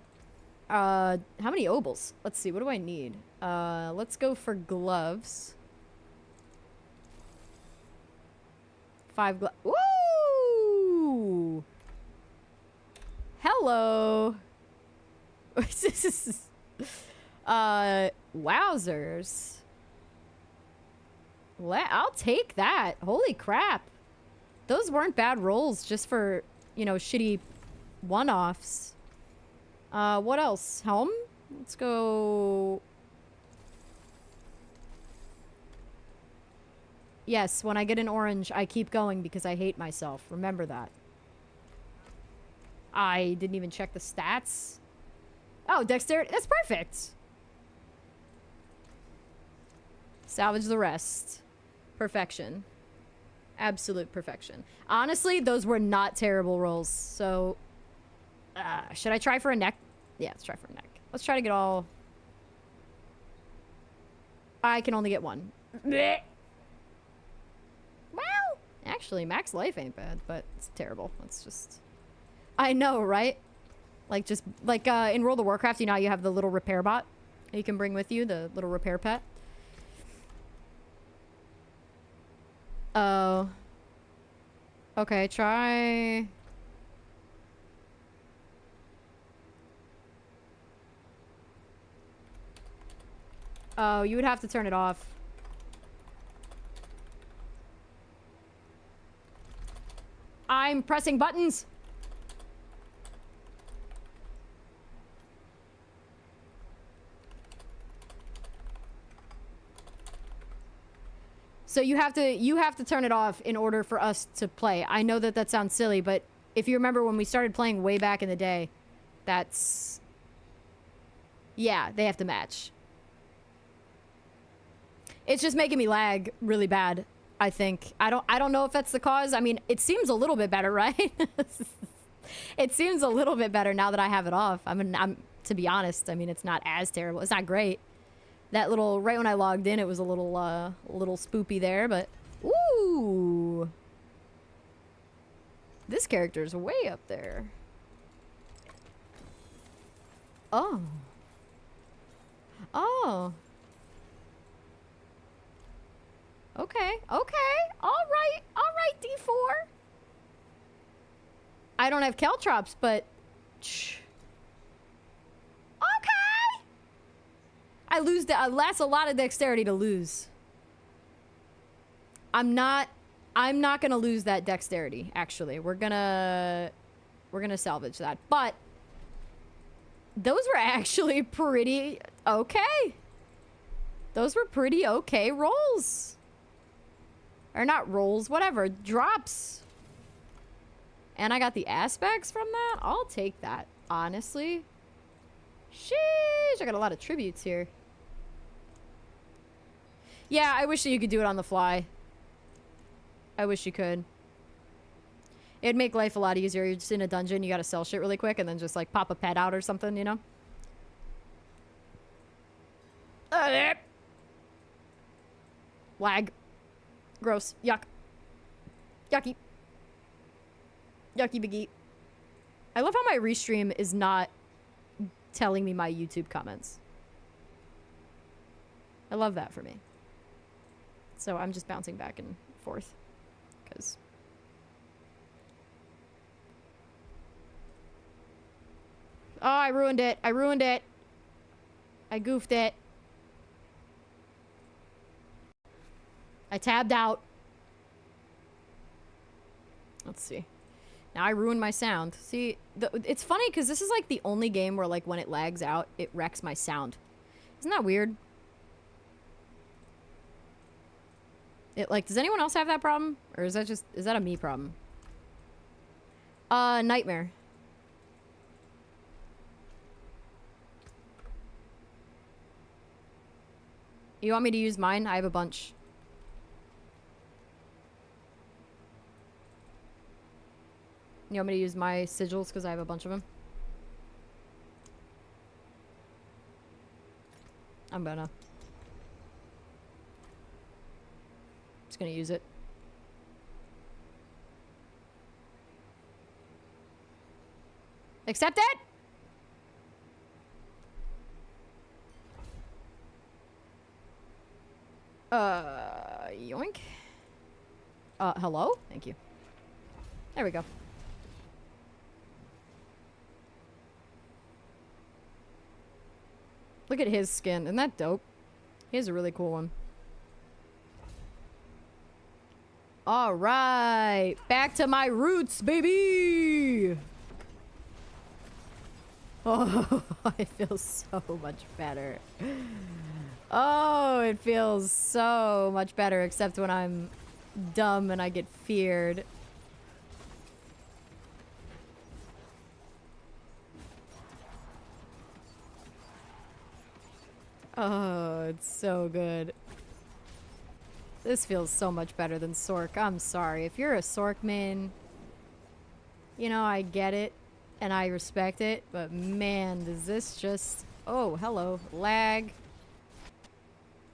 How many obols? Let's see, what do I need? Let's go for gloves. 5 gloves. Woo! Hello. Wowzers. I'll take that. Holy crap. Those weren't bad rolls just for, you know, shitty one-offs. What else? Helm? Let's go. Yes, when I get an orange, I keep going because I hate myself. Remember that. I didn't even check the stats. Oh, dexterity. That's perfect. Salvage the rest. Perfection. Absolute perfection. Honestly, those were not terrible rolls. So, should I try for a neck? Yeah, let's try for a neck. Let's try to get all... I can only get one. Blech. Well, actually, max life ain't bad, but it's terrible. It's just... I know, right? Like, just... Like, in World of Warcraft, you know how you have the little repair bot that you can bring with you? The little repair pet? Oh. Okay, try... Oh, you would have to turn it off. I'm pressing buttons! So you have to turn it off in order for us to play. I know that that sounds silly, but if you remember when we started playing way back in the day, that's... Yeah, they have to match. It's just making me lag really bad, I think. I don't know if that's the cause. I mean, it seems a little bit better, right? It seems a little bit better now that I have it off. I mean, to be honest, I mean, it's not as terrible. It's not great. That little, right when I logged in, it was a little spoopy there, but... Ooh! This character's way up there. Oh. Oh. Okay, okay. Alright, D4. I don't have caltrops, but... Shh. Okay! I lost a lot of dexterity to lose. I'm not gonna lose that dexterity, actually. We're gonna salvage that. But those were actually pretty okay. Those were pretty okay rolls. Or not rolls, whatever. Drops. And I got the aspects from that. I'll take that, honestly. Sheesh, I got a lot of tributes here. Yeah, I wish that you could do it on the fly. I wish you could. It'd make life a lot easier. You're just in a dungeon, you gotta sell shit really quick and then just like pop a pet out or something, you know? Lag. Gross. Yuck. Yucky. Yucky biggie. I love how my restream is not telling me my YouTube comments. I love that for me. So I'm just bouncing back and forth. Because... Oh, I ruined it. I ruined it. I goofed it. I tabbed out. Let's see. Now I ruined my sound. See, it's funny because this is like the only game where like when it lags out, it wrecks my sound. Isn't that weird? It like, does anyone else have that problem? Or is that a me problem? Nightmare. You want me to use mine? I have a bunch. You want me to use my sigils because I have a bunch of them? I'm gonna. Just gonna use it. Accept it? Yoink. Hello? Thank you. There we go. Look at his skin. Isn't that dope? He has a really cool one. All right. Back to my roots, baby. Oh, it feels so much better. Oh, it feels so much better, except when I'm dumb and I get feared. Oh, it's so good. This feels so much better than Sork. I'm sorry. If you're a Sork main, you know, I get it and I respect it, but man, does this just... Oh, hello. Lag.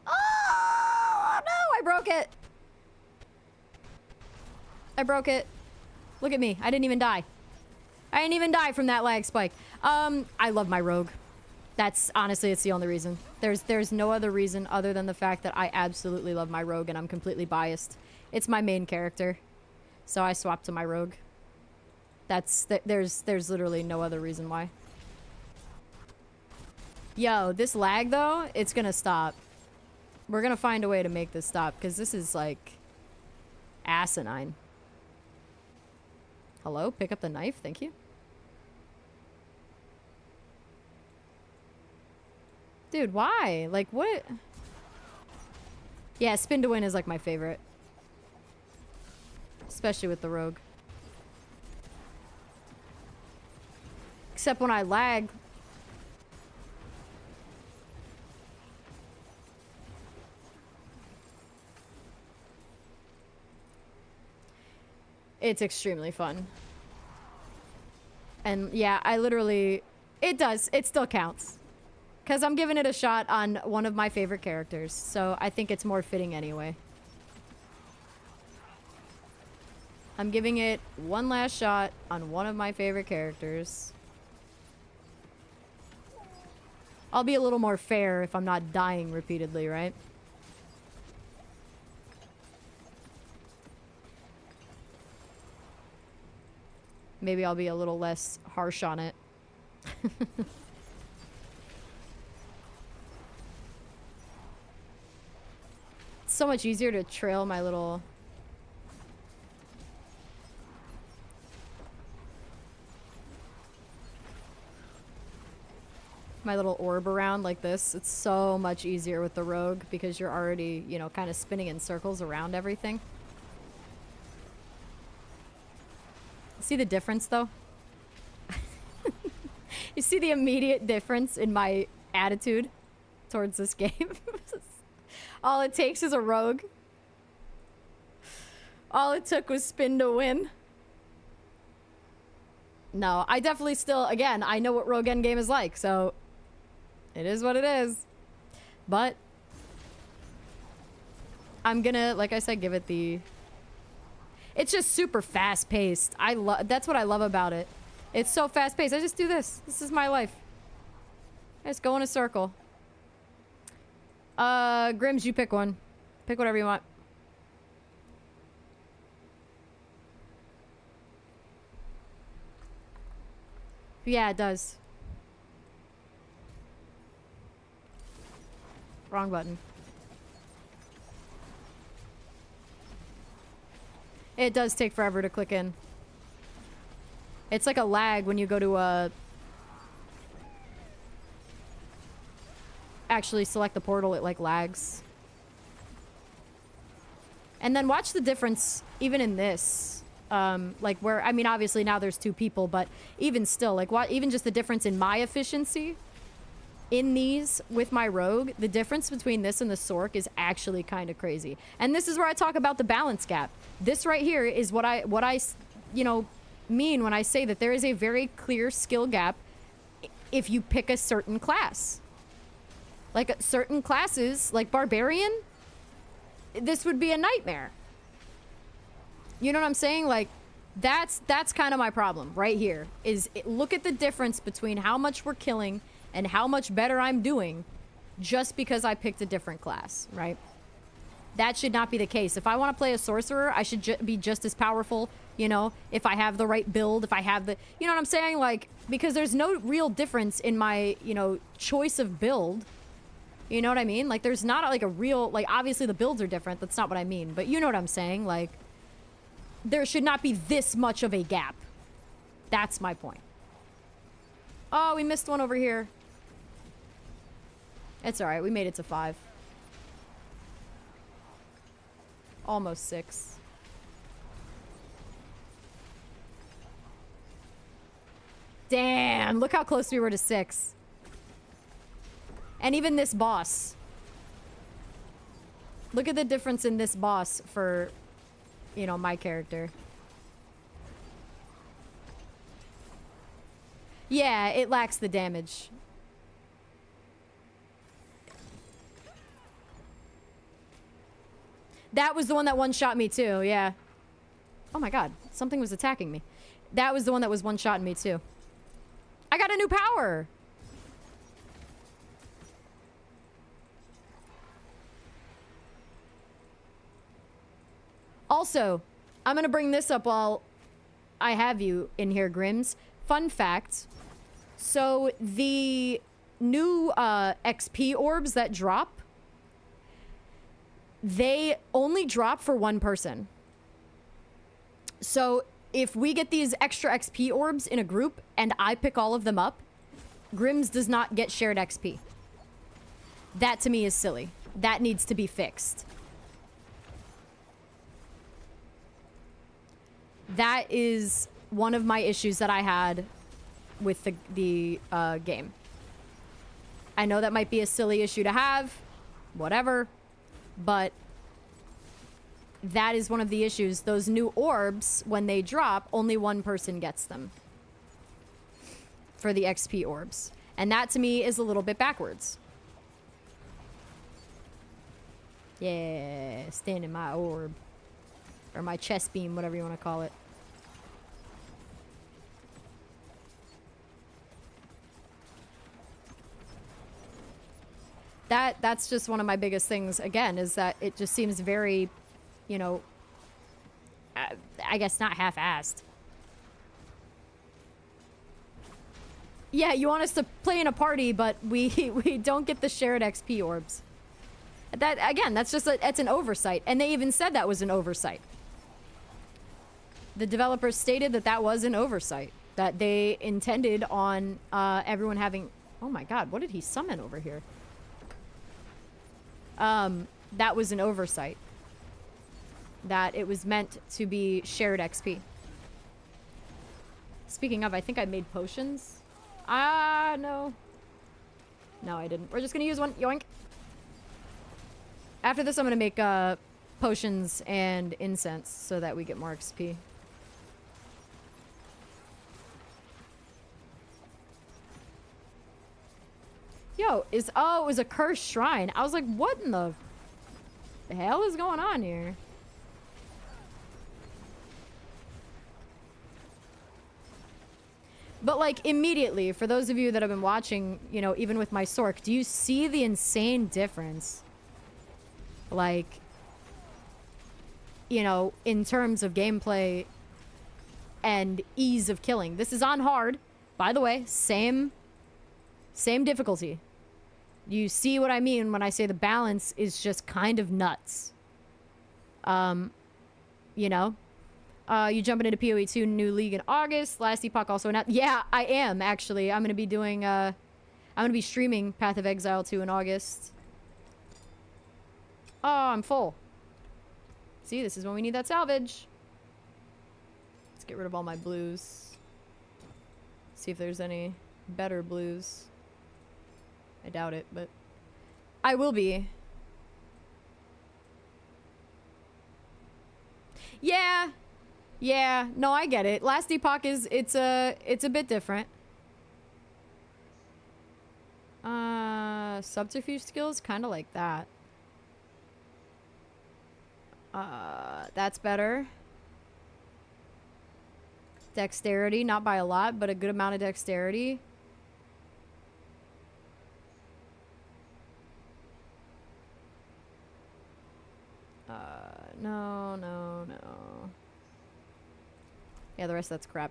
Oh, no, I broke it. I broke it. Look at me. I didn't even die. I didn't even die from that lag spike. I love my rogue. That's honestly, it's the only reason. There's no other reason other than the fact that I absolutely love my rogue and I'm completely biased. It's my main character, so I swapped to my rogue. There's literally no other reason why. Yo, this lag though, it's gonna stop. We're gonna find a way to make this stop because this is like asinine. Hello, pick up the knife, thank you. Dude, why? Like, what? Yeah, spin to win is like my favorite. Especially with the rogue. Except when I lag. It's extremely fun. And yeah, I literally... It does. It still counts. Because I'm giving it a shot on one of my favorite characters. So I think it's more fitting anyway. I'm giving it one last shot on one of my favorite characters. I'll be a little more fair if I'm not dying repeatedly, right? Maybe I'll be a little less harsh on it. It's so much easier to trail my little... my little orb around like this. It's so much easier with the rogue because you're already, you know, kind of spinning in circles around everything. See the difference though? You see the immediate difference in my attitude towards this game? All it takes is a rogue. All it took was spin to win. No, I definitely still, again, I know what rogue endgame is like, so it is what it is. But I'm gonna, like I said, give it the... It's just super fast-paced. That's what I love about it. It's so fast-paced. I just do this. This is my life. I just go in a circle. Grims, you pick one. Pick whatever you want. Yeah, it does. Wrong button. It does take forever to click in. It's like a lag when you go to actually select the portal, it like lags. And then watch the difference even in this. Like where, I mean, obviously now there's 2 people, but even still, like what, even just the difference in my efficiency in these with my rogue, the difference between this and the Sork is actually kind of crazy. And this is where I talk about the balance gap. This right here is what I, you know, mean when I say that there is a very clear skill gap if you pick a certain class. Like certain classes, like Barbarian, this would be a nightmare. You know what I'm saying? Like, that's kind of my problem right here. Look at the difference between how much we're killing and how much better I'm doing just because I picked a different class, right? That should not be the case. If I want to play a sorcerer, I should be just as powerful, you know, if I have the right build, if I have the... You know what I'm saying? Like, because there's no real difference in my, you know, choice of build. You know what I mean? Like, there's not, like, a real... Like, obviously the builds are different. That's not what I mean. But you know what I'm saying? Like, there should not be this much of a gap. That's my point. Oh, we missed one over here. It's alright. We made it to 5. Almost 6. Damn, look how close we were to 6. And even this boss. Look at the difference in this boss for, you know, my character. Yeah, it lacks the damage. That was the one that one-shot me too, yeah. Oh my god, something was attacking me. That was the one that was one-shotting me too. I got a new power! Also, I'm gonna bring this up while I have you in here, Grims. Fun fact. So, the new XP orbs that drop, they only drop for one person. So, if we get these extra XP orbs in a group and I pick all of them up, Grims does not get shared XP. That to me is silly. That needs to be fixed. That is one of my issues that I had with the game. I know that might be a silly issue to have, whatever, but that is one of the issues. Those new orbs, when they drop, only one person gets them for the XP orbs. And that to me is a little bit backwards. Yeah, stand in my orb. Or my chest beam, whatever you want to call it. That's just one of my biggest things, again, is that it just seems very, you know, I guess not half-assed. Yeah, you want us to play in a party, but we don't get the shared XP orbs. That, again, that's an oversight. And they even said that was an oversight. The developers stated that that was an oversight. That they intended on everyone having... Oh my god, what did he summon over here? That was an oversight. That it was meant to be shared XP. Speaking of, I think I made potions. Ah, no. No, I didn't. We're just gonna use one. Yoink. After this, I'm gonna make potions and incense so that we get more XP. Yo, it was a cursed shrine. I was like, what in the hell is going on here? But like immediately, for those of you that have been watching, you know, even with my Sork, do you see the insane difference? Like, you know, in terms of gameplay and ease of killing. This is on hard, by the way, same difficulty. You see what I mean when I say the balance is just kind of nuts. You know? You jumping into PoE 2 new league in August. Last Epoch also announced. Yeah, I am actually. I'm gonna be doing. I'm gonna be streaming Path of Exile 2 in August. Oh, I'm full. See, this is when we need that salvage. Let's get rid of all my blues. See if there's any better blues. I doubt it, but I will be. Yeah. Yeah, no, I get it. Last Epoch is it's a bit different. Subterfuge skills kind of like that. That's better. Dexterity, not by a lot, but a good amount of dexterity. No. Yeah, the rest of that's crap.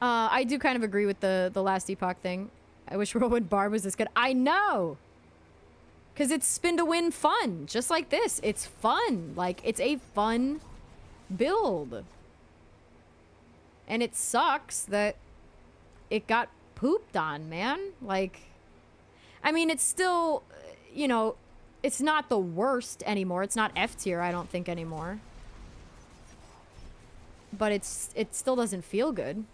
I do kind of agree with the last Epoch thing. I wish Whirlwind Barb was this good. I know! Because it's spin to win fun. Just like this. It's fun. Like, it's a fun build. And it sucks that it got pooped on, man. Like, I mean, it's still, you know, it's not the worst anymore. It's not F tier, I don't think, anymore. But it still doesn't feel good.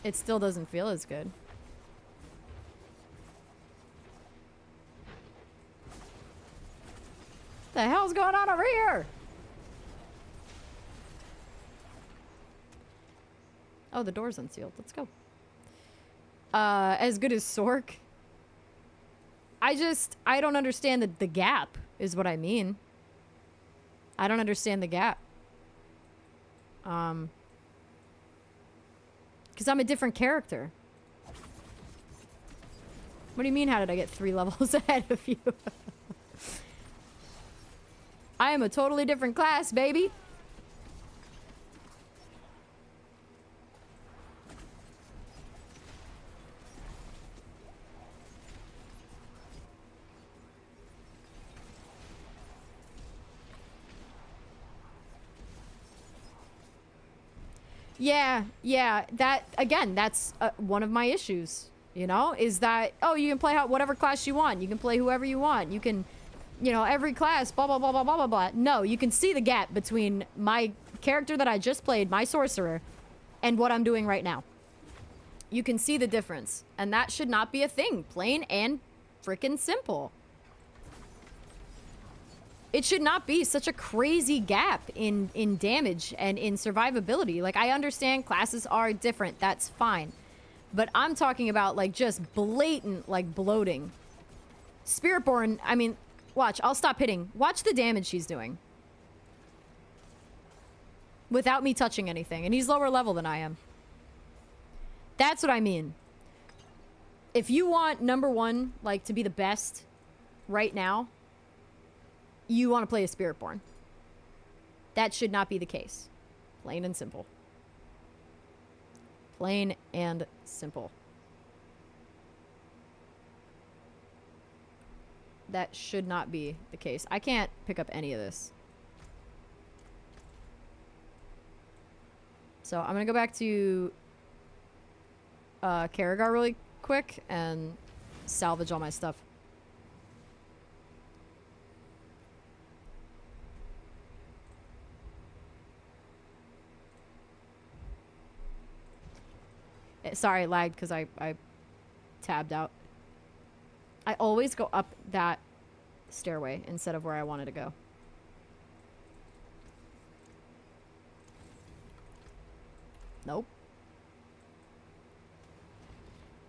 It still doesn't feel as good. What the hell's going on over here? Oh, the door's unsealed. Let's go. As good as Sork? I don't understand the gap, is what I mean. I don't understand the gap. Because I'm a different character. What do you mean, how did I get 3 levels ahead of you? I am a totally different class, baby. Yeah, that, again, that's one of my issues, you know, is that, oh, you can play whatever class you want. You can play whoever you want. You can, you know, every class, blah, blah, blah, blah, blah, blah, blah. No, you can see the gap between my character that I just played, my sorcerer, and what I'm doing right now. You can see the difference, and that should not be a thing. Plain and freaking simple. It should not be such a crazy gap in damage and in survivability. Like, I understand classes are different. That's fine. But I'm talking about, like, just blatant, like, bloating. Spiritborn, I mean, watch. I'll stop hitting. Watch the damage she's doing. Without me touching anything. And he's lower level than I am. That's what I mean. If you want #1, like, to be the best right now, you want to play a Spiritborn. That should not be the case. Plain and simple. Plain and simple. That should not be the case. I can't pick up any of this. So I'm going to go back to Karragar really quick and salvage all my stuff. Sorry, it lagged because I tabbed out. I always go up that stairway instead of where I wanted to go. Nope.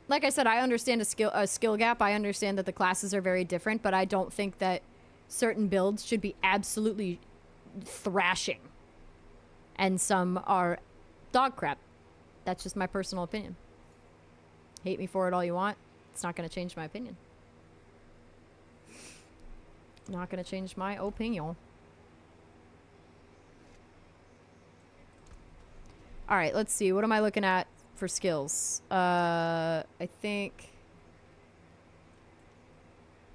Like I said, I understand a skill gap. I understand that the classes are very different, but I don't think that certain builds should be absolutely thrashing. And some are dog crap. That's just my personal opinion. Hate me for it all you want. It's not going to change my opinion. Not going to change my opinion. All right, let's see. What am I looking at for skills? I think...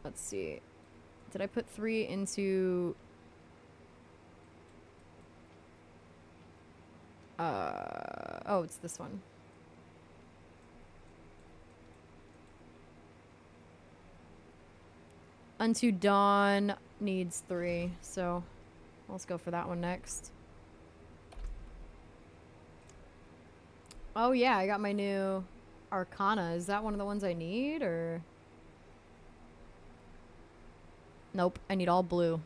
Let's see. Did I put 3 into... oh, it's this one. Unto Dawn needs 3, so let's go for that one next. Oh yeah, I got my new Arcana. Is that one of the ones I need, or? Nope, I need all blue.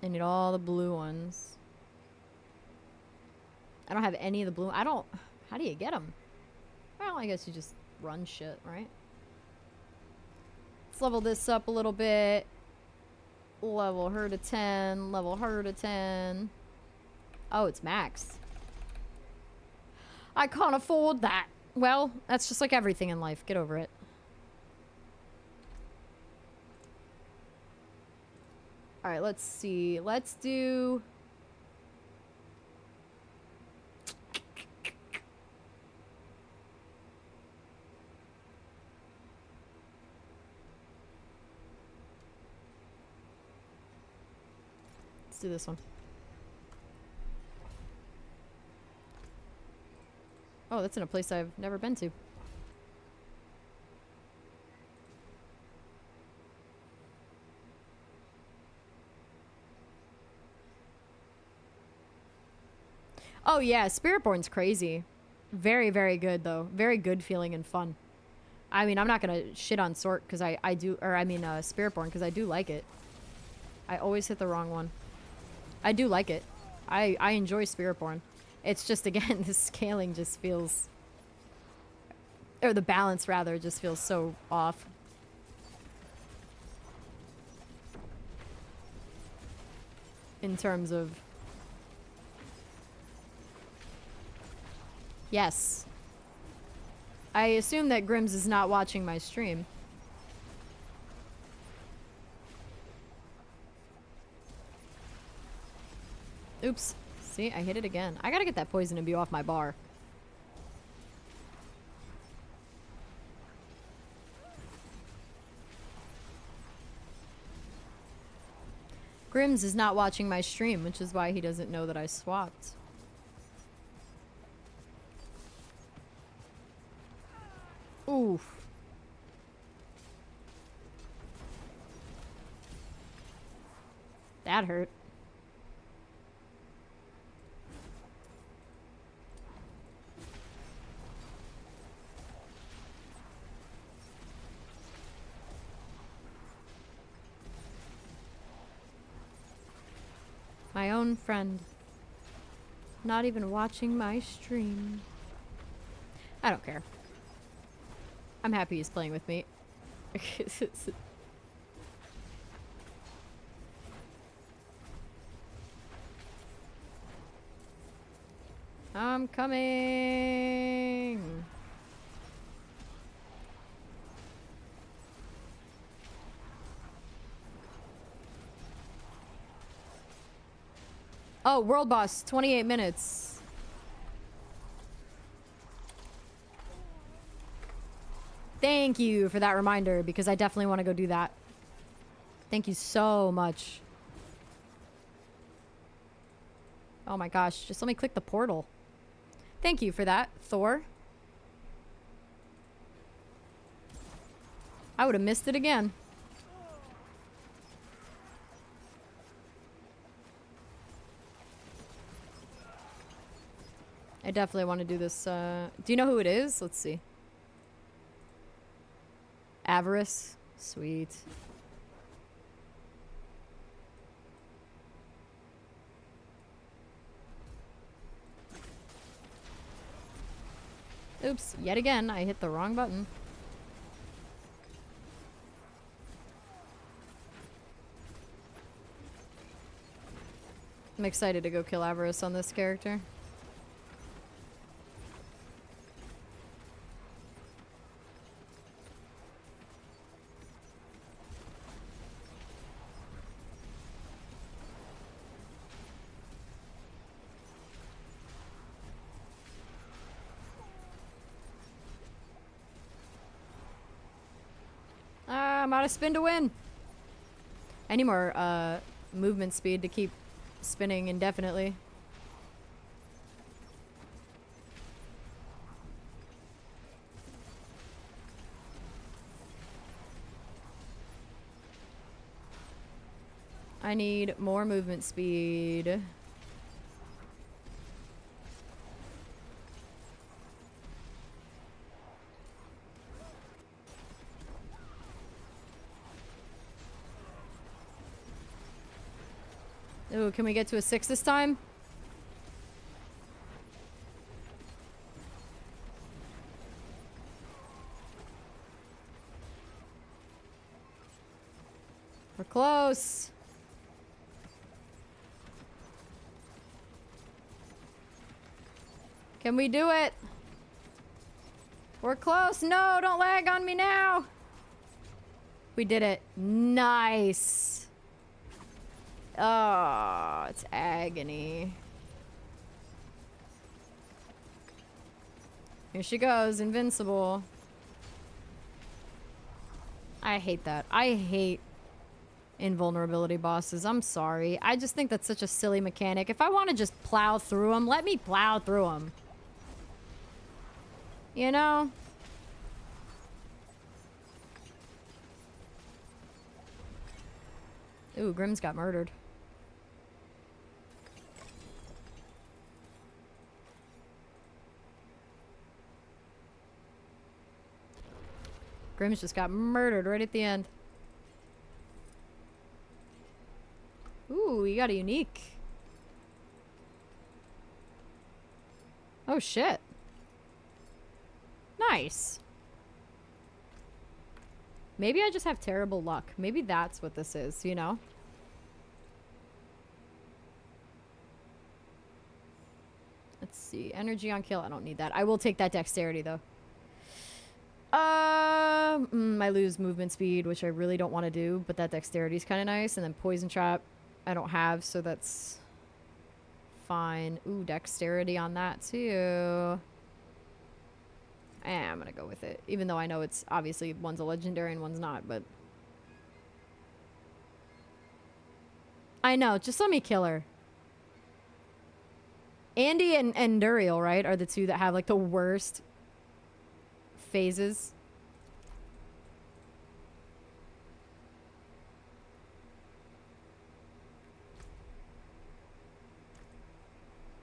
I need all the blue ones. I don't have any of the blue. I don't... How do you get them? Well, I guess you just run shit, right? Let's level this up a little bit. Level her to 10. Level her to 10. Oh, it's max. I can't afford that. Well, that's just like everything in life. Get over it. Alright, let's see. Let's do... Let's do this one. Oh, that's in a place I've never been to. Oh yeah, Spiritborn's crazy. Very, very good though. Very good feeling and fun. I mean, I'm not gonna shit on Sort because I do, or I mean Spiritborn because I do like it. I always hit the wrong one. I do like it. I enjoy Spiritborn. It's just, again, the scaling just feels... Or the balance, rather, just feels so off. In terms of... Yes. I assume that Grims is not watching my stream. Oops. See, I hit it again. I gotta get that poison imbue off my bar. Grims is not watching my stream, which is why he doesn't know that I swapped. Oof. That hurt. My own friend. Not even watching my stream. I don't care. I'm happy he's playing with me. I'm coming. Oh, world boss, 28 minutes. Thank you for that reminder, because I definitely want to go do that. Thank you so much. Oh my gosh, just let me click the portal. Thank you for that, Thor. I would have missed it again. I definitely want to do this. Do you know who it is? Let's see. Avarice. Sweet. Oops, yet again, I hit the wrong button. I'm excited to go kill Avarice on this character. I'm out of spin to win. I need more movement speed to keep spinning indefinitely. I need more movement speed. Ooh, can we get to a 6 this time? We're close. Can we do it? We're close. No, don't lag on me now. We did it. Nice. Oh, it's agony. Here she goes, invincible. I hate that. I hate invulnerability bosses. I'm sorry. I just think that's such a silly mechanic. If I want to just plow through them, let me plow through them. You know? Ooh, Grimm's got murdered. Grimm's just got murdered right at the end. Ooh, you got a unique. Oh, shit. Nice. Maybe I just have terrible luck. Maybe that's what this is, you know? Let's see. Energy on kill. I don't need that. I will take that dexterity, though. I lose movement speed, which I really don't want to do, but that dexterity is kind of nice. And then poison trap, I don't have, so that's fine. Ooh, dexterity on that, too. I'm gonna go with it. Even though I know it's obviously one's a legendary and one's not, but... I know, just let me kill her. Andy and Duriel, right, are the two that have, like, the worst phases.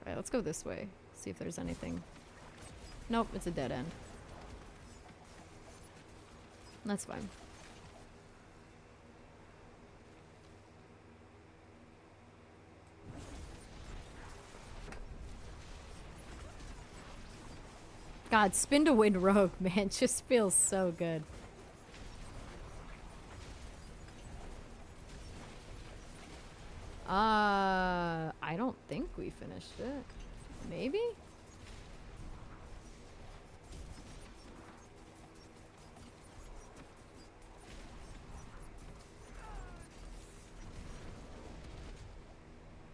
Alright, let's go this way. See if there's anything. Nope, it's a dead end. That's fine. God, spin to win rogue, man, just feels so good. I don't think we finished it. Maybe?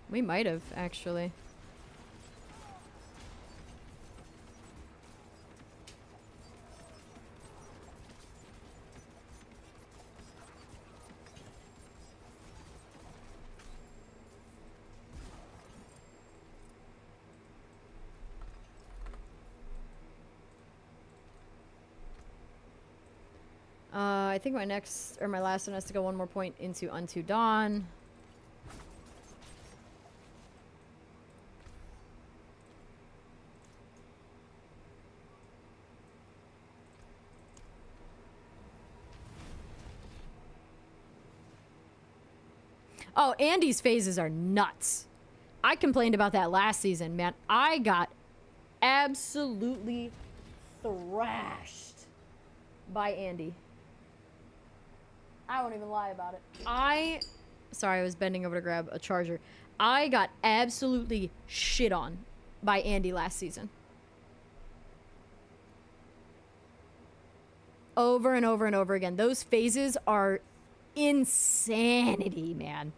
We might have, actually. I think my next, or my last one has to go one more point into Unto Dawn. Oh, Andy's phases are nuts. I complained about that last season, man. I got absolutely thrashed by Andy. I won't even lie about it. Sorry, I was bending over to grab a charger. I got absolutely shit on by Andy last season. Over and over and over again. Those phases are insanity, man.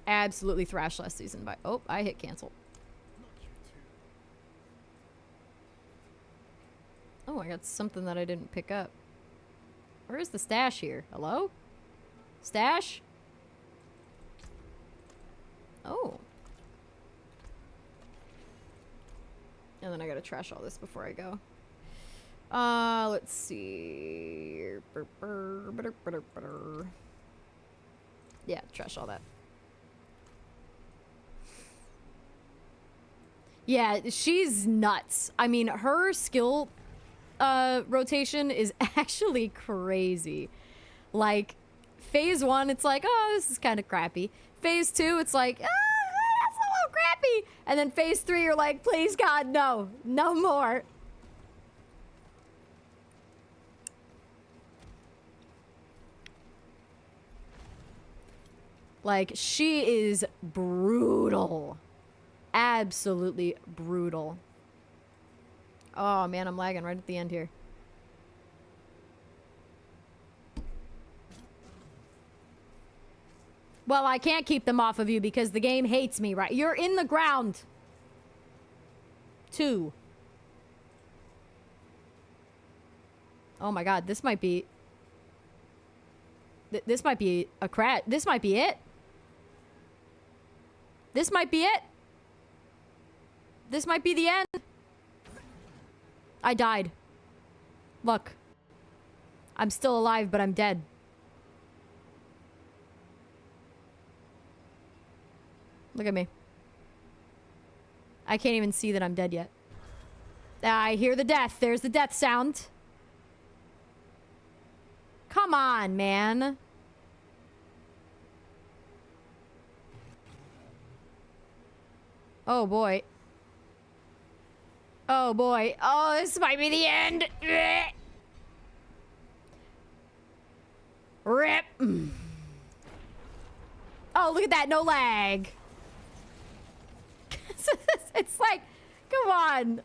absolutely thrashed last season by... Oh, I hit cancel. Oh, I got something that I didn't pick up. Where is the stash here? Hello? Stash? Oh. And then I gotta trash all this before I go. Let's see. Yeah, trash all that. Yeah, she's nuts. I mean, her skill rotation is actually crazy. Like, phase 1, it's like, oh, this is kind of crappy. Phase 2, it's like, that's a little crappy. And then phase 3, you're like, please God, no. No more. Like, she is brutal. Absolutely brutal. Oh, man, I'm lagging right at the end here. Well, I can't keep them off of you because the game hates me, right? You're in the ground. 2. Oh my God, this might be... this might be a crash. This might be it. This might be it. This might be the end. I died. Look. I'm still alive, but I'm dead. Look at me. I can't even see that I'm dead yet. I hear the death. There's the death sound. Come on, man. Oh, boy. Oh, boy. Oh, this might be the end. Rip. Oh, look at that. No lag. It's like, come on.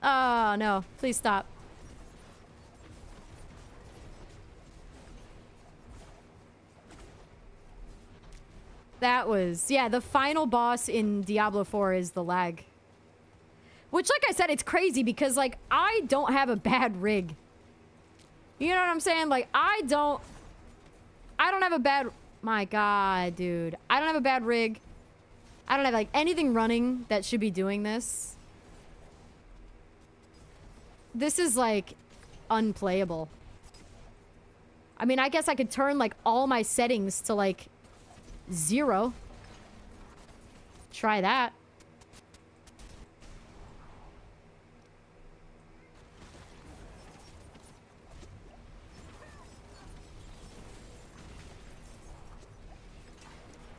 Oh, no. Please stop. That was... Yeah, the final boss in Diablo IV is the lag. Which, like I said, it's crazy because, like, I don't have a bad rig. You know what I'm saying? Like, I don't have a bad... My God, dude. I don't have a bad rig. I don't have, like, anything running that should be doing this. This is, like, unplayable. I mean, I guess I could turn, like, all my settings to, like, 0. Try that.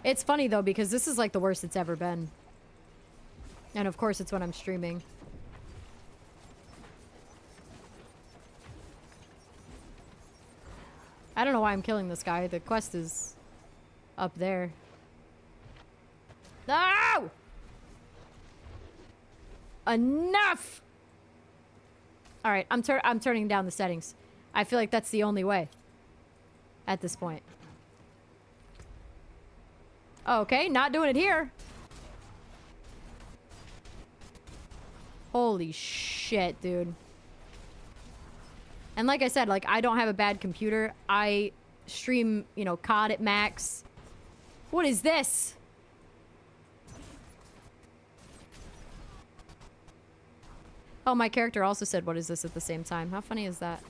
It's funny, though, because this is, like, the worst it's ever been. And, of course, it's when I'm streaming. I don't know why I'm killing this guy. The quest is up there. No! Enough! Alright, I'm turning down the settings. I feel like that's the only way. At this point. Okay, not doing it here. Holy shit, dude. And like I said, like, I don't have a bad computer. I stream, you know, COD at max. What is this? Oh, my character also said, what is this at the same time? How funny is that?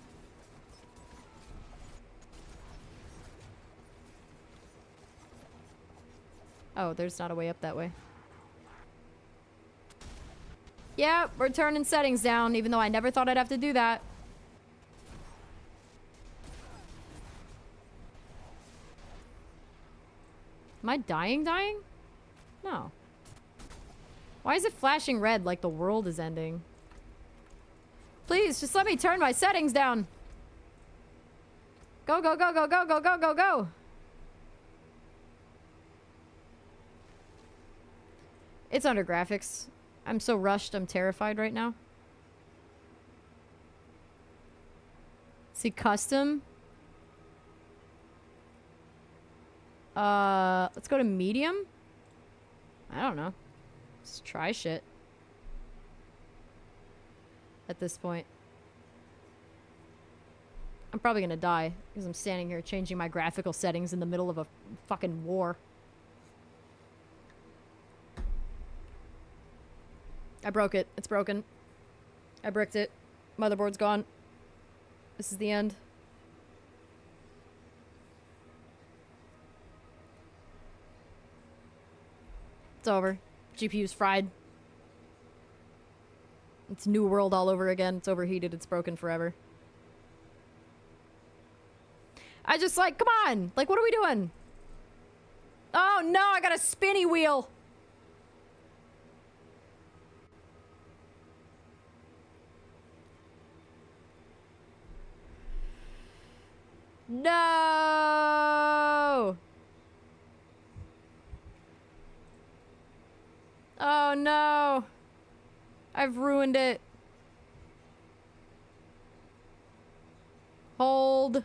Oh, there's not a way up that way. Yeah, we're turning settings down, even though I never thought I'd have to do that. Am I dying? No. Why is it flashing red like the world is ending? Please, just let me turn my settings down. Go, go, go, go, go, go, go, go, go. It's under graphics. I'm so rushed, I'm terrified right now. See, custom. Let's go to medium. I don't know. Let's try shit. At this point. I'm probably gonna die because I'm standing here changing my graphical settings in the middle of a fucking war. I broke it. It's broken. I bricked it. Motherboard's gone. This is the end. It's over. GPU's fried. It's New World all over again. It's overheated. It's broken forever. I just like, come on! Like, what are we doing? Oh no, I got a spinny wheel! No! Oh no! I've ruined it. Hold.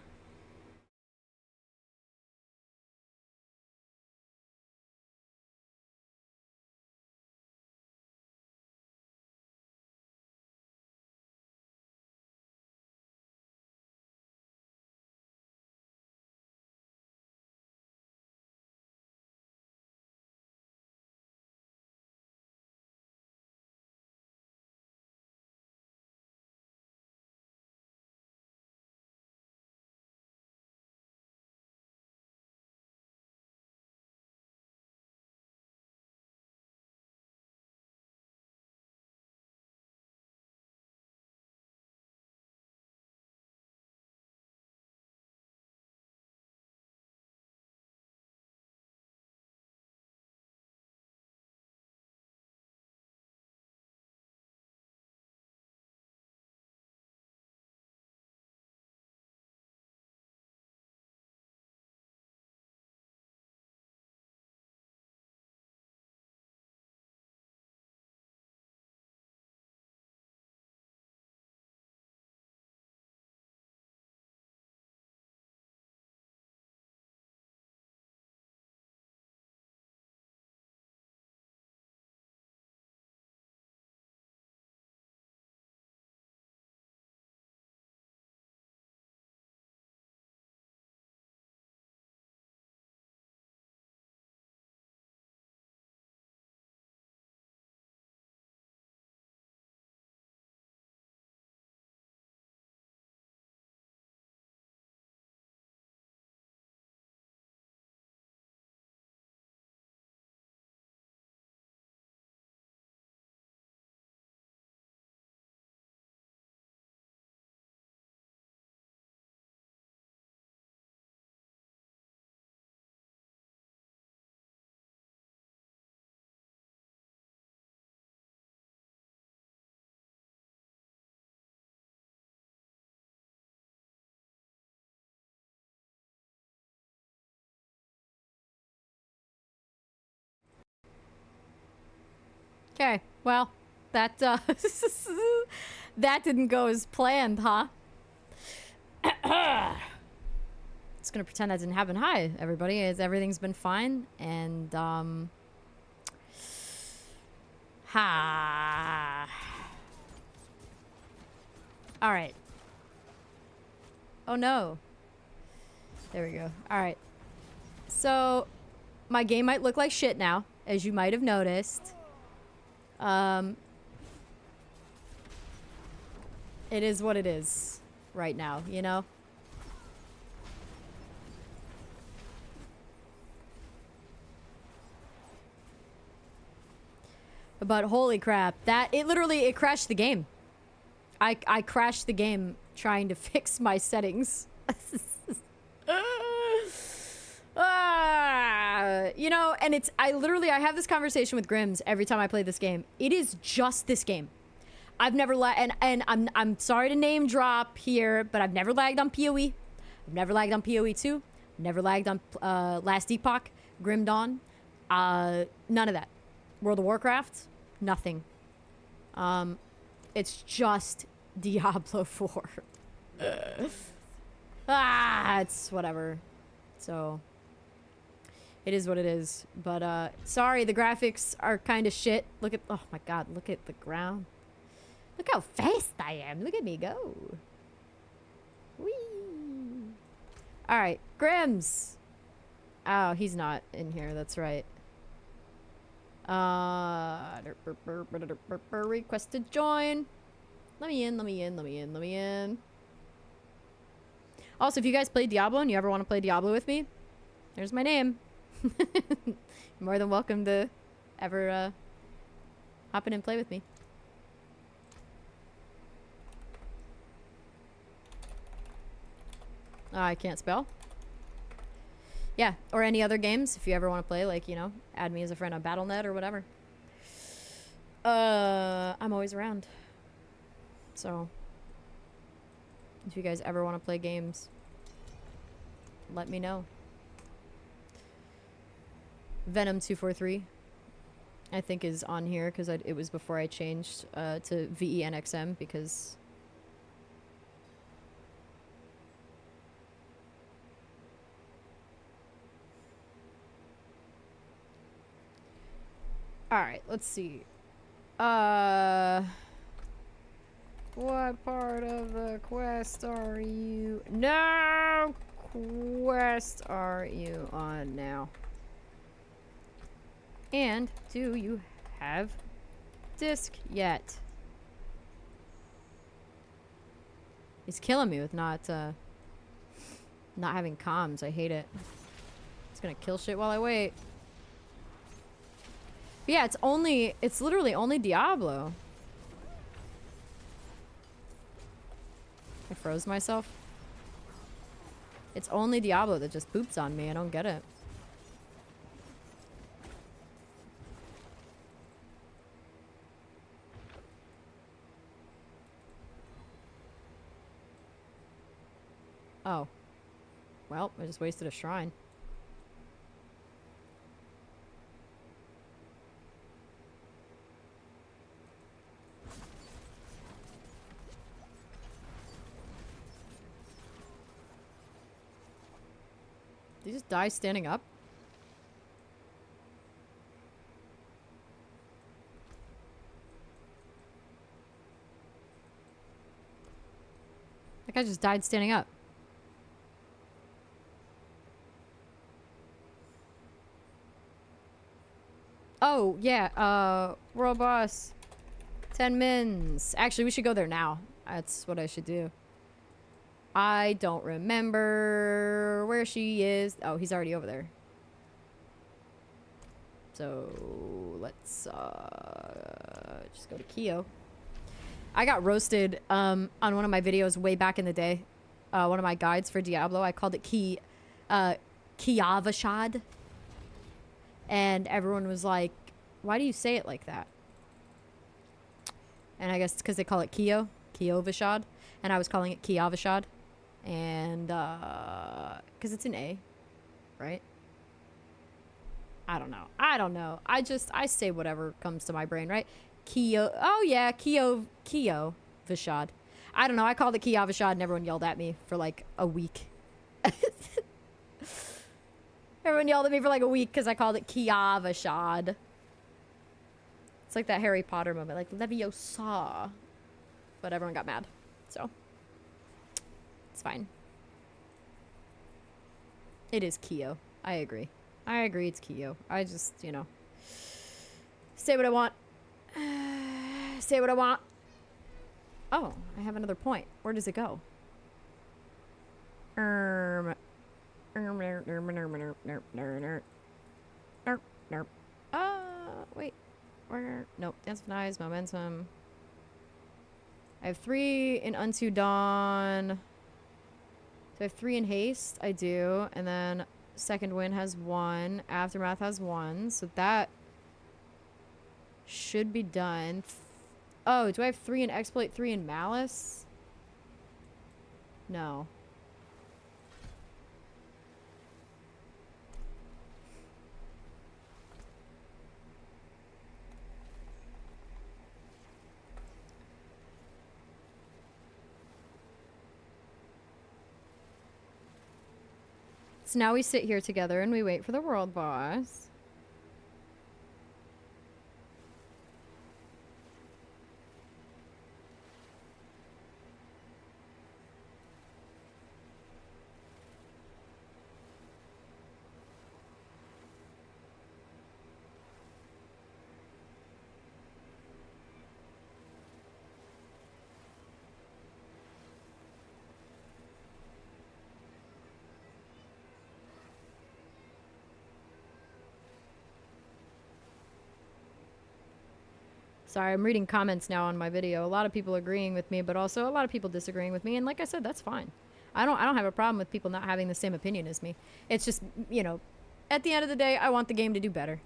Okay, well, that, that didn't go as planned, huh? Just gonna pretend that didn't happen. Hi, everybody. Everything's been fine, and, ha. Alright. Oh, no. There we go. Alright. So, my game might look like shit now, as you might have noticed. It is what it is right now, you know? But holy crap, it literally crashed the game. I crashed the game trying to fix my settings. You know, and I have this conversation with Grims every time I play this game. It is just this game. I've never lagged, and I'm sorry to name drop here, but I've never lagged on PoE. I've never lagged on PoE 2. Never lagged on Last Epoch, Grim Dawn. None of that. World of Warcraft, nothing. It's just Diablo 4. It's whatever. So, It is what it is. But, sorry, the graphics are kind of shit. Look at, oh my god, look at the ground. Look how fast I am. Look at me go. Whee! Alright, Grims. Oh, he's not in here, that's right. Request to join. Let me in, let me in, let me in, let me in. Also, if you guys play Diablo and you ever want to play Diablo with me, there's my name. You're more than welcome to ever hop in and play with me. I can't spell. Yeah, or any other games if you ever want to play, like, you know, add me as a friend on Battle.net or whatever. I'm always around. So, if you guys ever want to play games, let me know. Venom 243, I think, is on here because it was before I changed to VENXM because. All right, let's see. What part of the quest are you? No quest are you on now? And do you have disc yet? He's killing me with not having comms. I hate it. It's gonna kill shit while I wait. But yeah, it's literally only Diablo. I froze myself. It's only Diablo that just poops on me. I don't get it. Oh. Well, I just wasted a shrine. Did he just die standing up? That guy just died standing up. Oh, yeah, world boss. 10 mins. Actually, we should go there now. That's what I should do. I don't remember where she is. Oh, he's already over there. So, let's, just go to Kyo. I got roasted, on one of my videos way back in the day. One of my guides for Diablo. I called it Kiavashad. And everyone was like, why do you say it like that? And I guess it's because they call it Kiovashad. And I was calling it Kiavashad. And, because it's an A, right? I don't know. I say whatever comes to my brain, right? Oh yeah, Kiovashad. I don't know. I called it Kiavashad and everyone yelled at me for like a week. Everyone yelled at me for like a week because I called it Kiavashad. It's like that Harry Potter moment, like Leviosa. But everyone got mad, so it's fine. It is Kyo. I agree. It's Kyo. I just, you know, say what I want. Say what I want. Oh, I have another point. Where does it go? Wait. Where? Nope. Dance of Knives, Momentum. I have 3 in Unto Dawn. Do I have 3 in Haste? I do. And then Second Wind has 1. Aftermath has 1. So that should be done. Oh, do I have 3 in Exploit, 3 in Malice? No. So now we sit here together and we wait for the world boss. Sorry, I'm reading comments now on my video. A lot of people agreeing with me, but also a lot of people disagreeing with me. And like I said, that's fine. I don't have a problem with people not having the same opinion as me. It's just, you know, at the end of the day, I want the game to do better.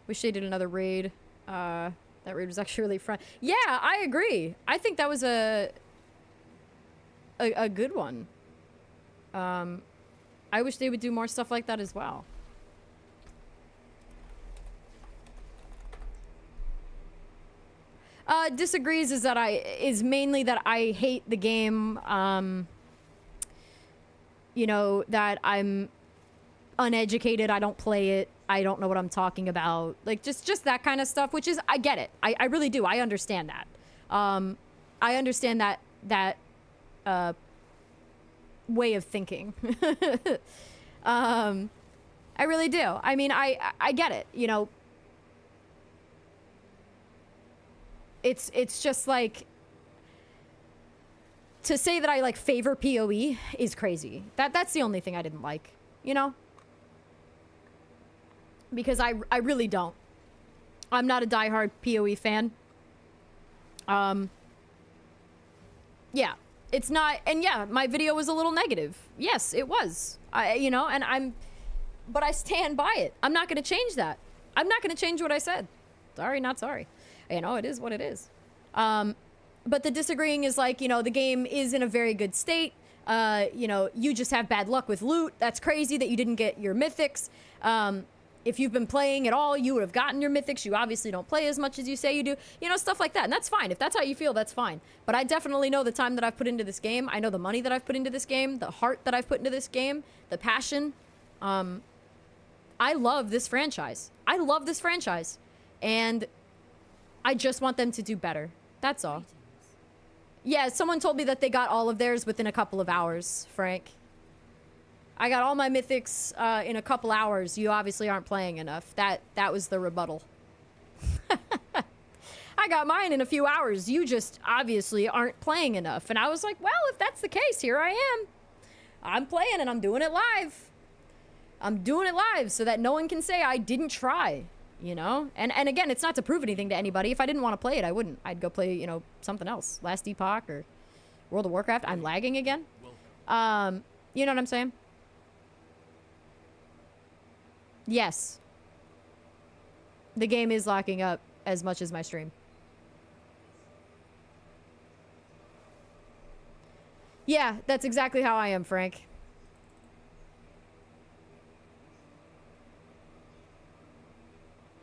Wish they did another raid. That raid was actually really fun. Yeah, I agree. I think that was a good one. I wish they would do more stuff like that as well. Disagrees is mainly that I hate the game. You know, that I'm uneducated. I don't play it. I don't know what I'm talking about. Like just that kind of stuff, which is, I get it. I really do. I understand that. I understand that way of thinking. I really do. I mean, I get it, you know. It's just like, to say that I like favor PoE is crazy. That's the only thing I didn't like, you know? Because I really don't. I'm not a diehard PoE fan. Yeah, it's not, and yeah, my video was a little negative. Yes, it was. You know, but I stand by it. I'm not going to change that. I'm not going to change what I said. Sorry, not sorry. You know, it is what it is. But the disagreeing is like, you know, the game is in a very good state. You know, you just have bad luck with loot. That's crazy that you didn't get your mythics. If you've been playing at all, you would have gotten your mythics. You obviously don't play as much as you say you do. You know, stuff like that. And that's fine. If that's how you feel, that's fine. But I definitely know the time that I've put into this game. I know the money that I've put into this game, the heart that I've put into this game, the passion. I love this franchise. I love this franchise. And I just want them to do better. That's all. Yeah, someone told me that they got all of theirs within a couple of hours, Frank. I got all my mythics in a couple hours. You obviously aren't playing enough. That was the rebuttal. I got mine in a few hours. You just obviously aren't playing enough. And I was like, well, if that's the case, here I am. I'm playing and I'm doing it live. I'm doing it live so that no one can say I didn't try, you know? And again, it's not to prove anything to anybody. If I didn't want to play it, I wouldn't. I'd go play, you know, something else. Last Epoch or World of Warcraft. I'm lagging again. You know what I'm saying? Yes. The game is locking up as much as my stream. Yeah, that's exactly how I am, Frank.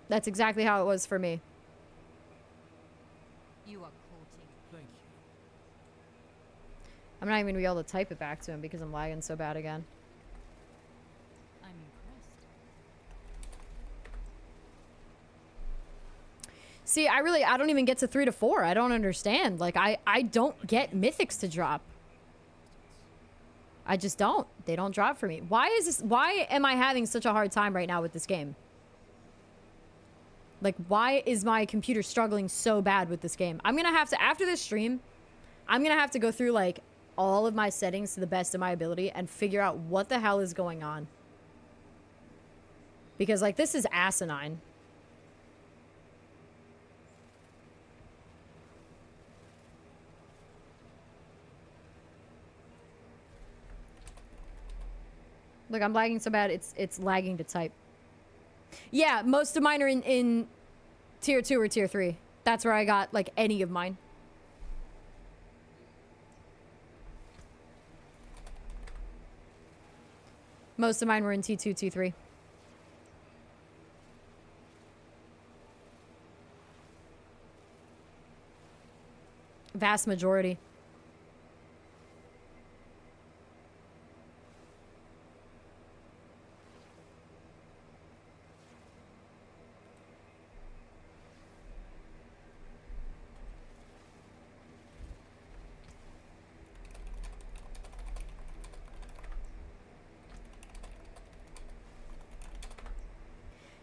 That's exactly how it was for me. You are courting. Thank you. I'm not even gonna be able to type it back to him because I'm lagging so bad again. I'm impressed. See, I don't even get to 3 to 4. I don't understand. Like, I don't get mythics to drop. I just don't. They don't drop for me. Why am I having such a hard time right now with this game? Like, why is my computer struggling so bad with this game? I'm gonna have to, after this stream, I'm gonna have to go through, like, all of my settings to the best of my ability and figure out what the hell is going on. Because, like, this is asinine. Look, I'm lagging so bad, it's lagging to type. Yeah, most of mine are in tier 2 or tier 3. That's where I got, like, any of mine. Most of mine were in T2, T3. Vast majority.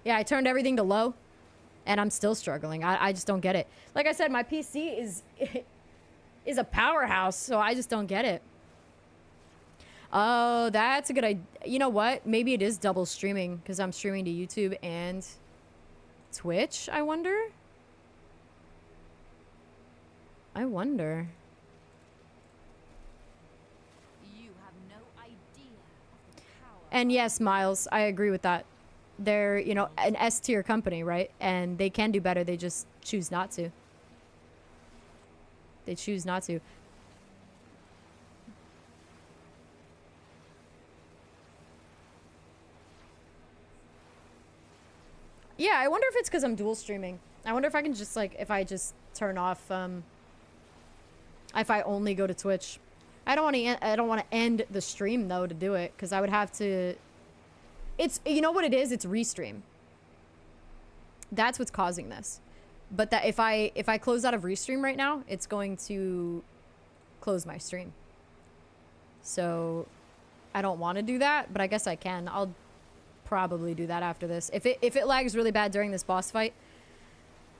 Yeah, I turned everything to low, and I'm still struggling. I just don't get it. Like I said, my PC is a powerhouse, so I just don't get it. Oh, that's a good idea. You know what? Maybe it is double streaming because I'm streaming to YouTube and Twitch, I wonder? I wonder. You have no idea of the power. And yes, Miles, I agree with that. They're, you know, an S tier company, right? And they can do better. They just choose not to. They choose not to. Yeah, I wonder if it's because I'm dual streaming. I wonder if I can just, like, if I just turn off, if I only go to Twitch. I don't want to end the stream, though, to do it, because I would have to... It's, you know what it is? It's restream. That's what's causing this. But that if I close out of restream right now, it's going to close my stream. So I don't want to do that, but I guess I can. I'll probably do that after this. If it lags really bad during this boss fight,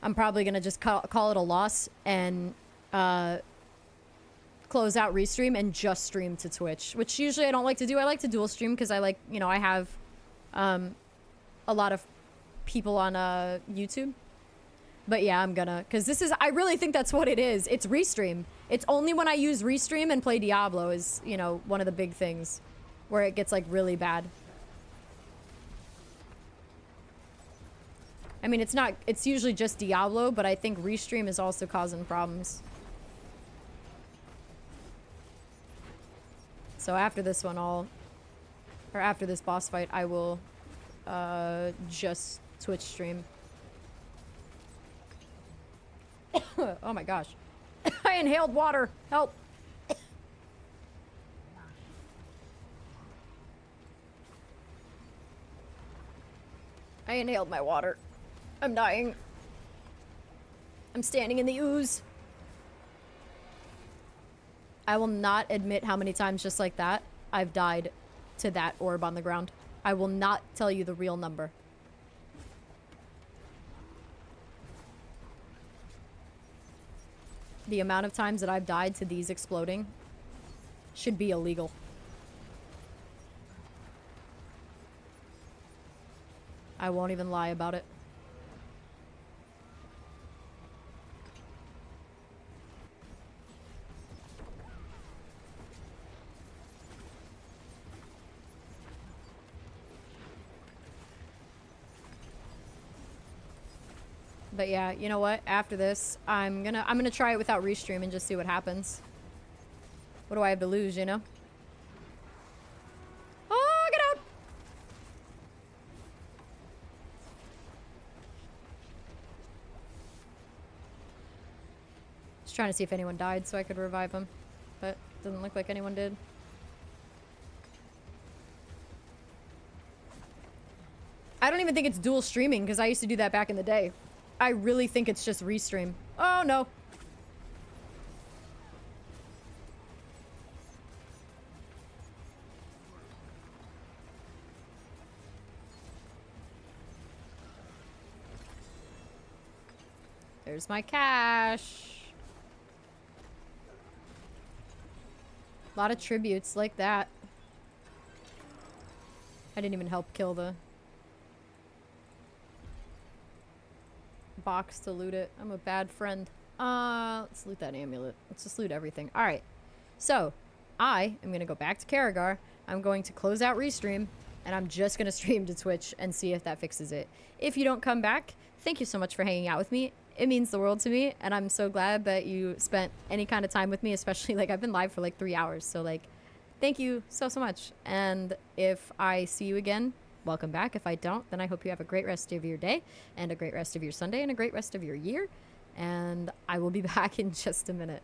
I'm probably gonna just call it a loss and close out restream and just stream to Twitch, which usually I don't like to do. I like to dual stream because I like, you know, I have a lot of people on YouTube. But yeah, I'm gonna, because this is, I really think that's what it is. It's restream. It's only when I use restream and play Diablo is, you know, one of the big things where it gets like really bad. I mean, it's usually just Diablo, but I think restream is also causing problems. So after this one, after this boss fight, I will just Twitch stream. Oh my gosh. I inhaled water. Help. I inhaled my water. I'm dying. I'm standing in the ooze. I will not admit how many times just like that I've died to that orb on the ground. I will not tell you the real number. The amount of times that I've died to these exploding should be illegal. I won't even lie about it. But yeah, you know what? After this, I'm gonna try it without restream and just see what happens. What do I have to lose, you know? Oh, get out! Just trying to see if anyone died so I could revive them, but doesn't look like anyone did. I don't even think it's dual streaming because I used to do that back in the day. I really think it's just restream. Oh no. There's my cash. A lot of tributes like that. I didn't even help kill the box to loot it. I'm a bad friend. Let's loot that amulet. Let's just loot everything. Alright. So, I am going to go back to Karagar. I'm going to close out Restream. And I'm just going to stream to Twitch and see if that fixes it. If you don't come back, thank you so much for hanging out with me. It means the world to me. And I'm so glad that you spent any kind of time with me. Especially, like, I've been live for like 3 hours. So, like, thank you so much. And if I see you again, welcome back. If I don't, then I hope you have a great rest of your day and a great rest of your Sunday and a great rest of your year. And I will be back in just a minute.